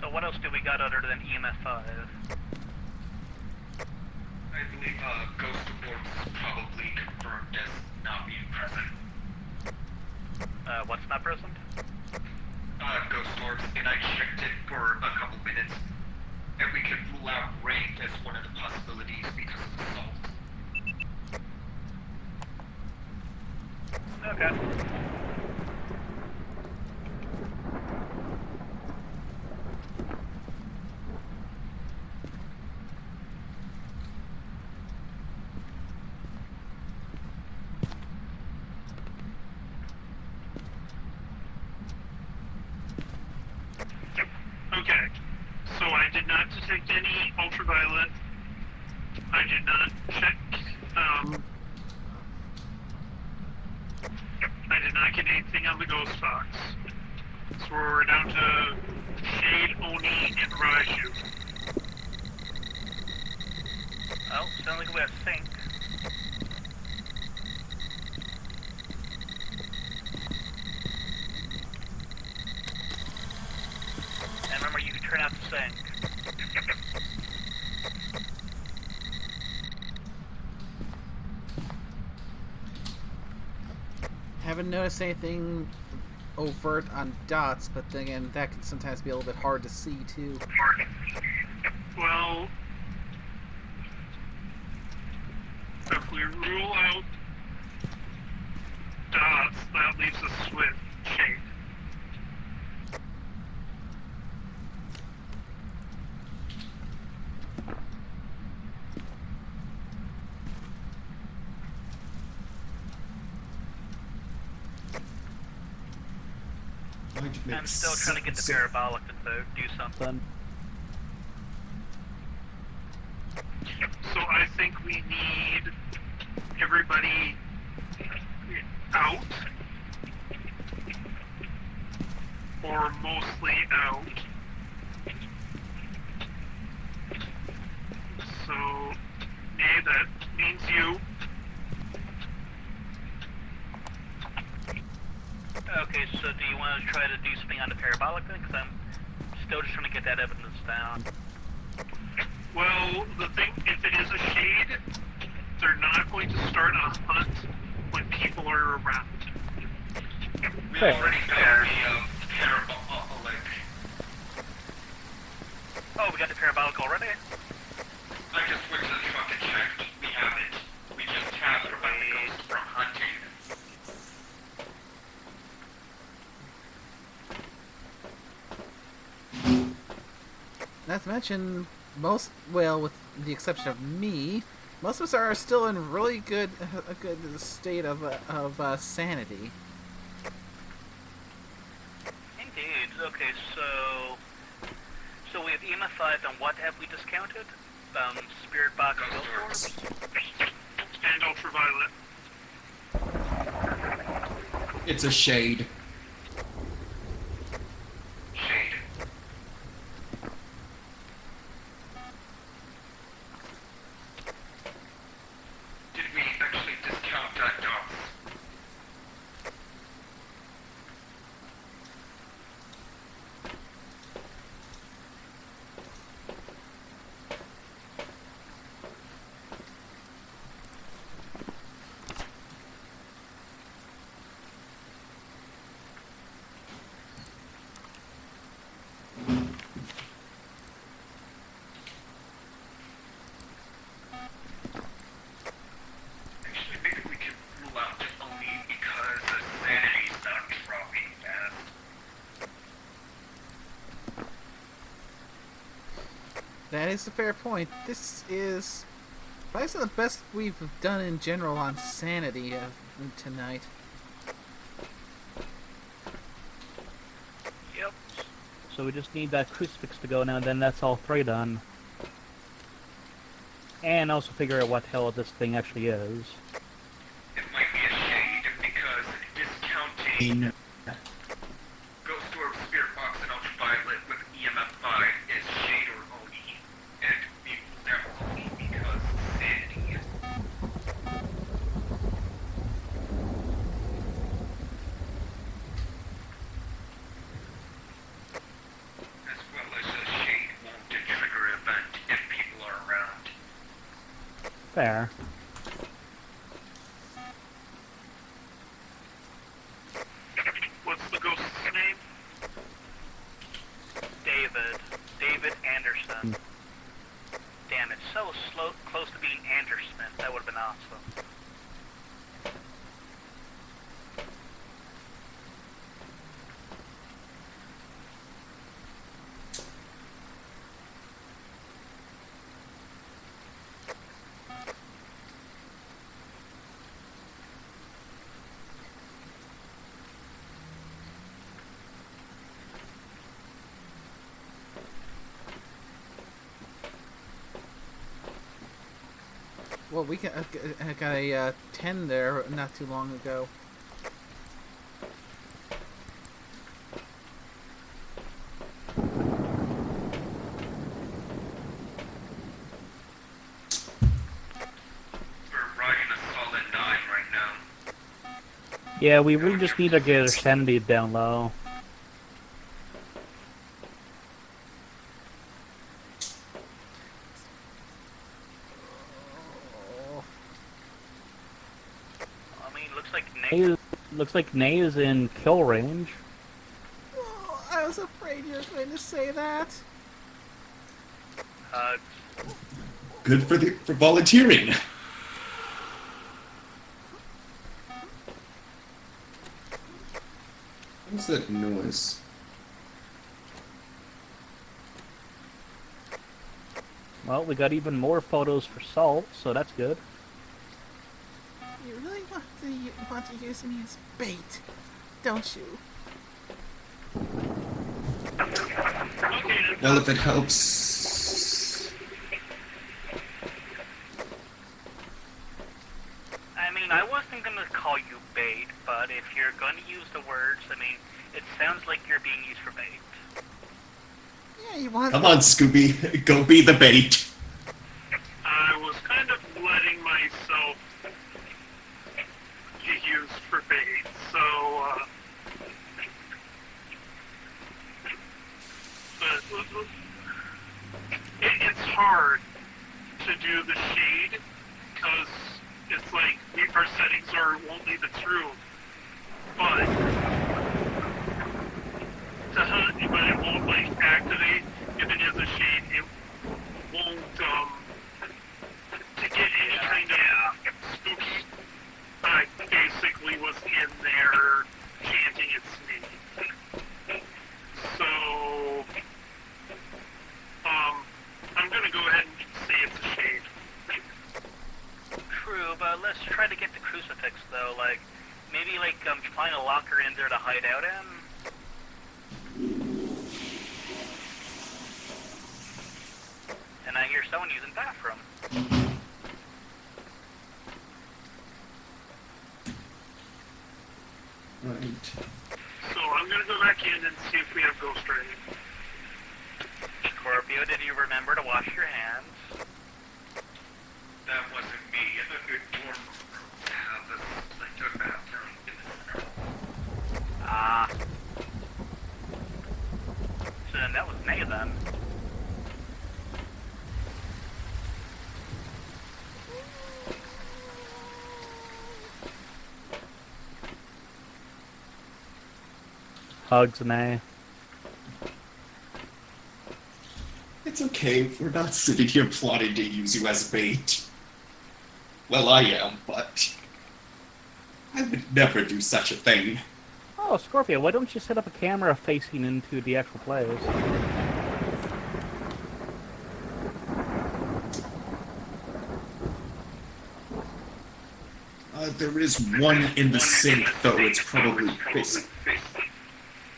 Speaker 5: So what else do we got other than EMF 5?
Speaker 3: I believe Ghost Reports probably confirmed as not being present.
Speaker 5: What's not present?
Speaker 3: Ghost Orbs, and I checked it for a couple minutes, and we can rule out rain as one of the possibilities because of the salt.
Speaker 5: Okay.
Speaker 3: Okay, so I did not detect any ultraviolet. I did not check, I did not get anything on the ghost box. So we're down to Shade, Oni, and Raju.
Speaker 5: Oh, sounds like we have sync. And remember, you can turn out the sync.
Speaker 1: Haven't noticed anything overt on dots, but then again, that can sometimes be a little bit hard to see too.
Speaker 3: Well, if we rule out dots, that leaves us with Shade.
Speaker 5: I'm still trying to get the parabolic to do something.
Speaker 3: So I think we need everybody out, or mostly out. So, Nay, that means you.
Speaker 5: Okay, so do you want to try to do something on the parabolic then? Because I'm still just trying to get that evidence down.
Speaker 3: Well, the thing, if it is a shade, they're not going to start a hunt when people are around.
Speaker 8: We
Speaker 4: Fair.
Speaker 8: already found the parabolic.
Speaker 5: Oh, we got the parabolic already?
Speaker 8: I just went to the truck and checked. We have it. We just have to prevent the ghosts from hunting.
Speaker 1: Not to mention, well, with the exception of me, most of us are still in really a good state of sanity.
Speaker 5: Indeed. Okay, so we have EMF 5, and what have we discounted? Spirit box and ghost orbs?
Speaker 3: And ultraviolet.
Speaker 8: It's a shade.
Speaker 6: Shade.
Speaker 8: Did we actually discount that dots? Actually, maybe we could rule out only because the sanity's not dropping fast.
Speaker 1: That is a fair point. This is probably some of the best we've done in general on sanity tonight.
Speaker 5: Yep.
Speaker 4: So we just need that crucifix to go now, and then that's all three done. And also figure out what the hell this thing actually is.
Speaker 8: It might be a shade because discounting Ghost Orb, Spirit Box, and Ultraviolet with EMF 5 is shade or Oni, and we will down Oni because sanity. As well as a shade won't trigger event if people are around.
Speaker 4: Fair.
Speaker 3: What's the ghost's name?
Speaker 5: David Anderson. Damn, it's so close to being Anderson. That would have been awesome.
Speaker 1: Well, we got a 10 there not too long ago.
Speaker 8: We're riding a solid 9 right now.
Speaker 4: Yeah, we really just need to get our sanity down low.
Speaker 5: I mean,
Speaker 4: Looks like Nay is in kill range.
Speaker 1: Oh, I was afraid you were going to say that.
Speaker 8: Good for volunteering. What's that noise?
Speaker 4: Well, we got even more photos for Salt, so that's good.
Speaker 1: You really want to use me as bait, don't you?
Speaker 8: Well, if it helps.
Speaker 5: I mean, I wasn't gonna call you bait, but if you're gonna use the words, I mean, it sounds like you're being used for bait.
Speaker 1: Yeah, you want.
Speaker 8: Come on, Scooby. Go be the bait.
Speaker 3: I was kind of letting myself get used for bait, so, but it's hard to do the shade, because it's like, our settings won't leave the truth, but it won't, like, activate. If it is a shade, it won't, to get any kind of spooky, I basically was in there chanting its name. So, I'm gonna go ahead and say it's a shade.
Speaker 5: True, but let's try to get the crucifix, though. Like, maybe, like, find a locker in there to hide out in? And I hear someone using bathroom.
Speaker 8: Right.
Speaker 3: So I'm gonna go back in and see if we have ghost writing.
Speaker 5: Scorpio, did you remember to wash your hands?
Speaker 8: That wasn't me. The door I took a bathroom.
Speaker 5: Ah. So then that was Nay then.
Speaker 4: Hugs, Nay.
Speaker 8: It's okay. We're not sitting here plotting to use you as bait. Well, I am, but I would never do such a thing.
Speaker 4: Oh, Scorpio, why don't you set up a camera facing into the actual players?
Speaker 8: There is one in the sink, though. It's probably facing.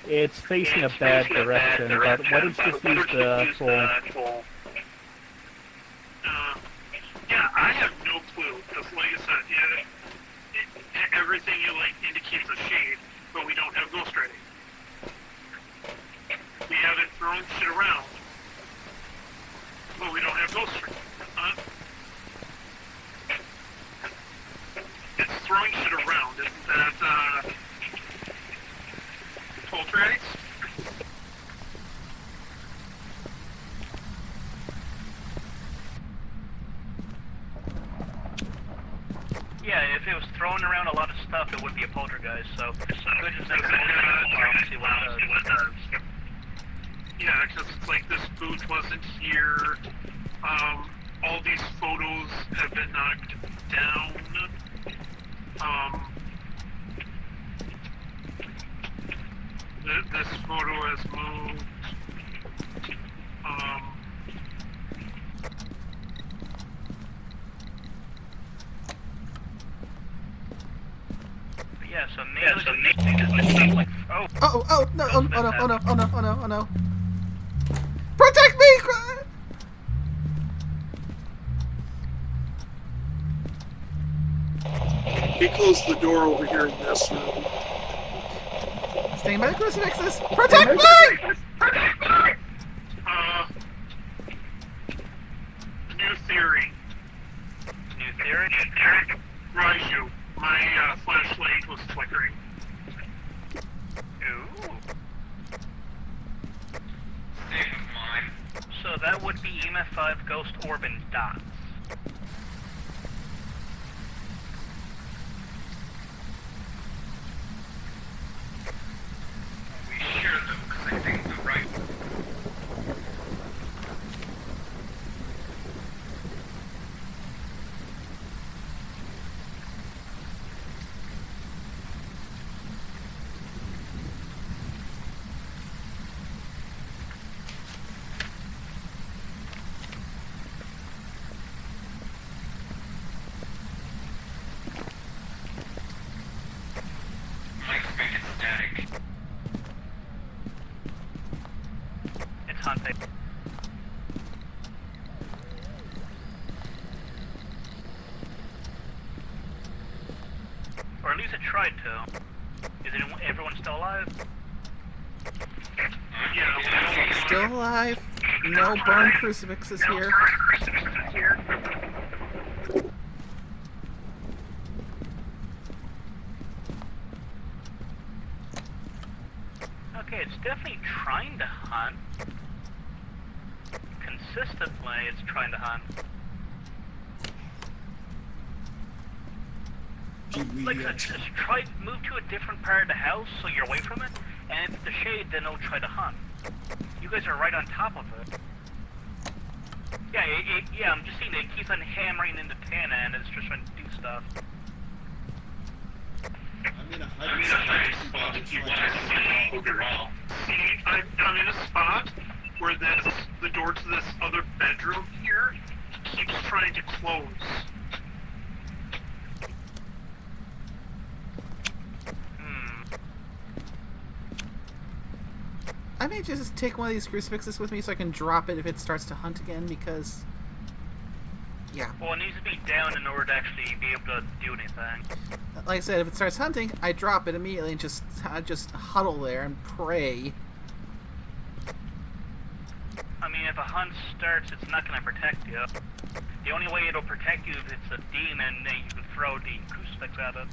Speaker 4: It's facing a bad direction, but why don't you just use the actual...
Speaker 3: Yeah, I have no clue. Because, like I said, everything indicates a shade, but we don't have ghost writing. We have it throwing shit around, but we don't have ghost writing. It's throwing shit around. Isn't that poltergeist?
Speaker 5: Yeah, if it was throwing around a lot of stuff, it would be a poltergeist, so good to know see what it does.
Speaker 3: Yeah, because it's like this booth wasn't here. All these photos have been knocked down. This photo has moved.
Speaker 5: But yeah, so maybe like,
Speaker 1: Oh no! Oh no! Protect me!
Speaker 7: He closed the door over here in this room.
Speaker 1: Staying by the crucifixes. Protect me!
Speaker 3: New theory.
Speaker 5: New theory?
Speaker 3: Raiju, my flashlight was flickering.
Speaker 5: Ooh. Same of mine. So that would be EMF 5 Ghost Orb and dots. We share them because I think the right. Mike's making static. It's hunting. Or at least it tried to. Is everyone still alive? Yeah.
Speaker 1: Still alive. No burned crucifixes here.
Speaker 5: Okay, it's definitely trying to hunt. Consistently, it's trying to hunt. Like I said, just try move to a different part of the house so you're away from it, and if it's the shade, then it'll try to hunt. You guys are right on top of it. Yeah, yeah, I'm just seeing it keeps on hammering into Tana, and it's just trying to do stuff.
Speaker 8: I'm in a hiding spot if you want to overall.
Speaker 3: See, I'm in a spot where the door to this other bedroom here keeps trying to close.
Speaker 1: I may just take one of these crucifixes with me so I can drop it if it starts to hunt again, because... yeah.
Speaker 5: Well, it needs to be down in order to actually be able to do anything.
Speaker 1: Like I said, if it starts hunting, I drop it immediately and just huddle there and pray.
Speaker 5: I mean, if a hunt starts, it's not going to protect you. The only way it'll protect you is if it's a demon, then you can throw the crucifix at it.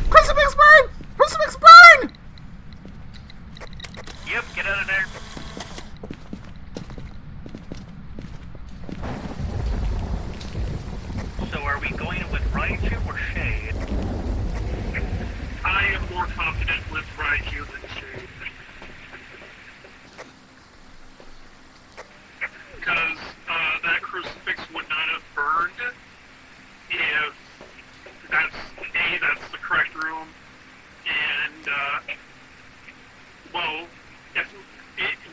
Speaker 1: Crucifix burn! Crucifix burn!
Speaker 5: Yep, get out of there. So are we going with Raiju or Shade?
Speaker 3: I am more confident with Raiju than Shade. Because that crucifix would not have burned if that's the correct room, and well, if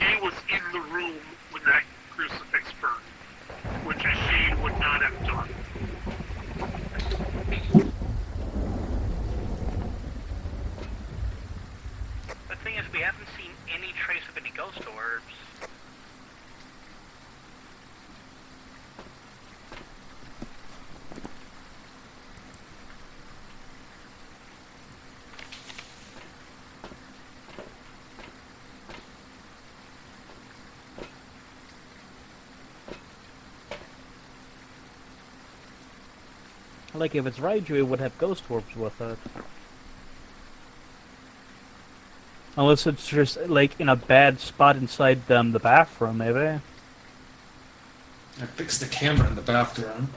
Speaker 3: Nay was in the room when that crucifix burned, which a Shade would not have done.
Speaker 5: The thing is, we haven't seen any trace of any ghost orbs.
Speaker 4: Like, if it's Raiju, it would have ghost orbs with it. Unless it's just, like, in a bad spot inside the bathroom, maybe.
Speaker 8: I fixed the camera in the bathroom.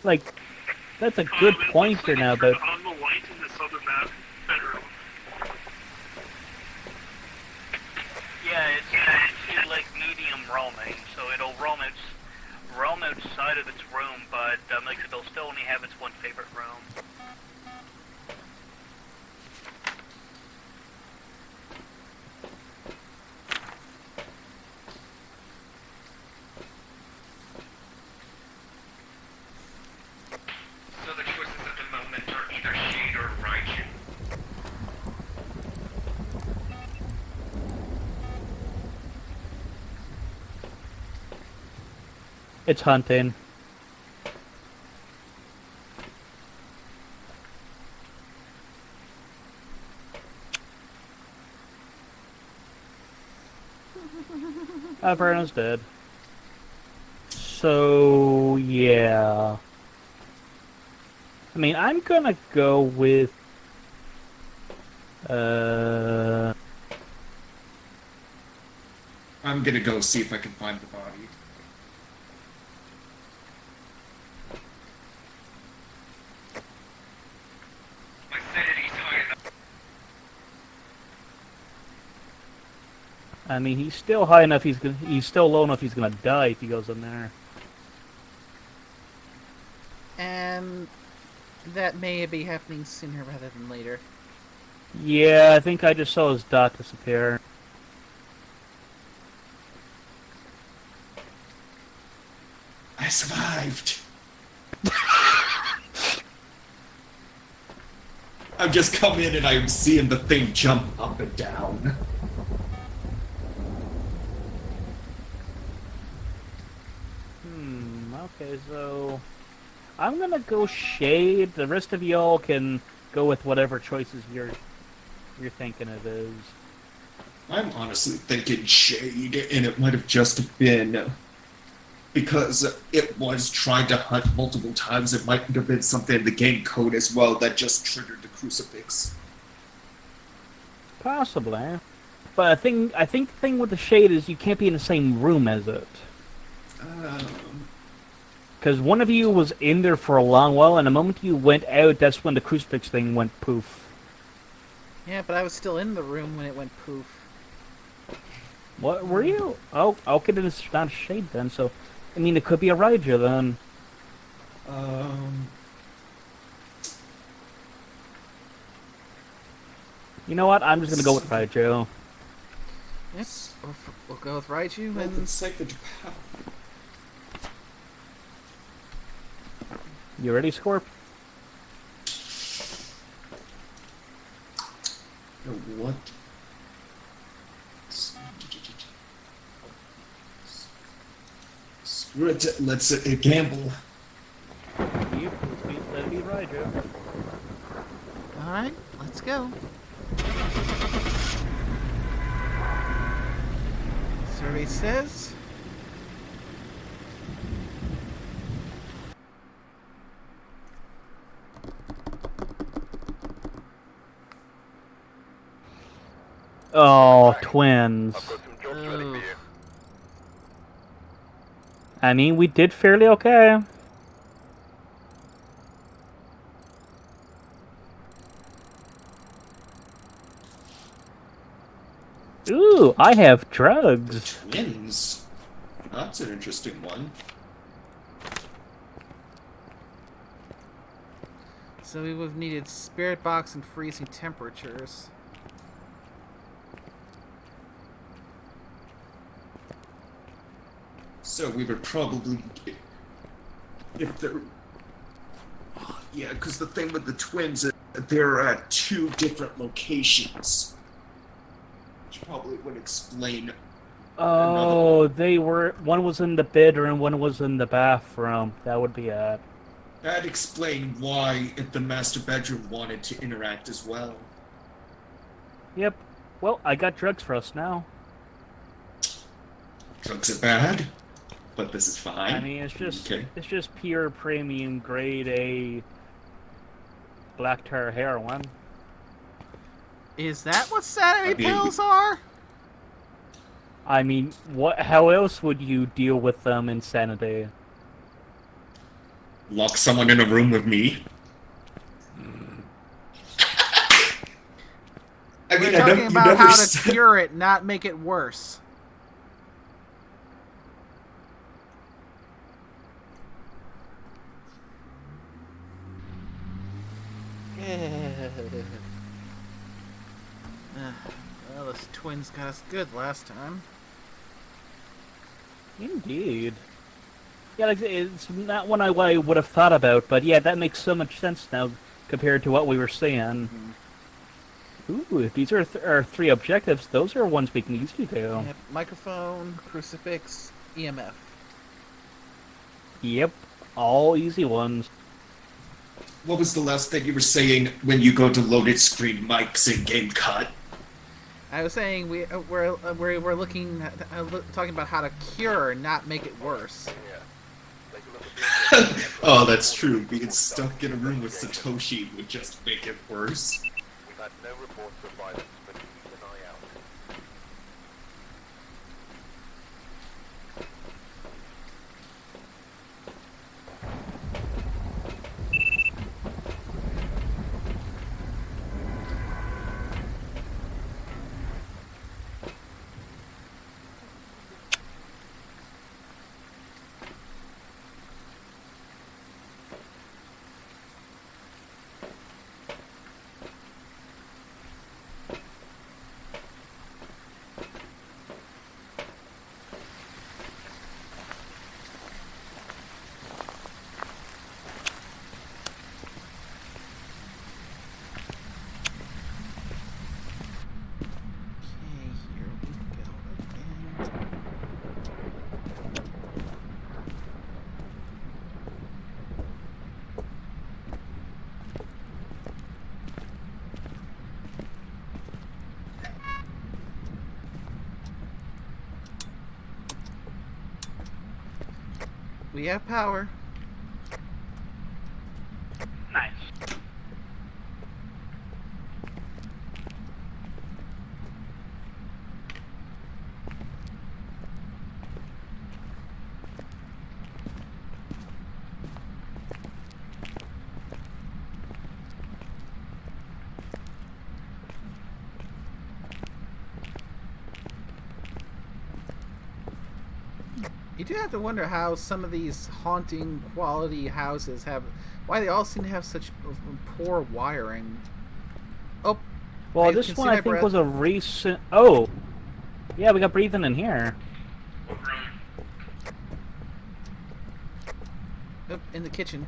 Speaker 4: Like, that's a good pointer now, but...
Speaker 3: On the light in this other bedroom.
Speaker 5: Yeah, it's like medium roaming, so it'll roam outside of its room, but like it'll still only have its one favorite room.
Speaker 4: It's hunting. Verna's dead. So, yeah. I mean, I'm gonna go with...
Speaker 8: I'm gonna go see if I can find the body.
Speaker 6: My sanity's high enough.
Speaker 4: I mean, he's still high enough, he's still low enough he's gonna die if he goes in there.
Speaker 1: And that may be happening sooner rather than later.
Speaker 4: Yeah, I think I just saw his dot disappear.
Speaker 8: I survived! I've just come in and I'm seeing the thing jump up and down.
Speaker 4: Okay, so... I'm gonna go Shade. The rest of y'all can go with whatever choices you're thinking it is.
Speaker 8: I'm honestly thinking Shade, and it might have just been because it was trying to hunt multiple times. It might have been something in the game code as well that just triggered the crucifix.
Speaker 4: Possibly. But I think the thing with the Shade is you can't be in the same room as it. Because one of you was in there for a long while, and the moment you went out, that's when the crucifix thing went poof.
Speaker 1: Yeah, but I was still in the room when it went poof.
Speaker 4: What, were you? Oh, okay, then it's not a Shade then, so... I mean, it could be a Raija then. You know what? I'm just gonna go with Raija.
Speaker 1: Yep, we'll go with Raiju and...
Speaker 8: Sacred power.
Speaker 4: You ready, Scorp?
Speaker 8: What? Screw it, let's gamble.
Speaker 4: Yep, let it be Raija.
Speaker 1: Alright, let's go. Survey says...
Speaker 4: Oh, twins.
Speaker 6: I've got some jobs ready for you.
Speaker 4: I mean, we did fairly okay. Ooh, I have drugs.
Speaker 8: Twins? That's an interesting one.
Speaker 1: So we would have needed spirit box and freezing temperatures.
Speaker 8: So we would probably... If they're... Yeah, because the thing with the twins is they're at two different locations. Which probably would explain...
Speaker 4: Oh, they were... One was in the bedroom, one was in the bathroom. That would be it.
Speaker 8: That'd explain why the master bedroom wanted to interact as well.
Speaker 4: Yep. Well, I got drugs for us now.
Speaker 8: Drugs are bad, but this is fine.
Speaker 4: I mean, it's
Speaker 8: Okay.
Speaker 4: just pure premium grade A black tar heroin.
Speaker 1: Is that what Saturday
Speaker 8: I mean-
Speaker 1: pills are?
Speaker 4: I mean, what? How else would you deal with them insanity?
Speaker 8: Lock someone in a room with me? I
Speaker 1: We're
Speaker 8: mean,
Speaker 1: talking
Speaker 8: you
Speaker 1: about
Speaker 8: never
Speaker 1: how to
Speaker 8: said...
Speaker 1: cure it, not make it worse. Well, those twins got us good last time.
Speaker 4: Indeed. Yeah, like, it's not one I would have thought about, but yeah, that makes so much sense now compared to what we were saying. Ooh, if these are our three objectives, those are ones we can easily do.
Speaker 1: Yep, microphone, crucifix, EMF.
Speaker 4: Yep, all easy ones.
Speaker 8: What was the last thing you were saying when you go to loaded screen mics in game cut?
Speaker 1: I was saying we're looking talking about how to cure, not make it worse.
Speaker 8: Oh, that's true. Being stuck in a room with Satoshi would just make it worse.
Speaker 6: We've had no reports of violence, but keep an eye out.
Speaker 1: Okay, here we go again. We have power.
Speaker 5: Nice.
Speaker 1: You do have to wonder how some of these haunting quality houses why they all seem to have such poor wiring. Oh,
Speaker 4: Well,
Speaker 1: I
Speaker 4: this
Speaker 1: can
Speaker 4: one
Speaker 1: see
Speaker 4: I
Speaker 1: my
Speaker 4: think
Speaker 1: breath.
Speaker 4: was a recent. Oh, yeah, we got breathing in here.
Speaker 1: Oh, in the kitchen.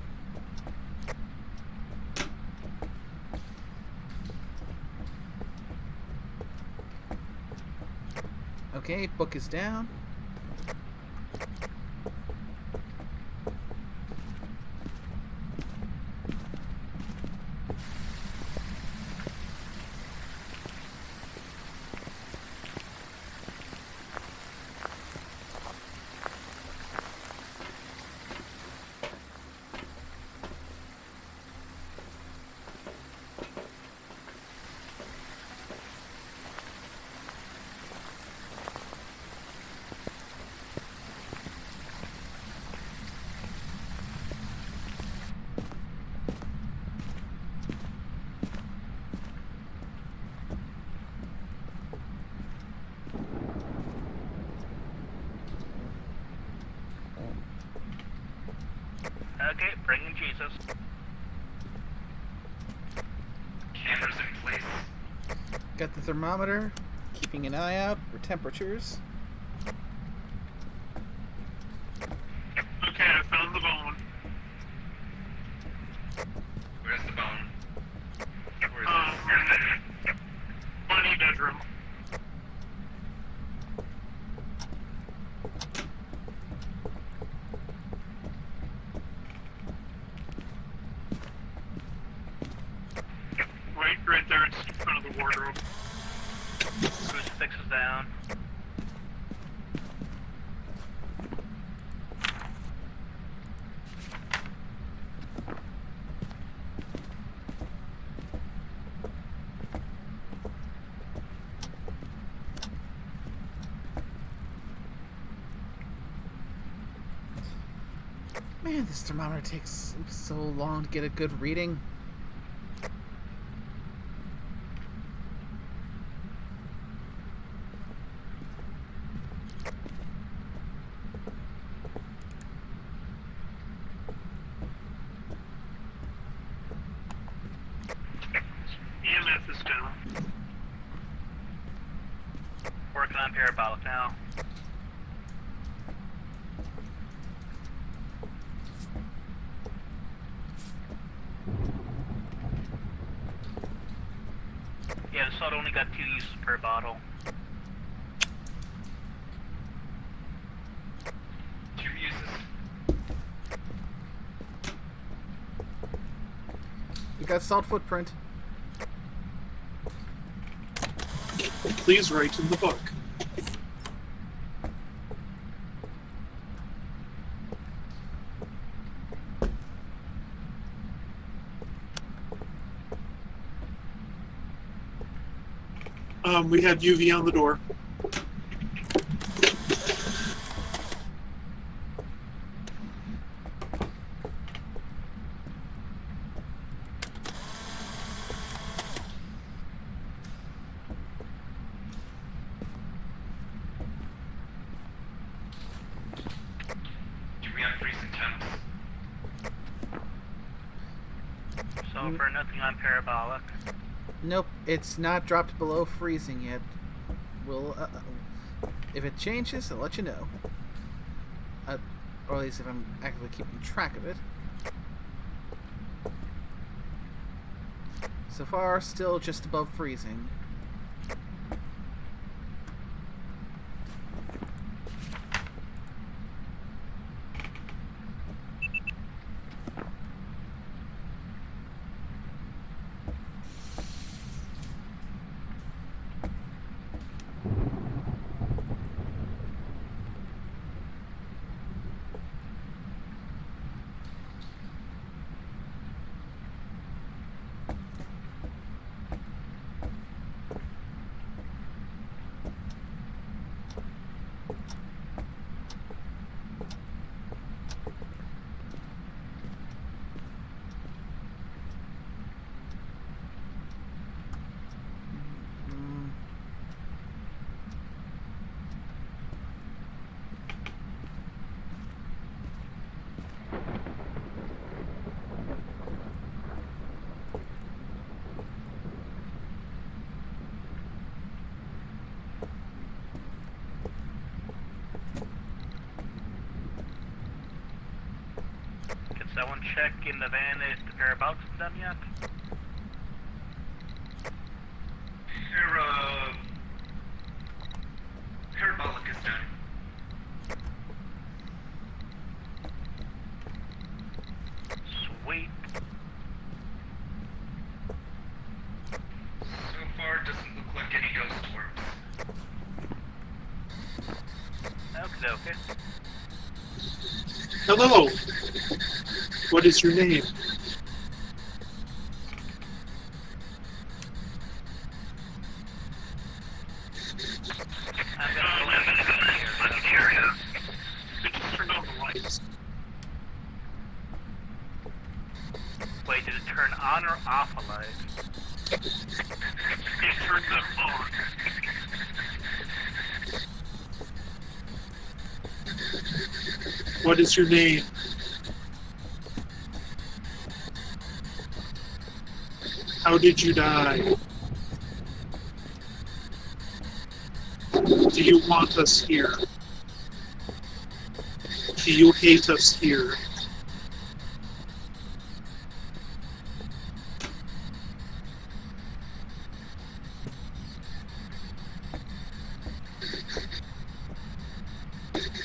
Speaker 1: Okay, book is down.
Speaker 5: Okay, bring in Jesus.
Speaker 8: Cameras in place.
Speaker 1: Got the thermometer, keeping an eye out for temperatures.
Speaker 3: Okay, I found the bone.
Speaker 8: Where's the bone?
Speaker 3: Money bedroom. Right there, it's in front of the wardrobe.
Speaker 5: Crucifix is down.
Speaker 1: Man, this thermometer takes so long to get a good reading.
Speaker 3: EMF is down.
Speaker 5: Working on parabolic now. Yeah, the salt only got 2 uses per bottle.
Speaker 8: 2 uses.
Speaker 1: got salt footprint.
Speaker 7: Please write in the book. We had UV on the door.
Speaker 8: Do we have freezing temps?
Speaker 5: So for nothing on parabolic.
Speaker 1: Nope, it's not dropped below freezing yet. We'll, if it changes, I'll let you know. Or at least if I'm actively keeping track of it. So far, still just above freezing.
Speaker 5: Can someone check in the van if the parabolic's done yet?
Speaker 8: Parabolic is done.
Speaker 5: Sweet.
Speaker 8: So far, doesn't look like any ghost orbs.
Speaker 5: Okay, okay.
Speaker 7: Hello. What is your name?
Speaker 5: I'm gonna go in the area.
Speaker 3: They just turned on the lights.
Speaker 5: Wait, did it turn on or off a light?
Speaker 3: It turned them on.
Speaker 7: What is your name? How did you die? Do you want us here? Do you hate us here?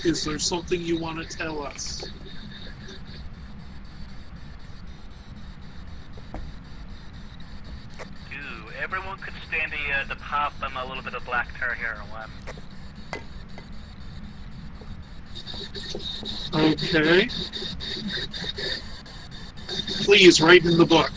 Speaker 7: Is there something you want to tell us?
Speaker 5: Everyone could stand to pop them a little bit of black tar heroin.
Speaker 7: Okay. Please write in the book.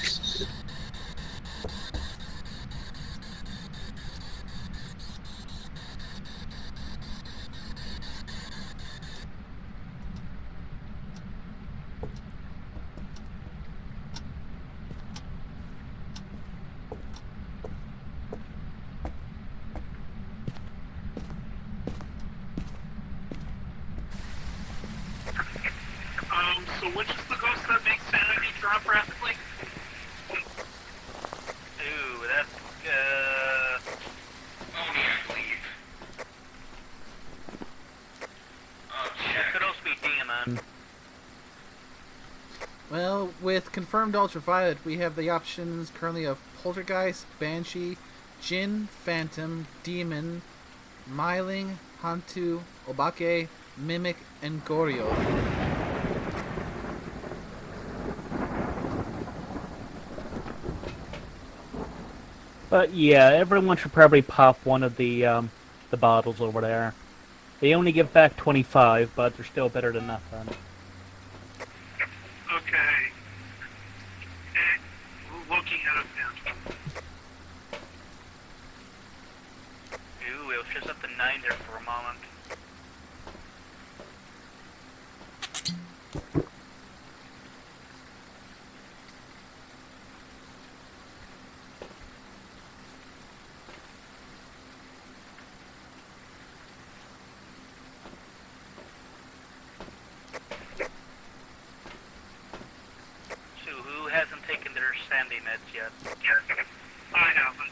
Speaker 3: So which is the ghost that makes sanity drop rapidly?
Speaker 5: Ooh, that's,
Speaker 8: Oni, I believe.
Speaker 5: it
Speaker 8: Check.
Speaker 5: could also be demon.
Speaker 1: Well, with confirmed ultraviolet, we have the options currently of Poltergeist, Banshee, Jinn, Phantom, Demon, Myling, Hantu, Obake, Mimic, and Goryo.
Speaker 4: But yeah, everyone should probably pop one of the bottles over there. They only give back 25, but they're still better than nothing.
Speaker 3: Okay. Looking at a phantom.
Speaker 5: Ooh, it was just up to 9 there for a moment. So who hasn't taken their sandy meds yet?
Speaker 3: Yes. I haven't.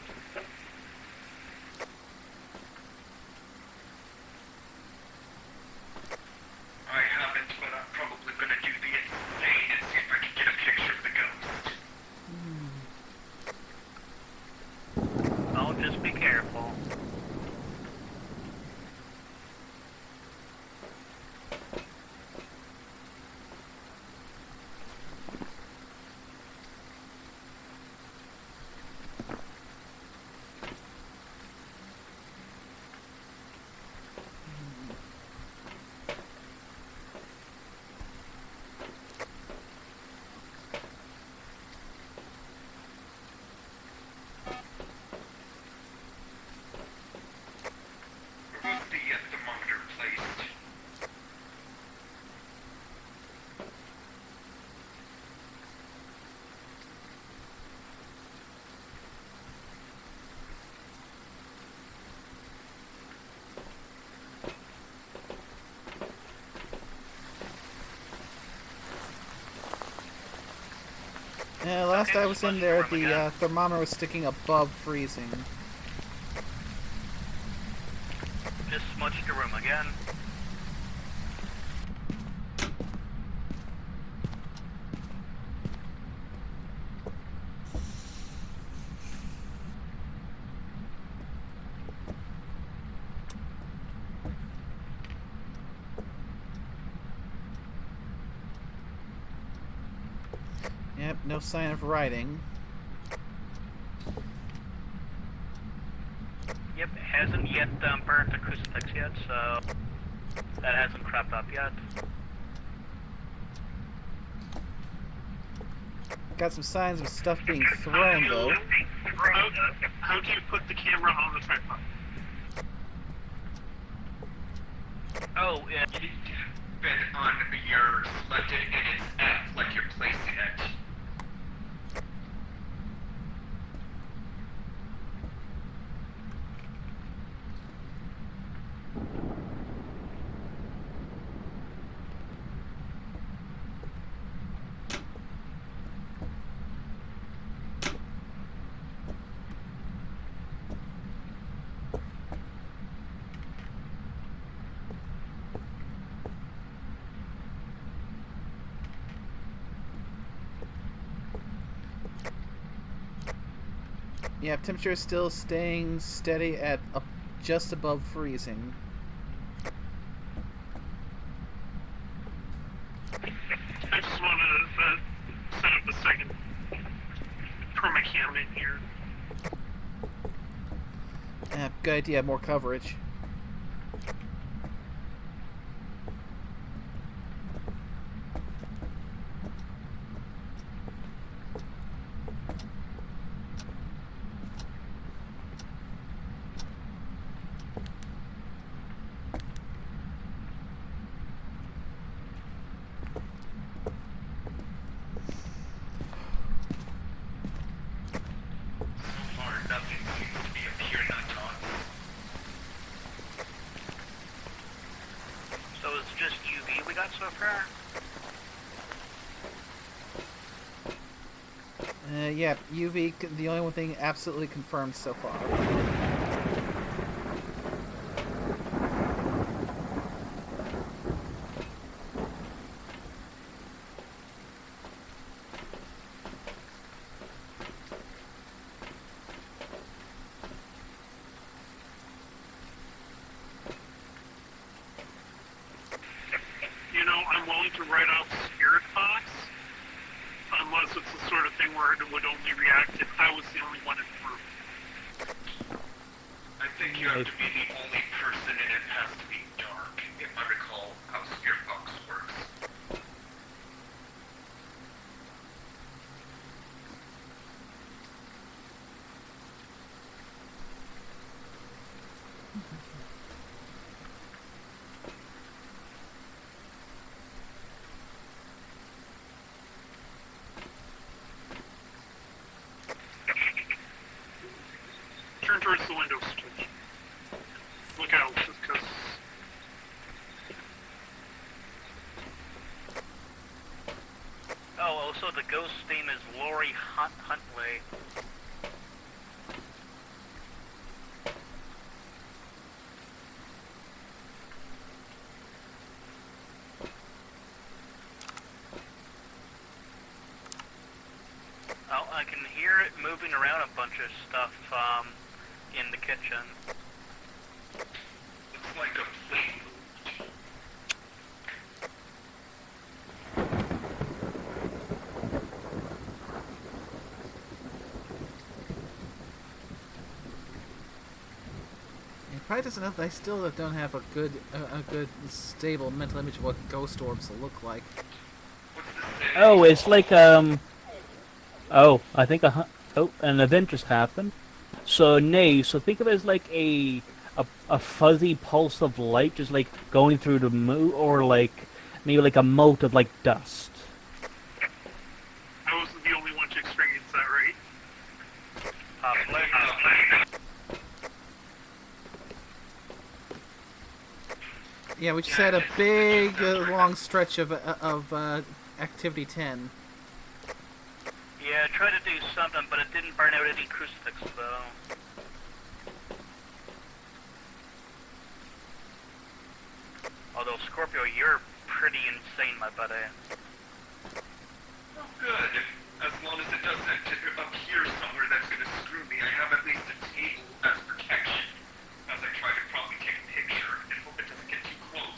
Speaker 8: I haven't, but I'm probably gonna do the insane and see if I can get a picture of the ghost.
Speaker 5: Oh, just be careful.
Speaker 8: Where's the thermometer placed?
Speaker 1: Yeah, last
Speaker 5: Okay,
Speaker 1: I was in
Speaker 5: smudge
Speaker 1: there,
Speaker 5: room
Speaker 1: the
Speaker 5: again.
Speaker 1: thermometer was sticking above freezing.
Speaker 5: Just smudge the room again.
Speaker 1: Yep, no sign of writing.
Speaker 5: Yep, it hasn't yet burnt the crucifix yet, so that hasn't crept up yet.
Speaker 1: Got some signs of stuff being thrown, though.
Speaker 3: How do you put the camera on the tripod?
Speaker 5: Oh, yeah.
Speaker 8: You need to bet on your selected and it's F, like you're placing it.
Speaker 1: Yeah, temperature is still staying steady at just above freezing.
Speaker 3: I just want to set up the second permacam in here.
Speaker 1: Yeah, good idea, more coverage.
Speaker 8: So far, nothing seems to be appearing on top.
Speaker 5: So it's just UV we got so far?
Speaker 1: Yeah, UV, the only one thing absolutely confirmed so far.
Speaker 3: You know, I'm willing to write off Spirit Fox, unless it's the sort of thing where it would only react if I was the only one in the room.
Speaker 8: think you have to be the only person and it has to be dark, if I recall how Spirit Box works.
Speaker 3: Turn towards the window, Stitch. Look out, because...
Speaker 5: Oh, also the ghost name is Lori Huntley. Oh, I can hear it moving around a bunch of stuff, in the kitchen.
Speaker 8: Looks like a plane moved.
Speaker 1: It probably doesn't help that I still don't have a good stable mental image of what ghost orbs will look like.
Speaker 4: Oh, it's like oh, I think an event just happened. So think of it as like a fuzzy pulse of light, just like going through the moon, or like maybe like a mote of like dust.
Speaker 3: I wasn't the only one to experience that, right?
Speaker 1: Yeah, we just had a big, long stretch of activity 10.
Speaker 5: Yeah, I tried to do something, but it didn't burn out any crucifix, though. Although, Scorpio, you're pretty insane, my buddy.
Speaker 8: Oh, good. As long as it doesn't appear somewhere that's going to screw me, I have at least a table as protection. As I try to probably take a picture and hope it doesn't get too close.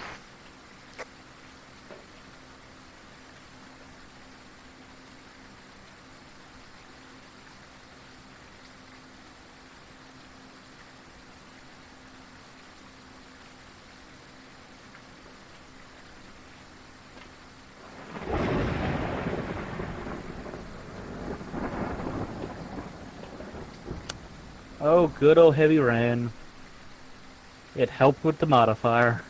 Speaker 4: Oh, good old heavy rain. It helped with the modifier.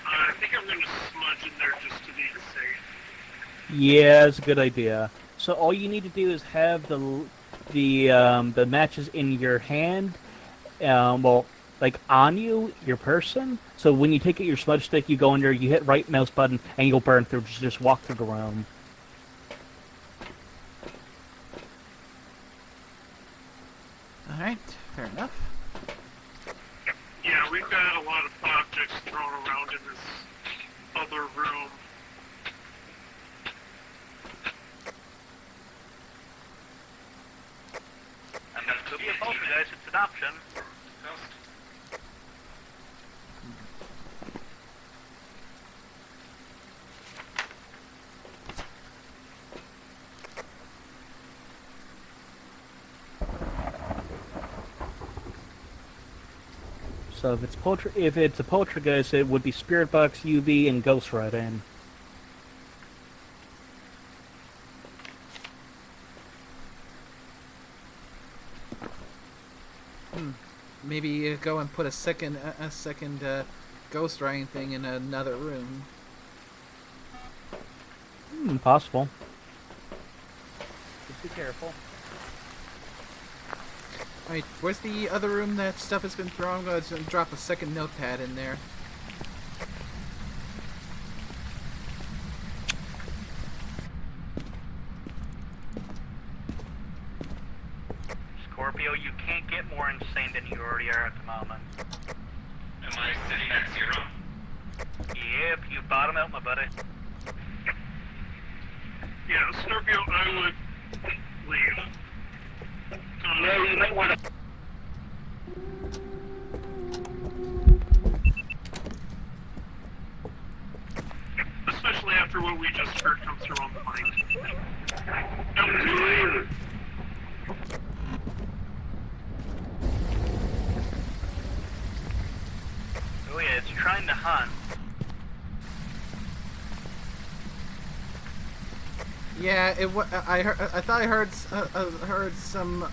Speaker 3: I think I'm going to smudge in there just to be safe.
Speaker 4: Yeah, it's a good idea. So all you need to do is have the matches in your hand, well, like on you, your person. So when you take out your smudge stick, you go in there, you hit right mouse button, and you'll burn through. Just walk through the room.
Speaker 1: All right, fair enough.
Speaker 3: Yeah, we've got a lot of objects thrown around in this other room.
Speaker 5: And that could be a poltergeist, it's an option.
Speaker 4: So if it's a poltergeist, it would be Spirit Box, UV, and Ghost Riding.
Speaker 1: Maybe go and put a second ghost riding thing in another room.
Speaker 4: Possible. Just be careful.
Speaker 1: Alright, where's the other room that stuff has been thrown? I'm going to drop a second notepad in there.
Speaker 5: Scorpio, you can't get more insane than you already are at the moment.
Speaker 8: Am I sitting at 0?
Speaker 5: Yep, you bottom out, my buddy.
Speaker 3: Yeah, Scorpio, I would leave.
Speaker 2: No, you might want to.
Speaker 3: after what we just heard come through on the mic. Nope, too late.
Speaker 5: Oh yeah, it's trying to hunt.
Speaker 1: Yeah, I thought I heard some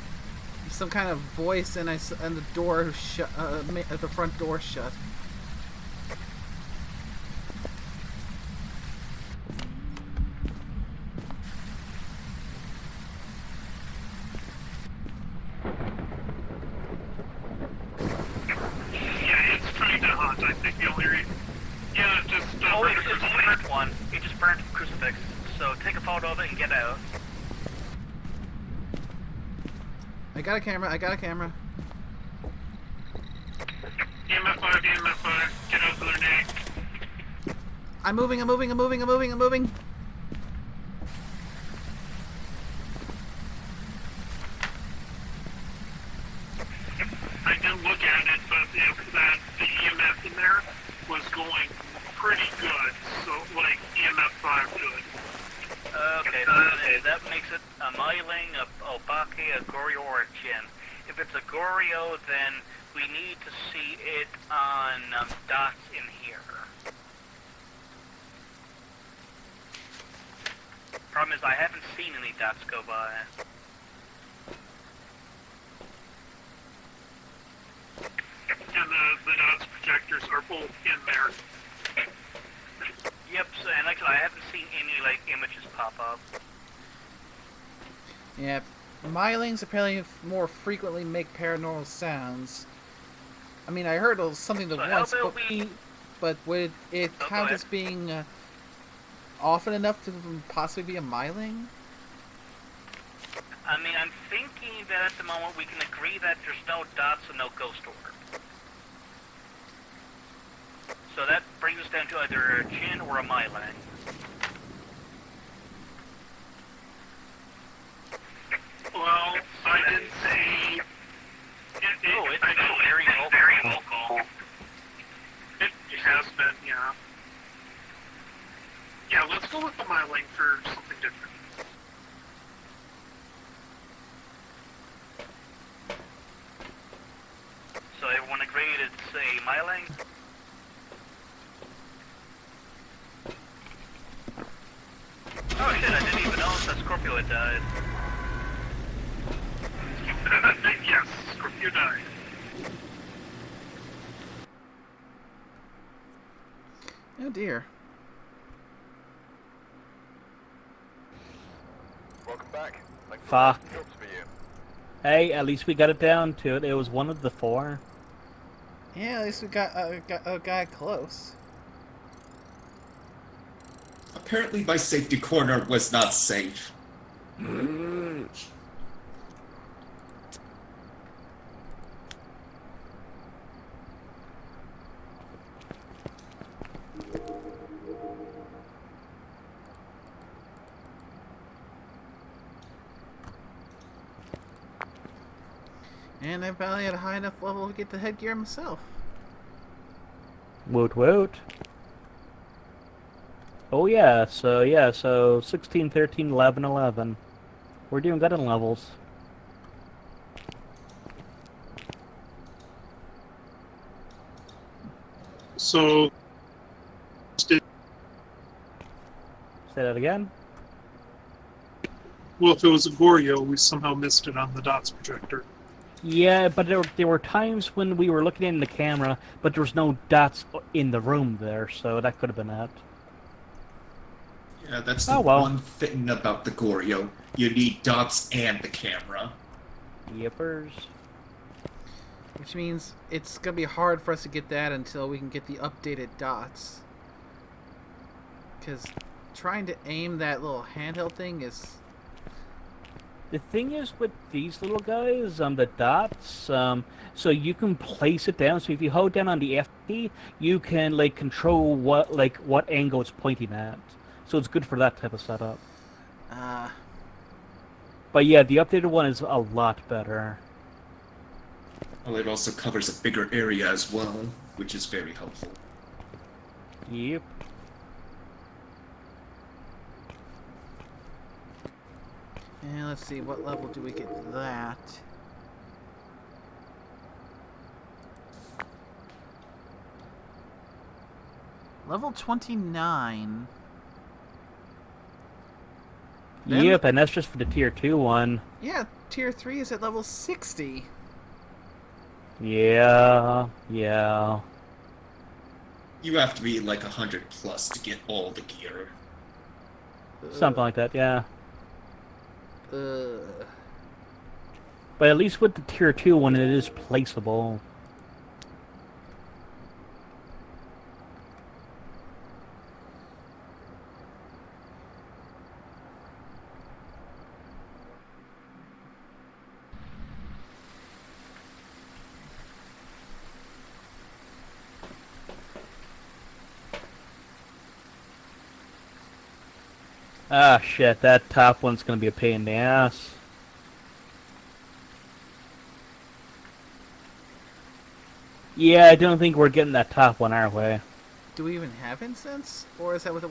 Speaker 1: kind of voice, and the door shut. The front door shut.
Speaker 3: Yeah, it's trying to hunt. I think the only reason. Yeah, just.
Speaker 5: Oh, it just burnt one. It just burnt a crucifix. So take a photo of it and get out.
Speaker 1: I got a camera.
Speaker 3: EMF 5, get out of their neck.
Speaker 1: I'm moving.
Speaker 3: I didn't look at it, but that the EMF in there was going pretty good. So, like, EMF 5 good.
Speaker 5: Okay, so that makes it a Myling, a Obake, a Goryo, or a Jin. If it's a Goryo, then we need to see it on dots in here. Problem is, I haven't seen any dots go by.
Speaker 3: And the dots projectors are both in there.
Speaker 5: Yep, so, and actually, I haven't seen any, like, images pop up.
Speaker 1: Yeah, Mylings apparently more frequently make paranormal sounds. I mean, I heard something
Speaker 5: So
Speaker 1: once,
Speaker 5: how about
Speaker 1: but would it
Speaker 5: Oh,
Speaker 1: count
Speaker 5: go
Speaker 1: as being often enough to possibly be a Myling?
Speaker 5: I mean, I'm thinking that at the moment we can agree that there's no dots and no ghost orb. So that brings us down to either a Jin or a Mylang.
Speaker 3: Well, I didn't see.
Speaker 5: It's very local.
Speaker 3: It has been, yeah. Yeah, let's go with the Myling for something different.
Speaker 5: So everyone agreed it's a Mylang? Oh shit, I didn't even know that Scorpio had died.
Speaker 3: Yes, Scorpio died.
Speaker 1: Oh dear.
Speaker 6: Welcome back.
Speaker 4: Fuck.
Speaker 6: Jobs for you.
Speaker 4: Hey, at least we got it down to it. It was one of the 4.
Speaker 1: Yeah, at least we got a guy close.
Speaker 8: Apparently my safety corner was not safe.
Speaker 1: And I finally at a high enough level to get the headgear myself.
Speaker 4: Woot woot. Oh yeah, so 16, 13, 11, 11. We're doing good in levels.
Speaker 7: So,
Speaker 4: Say that again?
Speaker 7: well, if it was a Goryo, we somehow missed it on the dots projector.
Speaker 4: Yeah, but there were times when we were looking in the camera, but there was no dots in the room there, so that could have been it.
Speaker 8: Yeah, that's the one thing about the Goryo. You need dots and the camera.
Speaker 4: Yippers.
Speaker 1: Which means it's gonna be hard for us to get that until we can get the updated dots. Because trying to aim that little handheld thing is...
Speaker 4: The thing is with these little guys, the dots, so you can place it down. So if you hold down on the F key, you can like control what angle it's pointing at. So it's good for that type of setup. But yeah, the updated one is a lot better.
Speaker 8: Well, it also covers a bigger area as well, which is very helpful.
Speaker 4: Yep.
Speaker 1: And let's see, what level do we get that? Level 29. Then
Speaker 4: Yep, and that's just for the tier 2 one.
Speaker 1: Yeah, tier 3 is at level 60.
Speaker 4: Yeah.
Speaker 8: You have to be like 100 plus to get all the gear.
Speaker 4: Something like that, yeah.
Speaker 1: Uh,
Speaker 4: But at least with the tier 2 one, it is placeable. Ah, shit, that top one's gonna be a pain in the ass. Yeah, I don't think we're getting that top one our way.
Speaker 1: do we even have incense? Or is that what the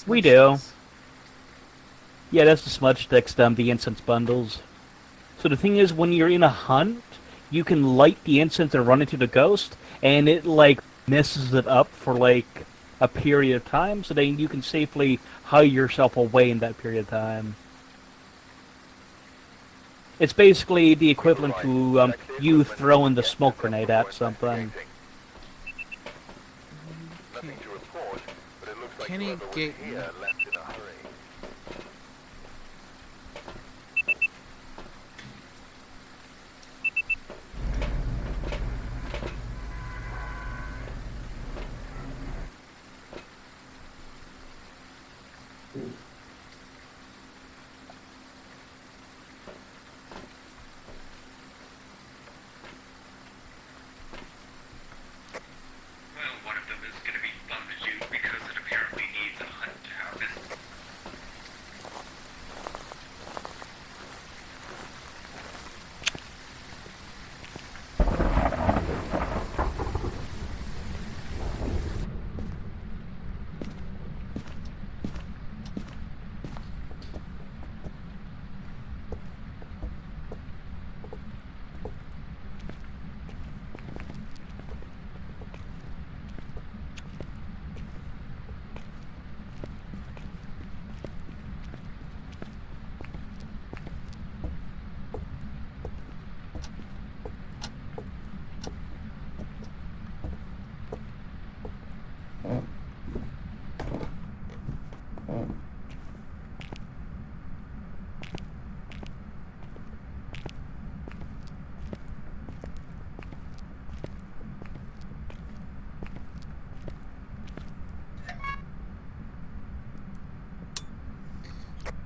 Speaker 4: We
Speaker 1: smudge
Speaker 4: do.
Speaker 1: sticks?
Speaker 4: Yeah, that's the smudge sticks, the incense bundles. So the thing is, when you're in a hunt, you can light the incense and run into the ghost, and it, like, messes it up for, like, a period of time, so then you can safely hide yourself away in that period of time. It's basically the equivalent to you throwing the smoke grenade at something.
Speaker 6: Nothing to report, but it looks like
Speaker 1: Kenny
Speaker 6: whoever was
Speaker 1: Gate-
Speaker 6: here left in a hurry.
Speaker 8: Well, one of them is going to be fun to do because it apparently needs a hunt to happen.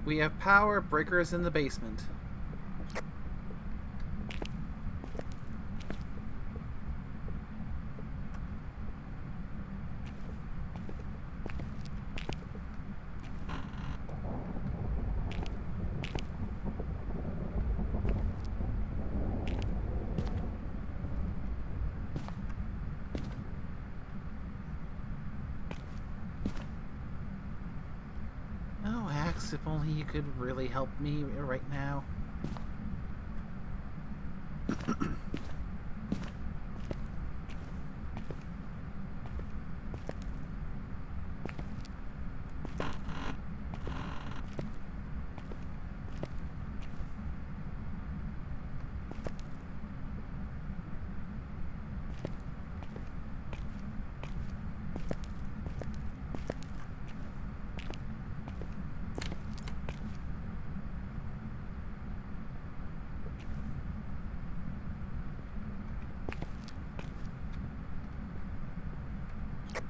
Speaker 1: We have power breakers in the basement. Oh, Axe, if only you could really help me right now.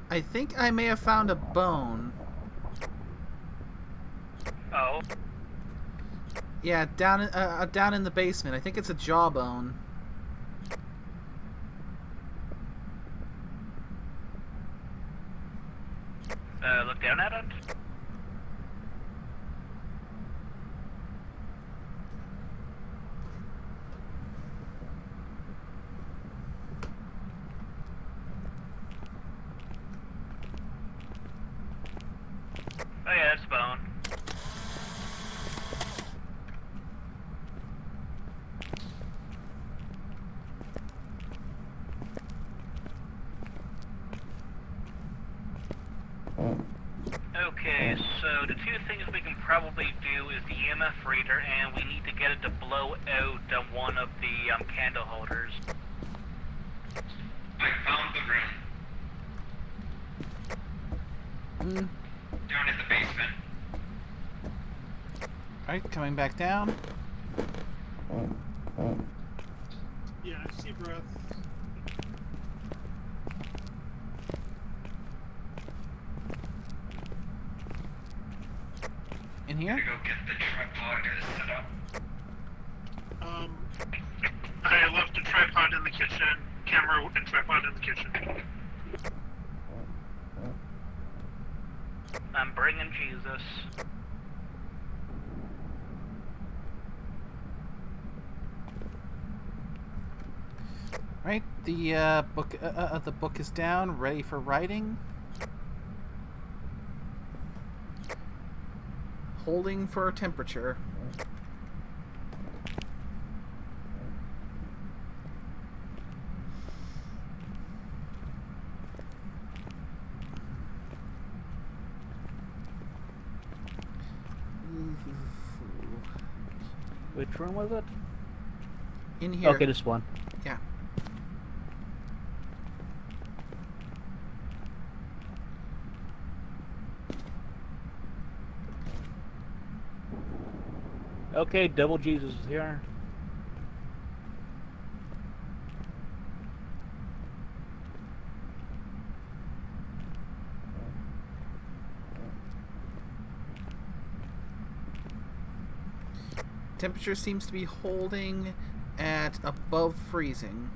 Speaker 1: I think I may have found a bone.
Speaker 5: Oh.
Speaker 1: Yeah, down in the basement. I think it's a jawbone.
Speaker 5: Look down at it. Oh yeah, it's bone. probably do is the EMF reader, and we need to get it to blow out one of the candle holders.
Speaker 10: I found the room. Down in the basement.
Speaker 1: Alright, coming back down.
Speaker 7: Yeah, I see breath.
Speaker 1: In here?
Speaker 10: I'm gonna go get the tripod set up.
Speaker 3: I left a tripod in the kitchen, camera and tripod in the kitchen.
Speaker 5: I'm bringing Jesus.
Speaker 1: Right, the book is down, ready for writing. Holding for temperature.
Speaker 4: Which room was it?
Speaker 1: In here.
Speaker 4: Okay, this one.
Speaker 1: Yeah.
Speaker 4: Okay, double Jesus is here.
Speaker 1: Temperature seems to be holding at above freezing.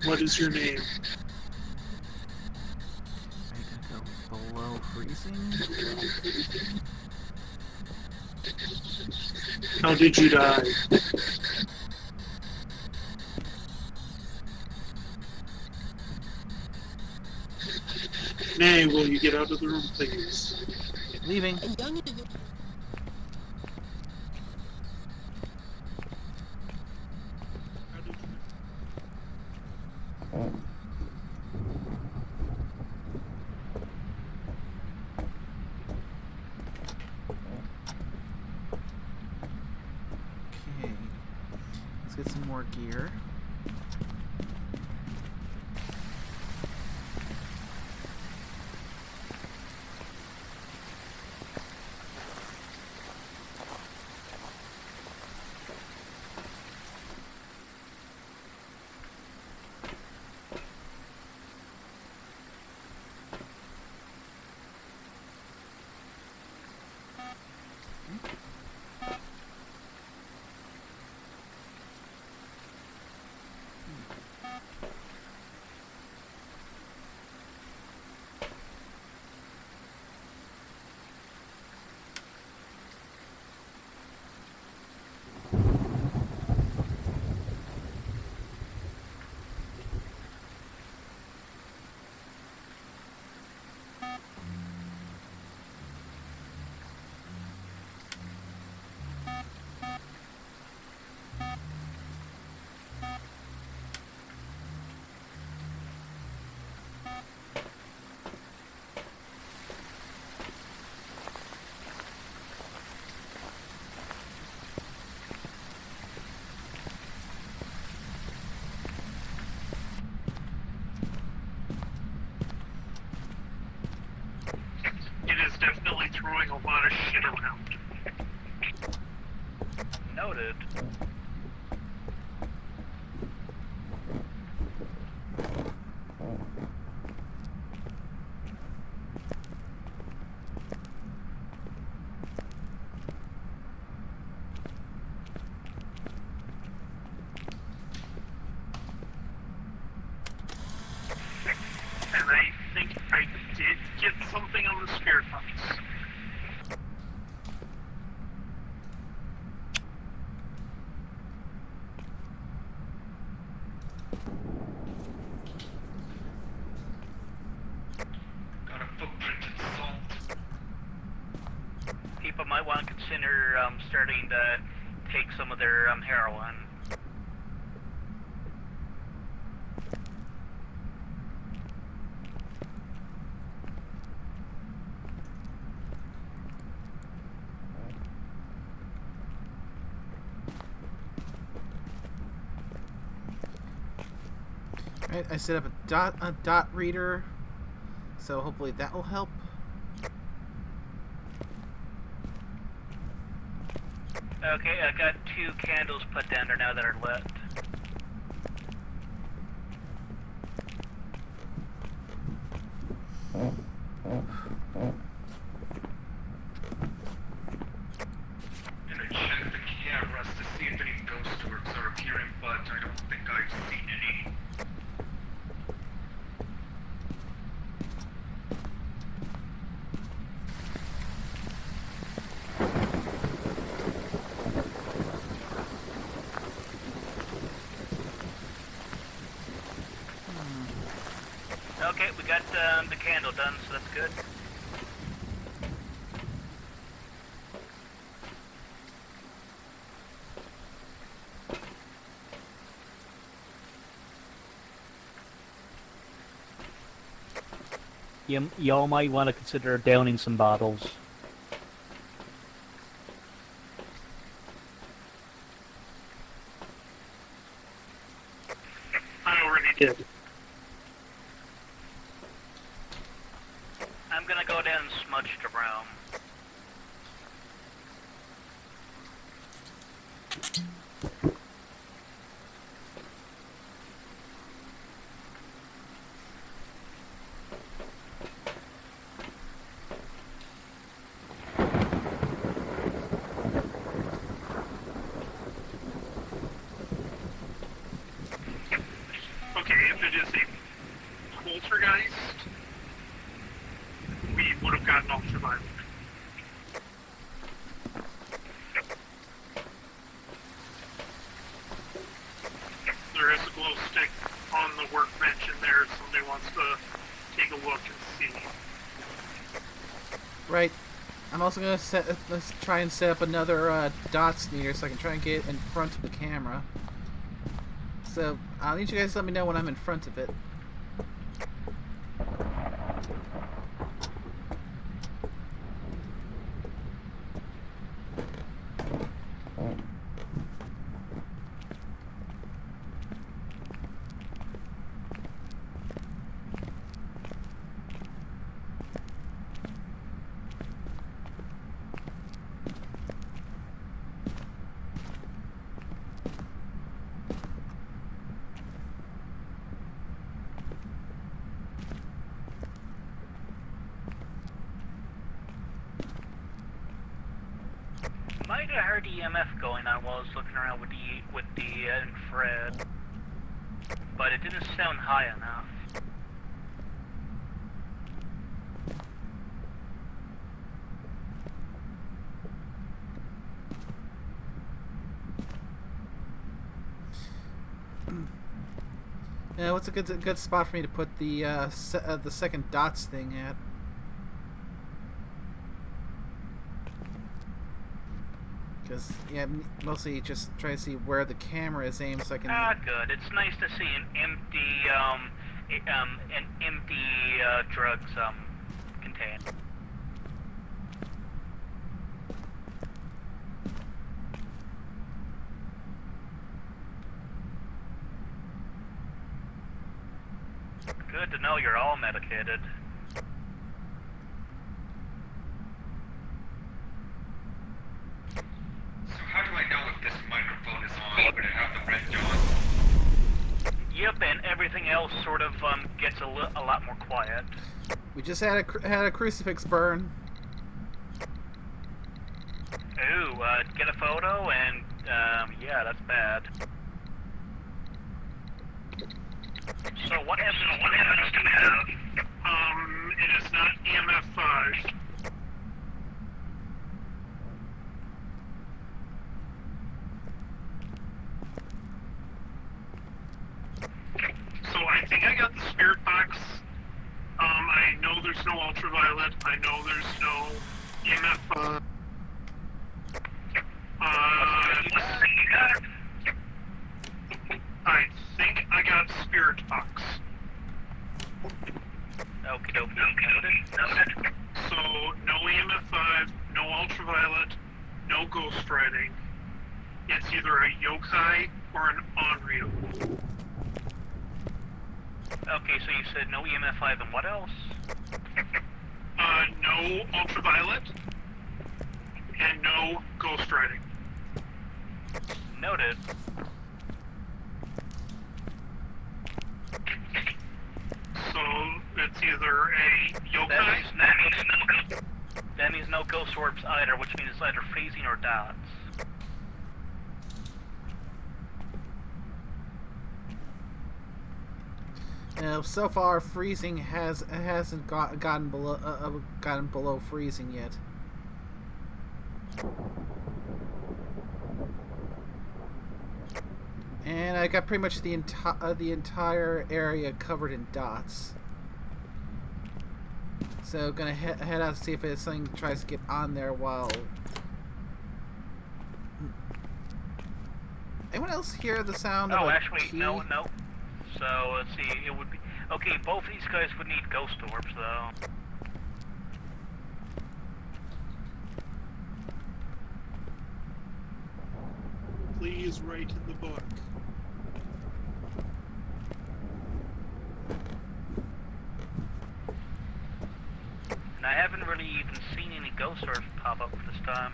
Speaker 7: What is your name?
Speaker 1: Are you gonna go below freezing?
Speaker 7: How did you die? Nay, will you get out of the room, please?
Speaker 1: Leaving. Okay. Let's get some more gear.
Speaker 3: It is definitely throwing a lot of shit around.
Speaker 5: Noted.
Speaker 3: And I think I did get something on the spirit box.
Speaker 5: people might want to consider starting to take some of their heroin.
Speaker 1: Alright, I set up a dot reader, so hopefully that will help.
Speaker 5: Okay, I got 2 candles put down there now that are lit.
Speaker 8: And I checked the cameras to see if any ghost orbs are appearing, but I don't think I've seen any.
Speaker 5: Okay, we got the candle done, so that's good.
Speaker 4: Y'all might want to consider downing some bottles.
Speaker 3: I already did.
Speaker 5: I'm gonna go down and smudge the room.
Speaker 3: Okay, if it is a poltergeist, we would have gotten ultraviolet. There is a glow stick on the workbench in there if somebody wants to take a look and see.
Speaker 1: Right. I'm also gonna let's try and set up another dots meter so I can try and get in front of the camera. So I'll need you guys to let me know when I'm in front of it.
Speaker 5: Might have heard EMF going on while I was looking around with the infrared, but it didn't sound high enough.
Speaker 1: What's a good spot for me to put the second dots thing at? Because, yeah, mostly just try to see where the camera is aimed so I can...
Speaker 5: Ah, good. It's nice to see an empty drugs, container. Good to know you're all medicated.
Speaker 10: How do I know if this microphone is on when I have the red dot?
Speaker 5: Yep, and everything else sort of gets a lot more quiet.
Speaker 1: We just had a crucifix burn.
Speaker 5: Ooh, get a photo and yeah, that's bad. So what happens to that?
Speaker 3: It is not EMF 5. So I think I got the spirit box. I know there's no ultraviolet. I know there's no EMF 5. ghost riding. It's either a yokai or an onryo.
Speaker 5: Okay, so you said no EMF 5 and what else?
Speaker 3: No ultraviolet, and no ghost riding.
Speaker 5: Noted.
Speaker 3: So it's either a yokai.
Speaker 5: That means no ghost orbs either, which means it's either freezing or dots.
Speaker 1: So far, freezing hasn't gotten below freezing yet. And I got pretty much the entire area covered in dots. So gonna head out to see if there's something that tries to get on there while. Anyone else hear the sound of a
Speaker 5: actually,
Speaker 1: key?
Speaker 5: no. So, let's see, it would be... Okay, both of these guys would need ghost orbs, though.
Speaker 7: Please write in the book.
Speaker 5: And I haven't really even seen any ghost orbs pop up this time.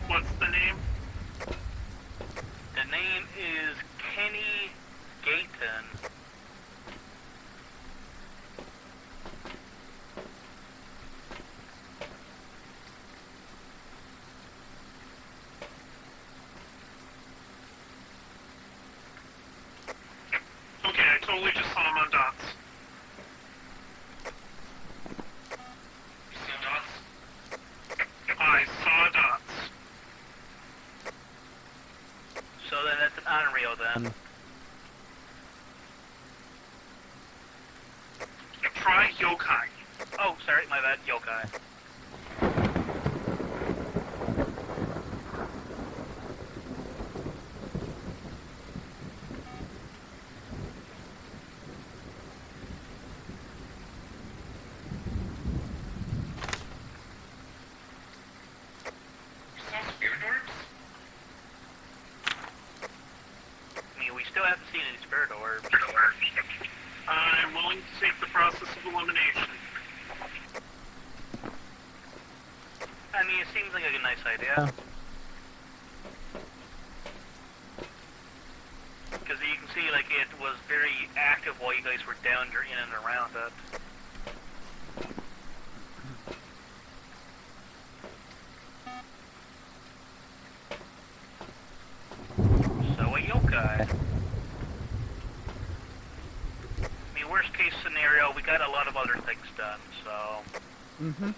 Speaker 3: What's the name?
Speaker 5: The name is Kenny Gayton.
Speaker 3: Okay, I totally just saw him on dots.
Speaker 10: You see dots?
Speaker 3: I saw dots.
Speaker 5: So then that's an Unreal then.
Speaker 3: Try yokai.
Speaker 5: Oh, sorry, my bad, yokai.
Speaker 10: You saw spirit orbs?
Speaker 5: I mean, we still haven't seen any spirit orbs.
Speaker 3: I'm willing to take the process of elimination.
Speaker 5: I mean, it seems like a nice idea. Because you can see, like, it was very active while you guys were down there in and around it. So a yokai. I mean, worst case scenario, we got a lot of other things done, so...
Speaker 1: Mm-hmm.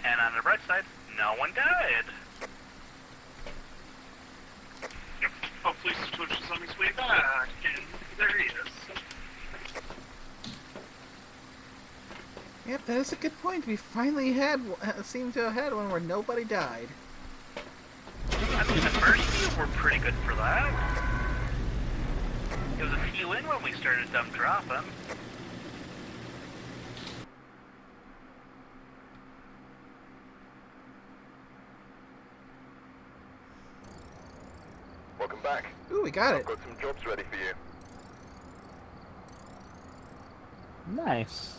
Speaker 5: And on the bright side, no one died.
Speaker 3: Hopefully Switch is on his way back, and there he is.
Speaker 1: Yep, that is a good point. We finally seemed to have had one where nobody died.
Speaker 5: I mean, the first few were pretty good for that. It was a few in when we started dump dropping.
Speaker 6: Welcome back.
Speaker 1: Ooh, we got it.
Speaker 6: I've got some jobs ready for you.
Speaker 4: Nice.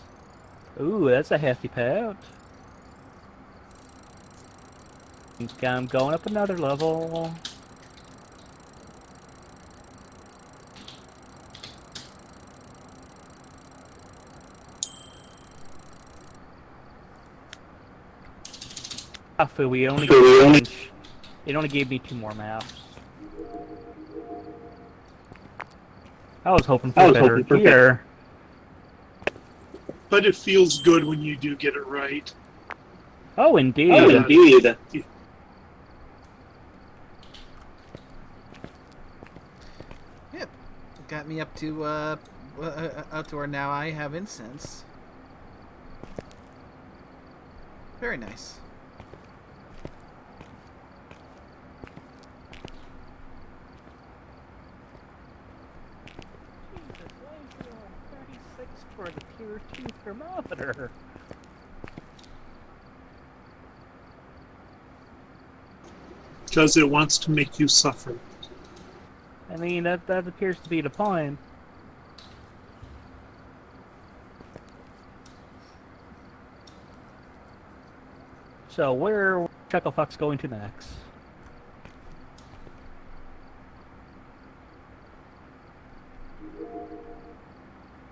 Speaker 4: Ooh, that's a hefty pouch. Think I'm going up another level. we only it only gave me 2 more maps. I was hoping for better gear.
Speaker 7: But it feels good when you do get it right.
Speaker 4: Oh, indeed.
Speaker 1: Yep. Got me up to where now I have incense. Very nice.
Speaker 4: For the tier 2 thermometer.
Speaker 7: Because it wants to make you suffer.
Speaker 4: I mean, that appears to be the point. So, where Chucklefuck's going to next?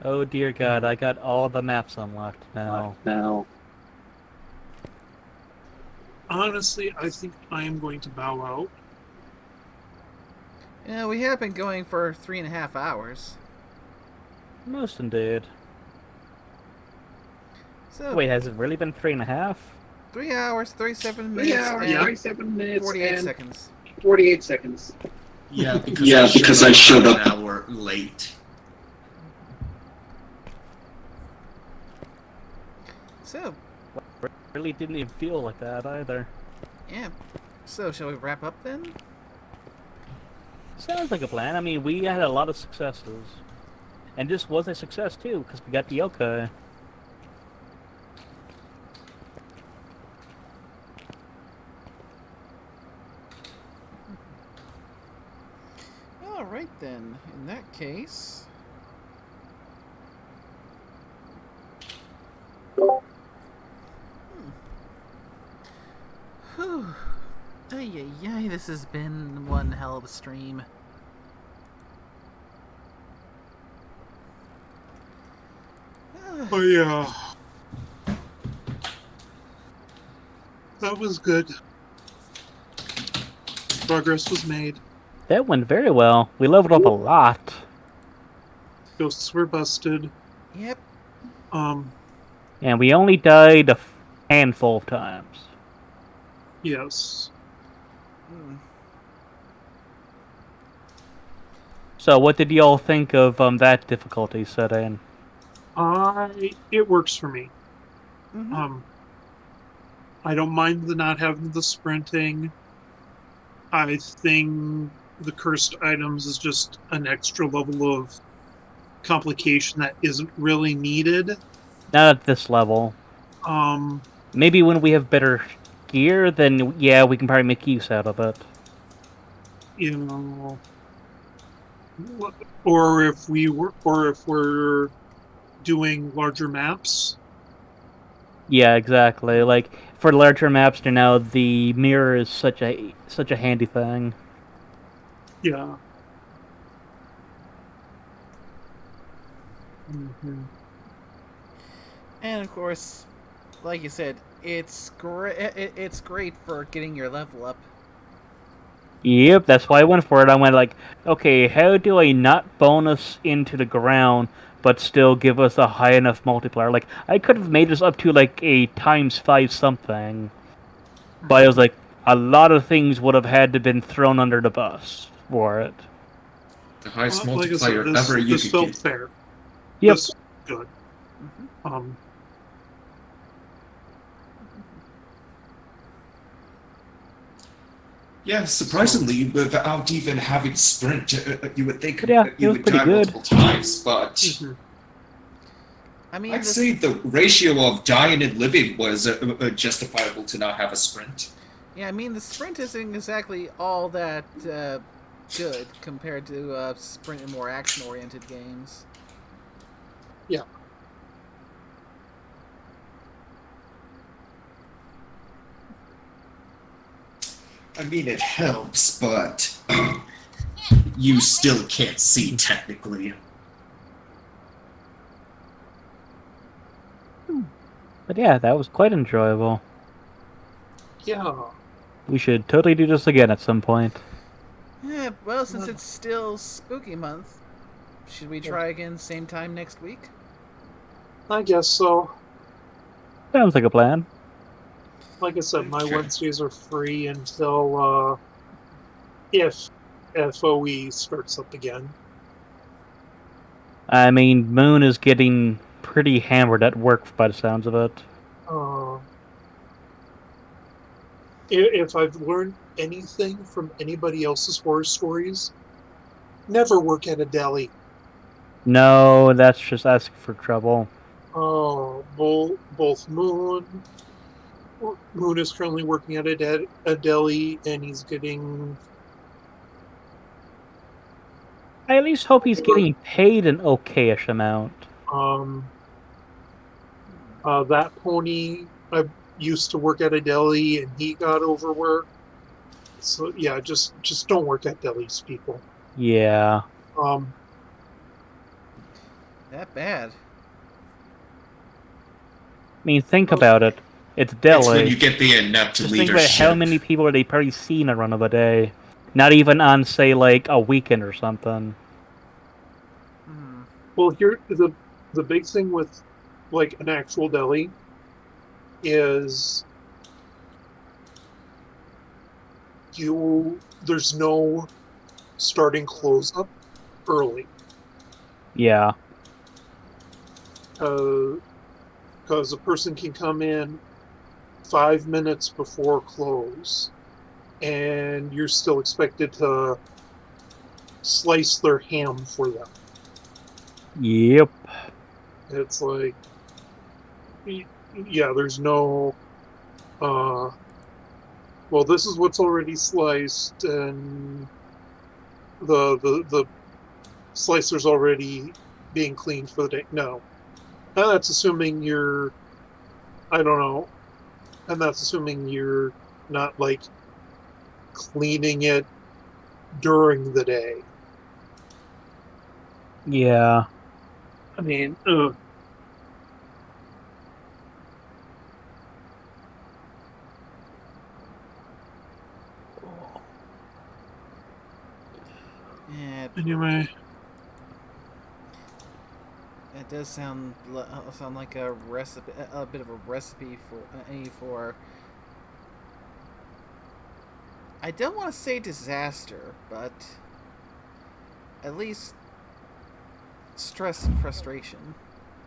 Speaker 4: Oh dear God, I got all the maps unlocked now.
Speaker 7: Honestly, I think I am going to bow out.
Speaker 1: Yeah, we have been going for 3.5 hours.
Speaker 4: Most indeed.
Speaker 1: So
Speaker 4: Wait, has it really been 3.5?
Speaker 1: 3 hours, 37 minutes,
Speaker 2: 37 minutes
Speaker 1: 48
Speaker 2: and
Speaker 1: seconds.
Speaker 2: 48 seconds.
Speaker 8: Yeah, because I showed up an hour late.
Speaker 1: So,
Speaker 4: Really didn't even feel like that either.
Speaker 1: yeah. So, shall we wrap up then?
Speaker 4: Sounds like a plan. I mean, we had a lot of successes. And this was a success too, because we got the yokai.
Speaker 1: Alright then, in that case... Whew. Ay, this has been one hell of a stream.
Speaker 7: Oh yeah. That was good. Progress was made.
Speaker 4: That went very well. We leveled up a lot.
Speaker 7: Ghosts were busted.
Speaker 1: Yep.
Speaker 4: And we only died a handful of times.
Speaker 7: Yes.
Speaker 4: So what did y'all think of that difficulty setting?
Speaker 7: It works for me.
Speaker 1: Mm-hmm.
Speaker 7: I don't mind the not having the sprinting. I think the cursed items is just an extra level of complication that isn't really needed.
Speaker 4: Not at this level. Maybe when we have better gear, then yeah, we can probably make use out of it.
Speaker 7: You know, or if we're doing larger maps.
Speaker 4: Yeah, exactly. Like for larger maps now, the mirror is such a handy thing.
Speaker 7: Yeah. Mm-hmm.
Speaker 1: And of course, like you said, it's great. It's great for getting your level up.
Speaker 4: Yep, that's why I went for it. I went like, okay, how do I not bonus into the ground, but still give us a high enough multiplier? Like, I could have made this up to like a ×5 something, but I was like, a lot of things would have had to been thrown under the bus for it.
Speaker 8: The highest
Speaker 7: Like I
Speaker 8: multiplier
Speaker 7: said,
Speaker 8: ever you
Speaker 7: this
Speaker 8: could
Speaker 7: felt
Speaker 8: get.
Speaker 7: fair.
Speaker 4: Yep.
Speaker 7: This good.
Speaker 8: Yeah, surprisingly, without even having sprint, you would think
Speaker 4: Yeah, it
Speaker 8: you
Speaker 4: was
Speaker 8: would
Speaker 4: pretty
Speaker 8: die
Speaker 4: good.
Speaker 8: multiple times, but
Speaker 1: I mean,
Speaker 8: I'd say the ratio of dying and living was justifiable to not have a sprint.
Speaker 1: Yeah, I mean, the sprint isn't exactly all that good compared to sprint and more action-oriented games.
Speaker 7: Yeah.
Speaker 8: I mean, it helps, but you still can't see technically.
Speaker 4: But yeah, that was quite enjoyable.
Speaker 7: Yeah.
Speaker 4: We should totally do this again at some point.
Speaker 1: Yeah, well, since it's still spooky month, should we try again same time next week?
Speaker 7: I guess so.
Speaker 4: Sounds like a plan.
Speaker 7: Like I said, my
Speaker 8: Okay.
Speaker 7: Wednesdays are free until if FOE starts up again.
Speaker 4: I mean, Moon is getting pretty hammered at work by the sounds of it.
Speaker 7: If I've learned anything from anybody else's horror stories, never work at a deli.
Speaker 4: No, that's just asking for trouble.
Speaker 7: Both Moon is currently working at a deli, and he's getting.
Speaker 4: I at least hope he's getting paid an okayish amount.
Speaker 7: That pony used to work at a deli, and he got overworked. So yeah, just don't work at delis, people.
Speaker 4: Yeah.
Speaker 1: That bad.
Speaker 4: I mean, think about it. It's deli.
Speaker 8: It's when you get the inept
Speaker 4: Just
Speaker 8: leadership.
Speaker 4: think about how many people are they probably seen a run of a day. Not even on, say, like, a weekend or something.
Speaker 7: Well, here the big thing with like an actual deli is there's no starting close up early.
Speaker 4: Yeah.
Speaker 7: Because a person can come in 5 minutes before close, and you're still expected to slice their ham for them.
Speaker 4: Yep.
Speaker 7: It's like, yeah, there's no, well, this is what's already sliced, and the slicer's already being cleaned for the day. No. And that's assuming you're, I don't know, and that's assuming you're not, like, cleaning it during the day.
Speaker 4: Yeah.
Speaker 7: I mean,
Speaker 1: Yeah,
Speaker 7: anyway,
Speaker 1: it does sound like a recipe, a bit of a recipe for. I don't want to say disaster, but at least stress and frustration.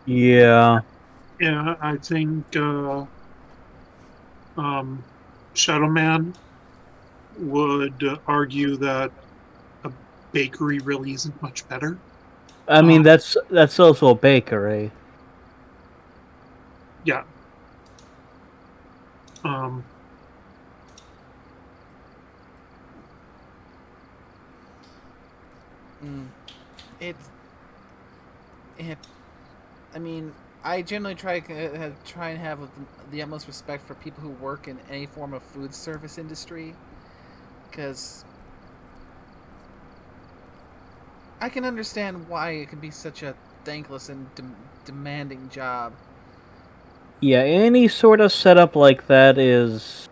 Speaker 4: Yeah.
Speaker 7: yeah, I think Shadow Man would argue that a bakery really isn't much better.
Speaker 4: I mean, that's also a bakery.
Speaker 7: Yeah.
Speaker 1: I mean, I generally try and have the utmost respect for people who work in any form of food service industry, because I can understand why it can be such a thankless and demanding job.
Speaker 4: Yeah, any sort of setup like that is...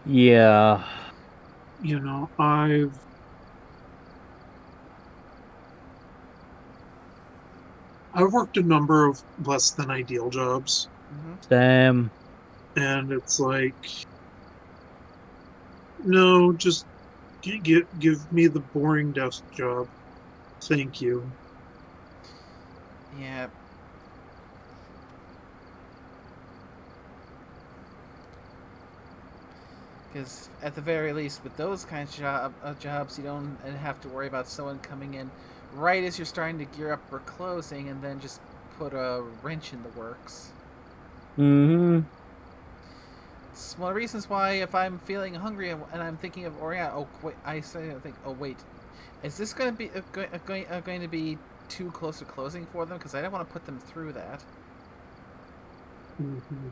Speaker 4: Yeah.
Speaker 7: You know, I've worked a number of less than ideal jobs.
Speaker 4: Same.
Speaker 7: And it's like, no, just give me the boring desk job. Thank you.
Speaker 1: Yeah. Because at the very least, with those kinds of jobs, you don't have to worry about someone coming in right as you're starting to gear up for closing and then just put a wrench in the works.
Speaker 4: Mm-hmm.
Speaker 1: It's one of the reasons why if I'm feeling hungry and I'm thinking of Oriana, I think, oh wait, is this going to be going to be too close to closing for them? Because I don't want to put them through that.
Speaker 7: Mm-hmm.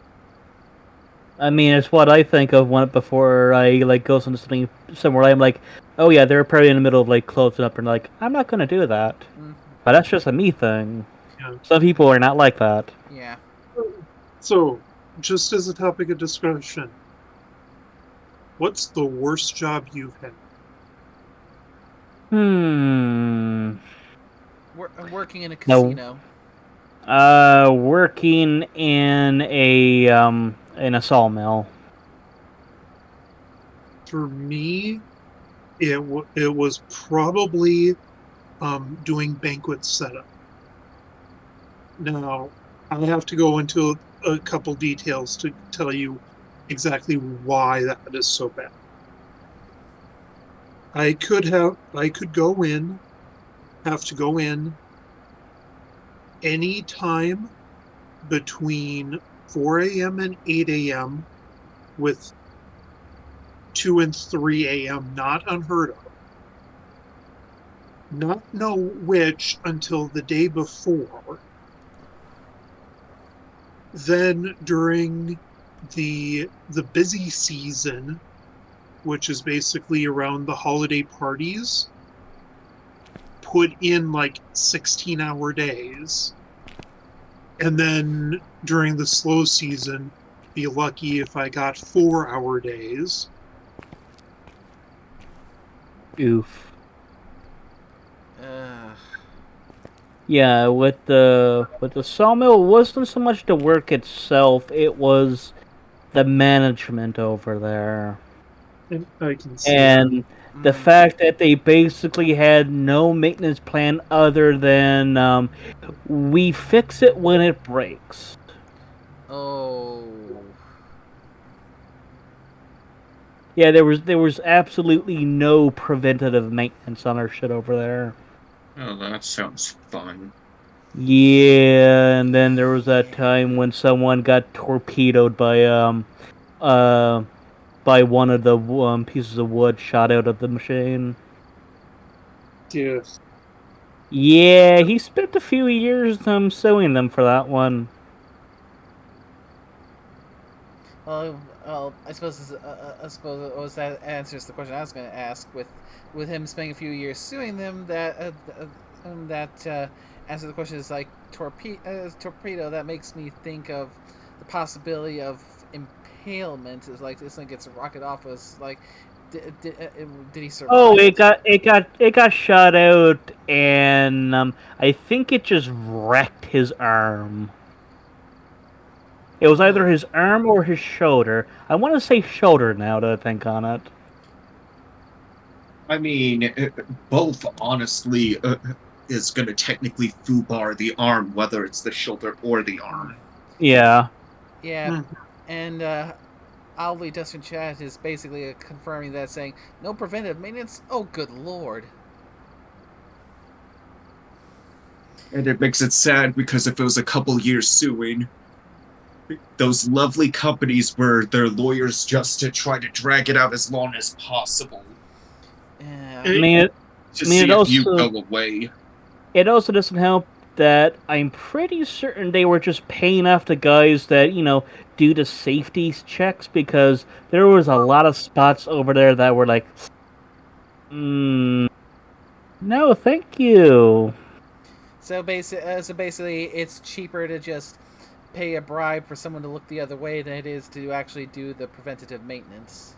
Speaker 4: I mean, it's what I think of before I go something somewhere. I'm like, oh yeah, they're probably in the middle of closing up, and I'm not gonna do that. But that's just a me thing.
Speaker 7: Yeah.
Speaker 4: Some people are not like that.
Speaker 1: Yeah.
Speaker 7: So, just as a topic of discussion, What's the worst job you've had?
Speaker 1: Working in a
Speaker 4: No.
Speaker 1: casino.
Speaker 4: Working in a sawmill.
Speaker 7: For me, it was probably doing banquet setup. Now, I have to go into a couple details to tell you exactly why that is so bad. I could have to go in any time between 4 a.m. and 8 a.m. with 2 and 3 a.m. not unheard of. Not know which until the day before. Then during the busy season, which is basically around the holiday parties, put in like 16-hour days. And then during the slow season, be lucky if I got 4-hour days.
Speaker 4: Oof.
Speaker 1: Uh,
Speaker 4: Yeah, with the sawmill, it wasn't so much the work itself; it was the management over there,
Speaker 7: And I can see that.
Speaker 4: and the fact that they basically had no maintenance plan other than we fix it when it breaks.
Speaker 1: oh.
Speaker 4: Yeah, there was absolutely no preventative maintenance on our shit over there.
Speaker 8: Oh, that sounds fun.
Speaker 4: Yeah, and then there was that time when someone got torpedoed uh by one of the pieces of wood shot out of the machine.
Speaker 7: Yes.
Speaker 4: Yeah, he spent a few years suing them for that one.
Speaker 1: I suppose that answers the question I was going to ask. With him spending a few years suing them, that answer the question is like torpedo. That makes me think of the possibility of impalement. Is like this thing gets rocket off us. Like, did he survive?
Speaker 4: Oh, it got shot out, and I think it just wrecked his arm. It was either his arm or his shoulder. I want to say shoulder now that I think on it.
Speaker 8: I mean, both honestly is going to technically foobar the arm, whether it's the shoulder or the arm.
Speaker 4: Yeah.
Speaker 1: Yeah, and Owly Dustin Chat is basically confirming that, saying no preventive maintenance. Oh, good lord!
Speaker 8: And it makes it sad because if it was a couple years suing, those lovely companies were their lawyers just to try to drag it out as long as possible.
Speaker 1: Yeah.
Speaker 4: I mean,
Speaker 8: To see
Speaker 4: it
Speaker 8: if
Speaker 4: also
Speaker 8: you go away.
Speaker 4: It also doesn't help that I'm pretty certain they were just paying off the guys that do the safety checks, because there was a lot of spots over there that were like, no, thank you.
Speaker 1: So basically, it's cheaper to just pay a bribe for someone to look the other way than it is to actually do the preventative maintenance.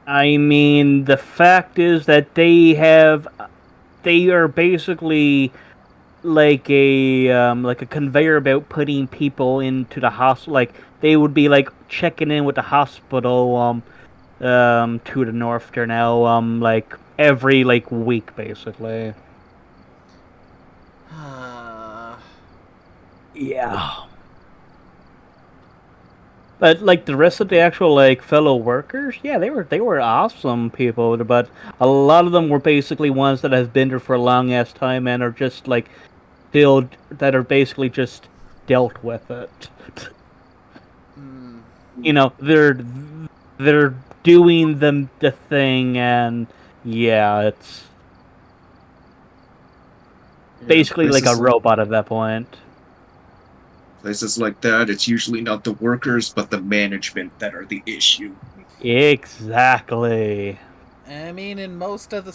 Speaker 4: I mean, the fact is that they are basically like a conveyor belt putting people into the hospital. Like they would be like checking in with the hospital to the north there now like every week basically. Yeah. But like the rest of the actual fellow workers, yeah, they were awesome people, but a lot of them were basically ones that have been there for a long ass time and are just that are basically just dealt with it. They're doing the thing, and yeah, it's basically like a robot at that point.
Speaker 8: Places like that, it's usually not the workers, but the management that are the issue.
Speaker 4: Exactly.
Speaker 1: I mean, in most of the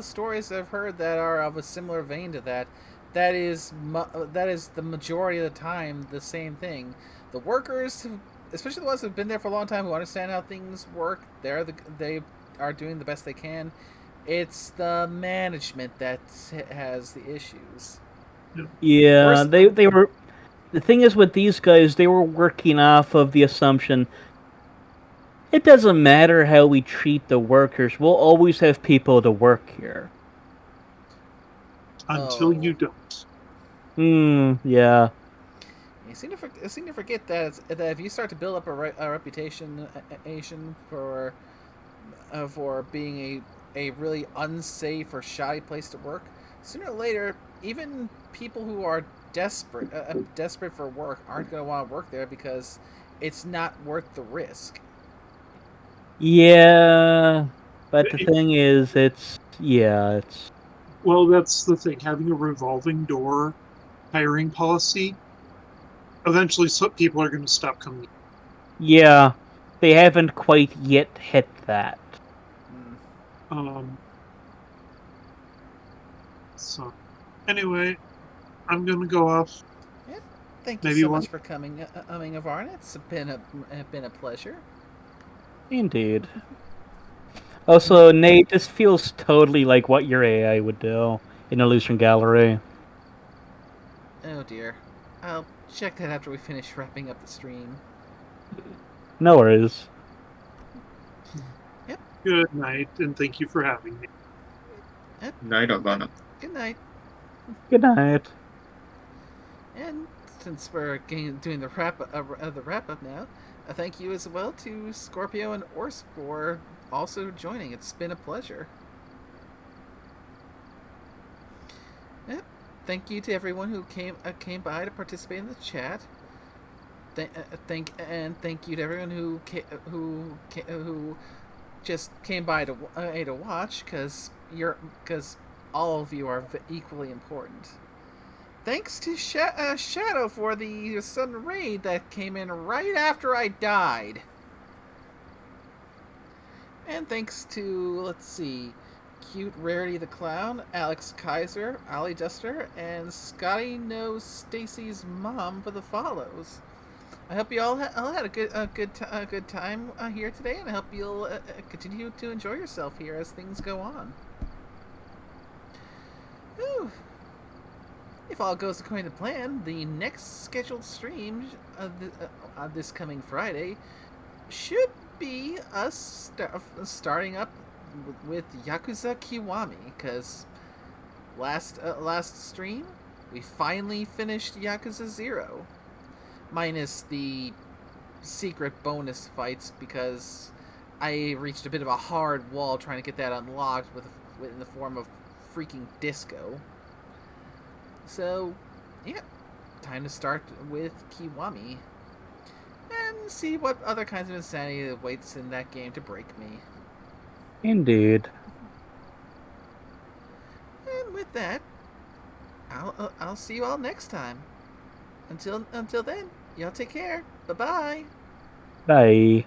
Speaker 1: stories I've heard that are of a similar vein to that, that is the majority of the time the same thing. The workers especially the ones who've been there for a long time, who understand how things work. They are doing the best they can. It's the management that has the issues.
Speaker 4: Yeah,
Speaker 1: Worse-
Speaker 4: they were. The thing is with these guys, they were working off of the assumption it doesn't matter how we treat the workers. We'll always have people to work here.
Speaker 7: Until you don't.
Speaker 4: Yeah.
Speaker 1: You seem to forget that if you start to build up a reputation for being a really unsafe or shoddy place to work, sooner or later, even people who are desperate for work aren't going to want to work there because it's not worth the risk.
Speaker 4: Yeah, but the thing is, it's
Speaker 7: Well, that's the thing. Having a revolving door hiring policy, eventually people are going to stop coming.
Speaker 4: yeah. They haven't quite yet hit that.
Speaker 7: So, anyway, I'm going to go off.
Speaker 1: Yeah, thank you so much for coming, Avarn. It's been a pleasure.
Speaker 4: Indeed. Also, Nate, this feels totally like what your AI would do in Illusion Gallery.
Speaker 1: Oh dear. I'll check that after we finish wrapping up the stream.
Speaker 4: No worries.
Speaker 1: Yep.
Speaker 7: Good night, and thank you for having me.
Speaker 1: Yep.
Speaker 8: Night, Alana.
Speaker 1: Good night.
Speaker 4: Good night.
Speaker 1: And since we're doing the wrap up now, a thank you as well to Scorpio and Orsk for also joining. It's been a pleasure. Yep. Thank you to everyone who came by to participate in the chat. Thank you to everyone who just came by to watch, because all of you are equally important. Thanks to Shadow for the sudden raid that came in right after I died. And thanks to, let's see, Cute Rarity the Clown, Alex Kaiser, Ali Duster, and Scotty Knows Stacy's mom for the follows. I hope you all had a good time here today, and I hope you'll continue to enjoy yourself here as things go on. Whew. If all goes according to plan, the next scheduled stream this coming Friday should be us starting up with Yakuza Kiwami, because last stream we finally finished Yakuza 0, minus the secret bonus fights, because I reached a bit of a hard wall trying to get that unlocked in the form of freaking disco. So, yeah, time to start with Kiwami and see what other kinds of insanity awaits in that game to break me.
Speaker 4: Indeed.
Speaker 1: And with that, I'll see you all next time. Until then, y'all take care. Bye-bye.
Speaker 4: Bye.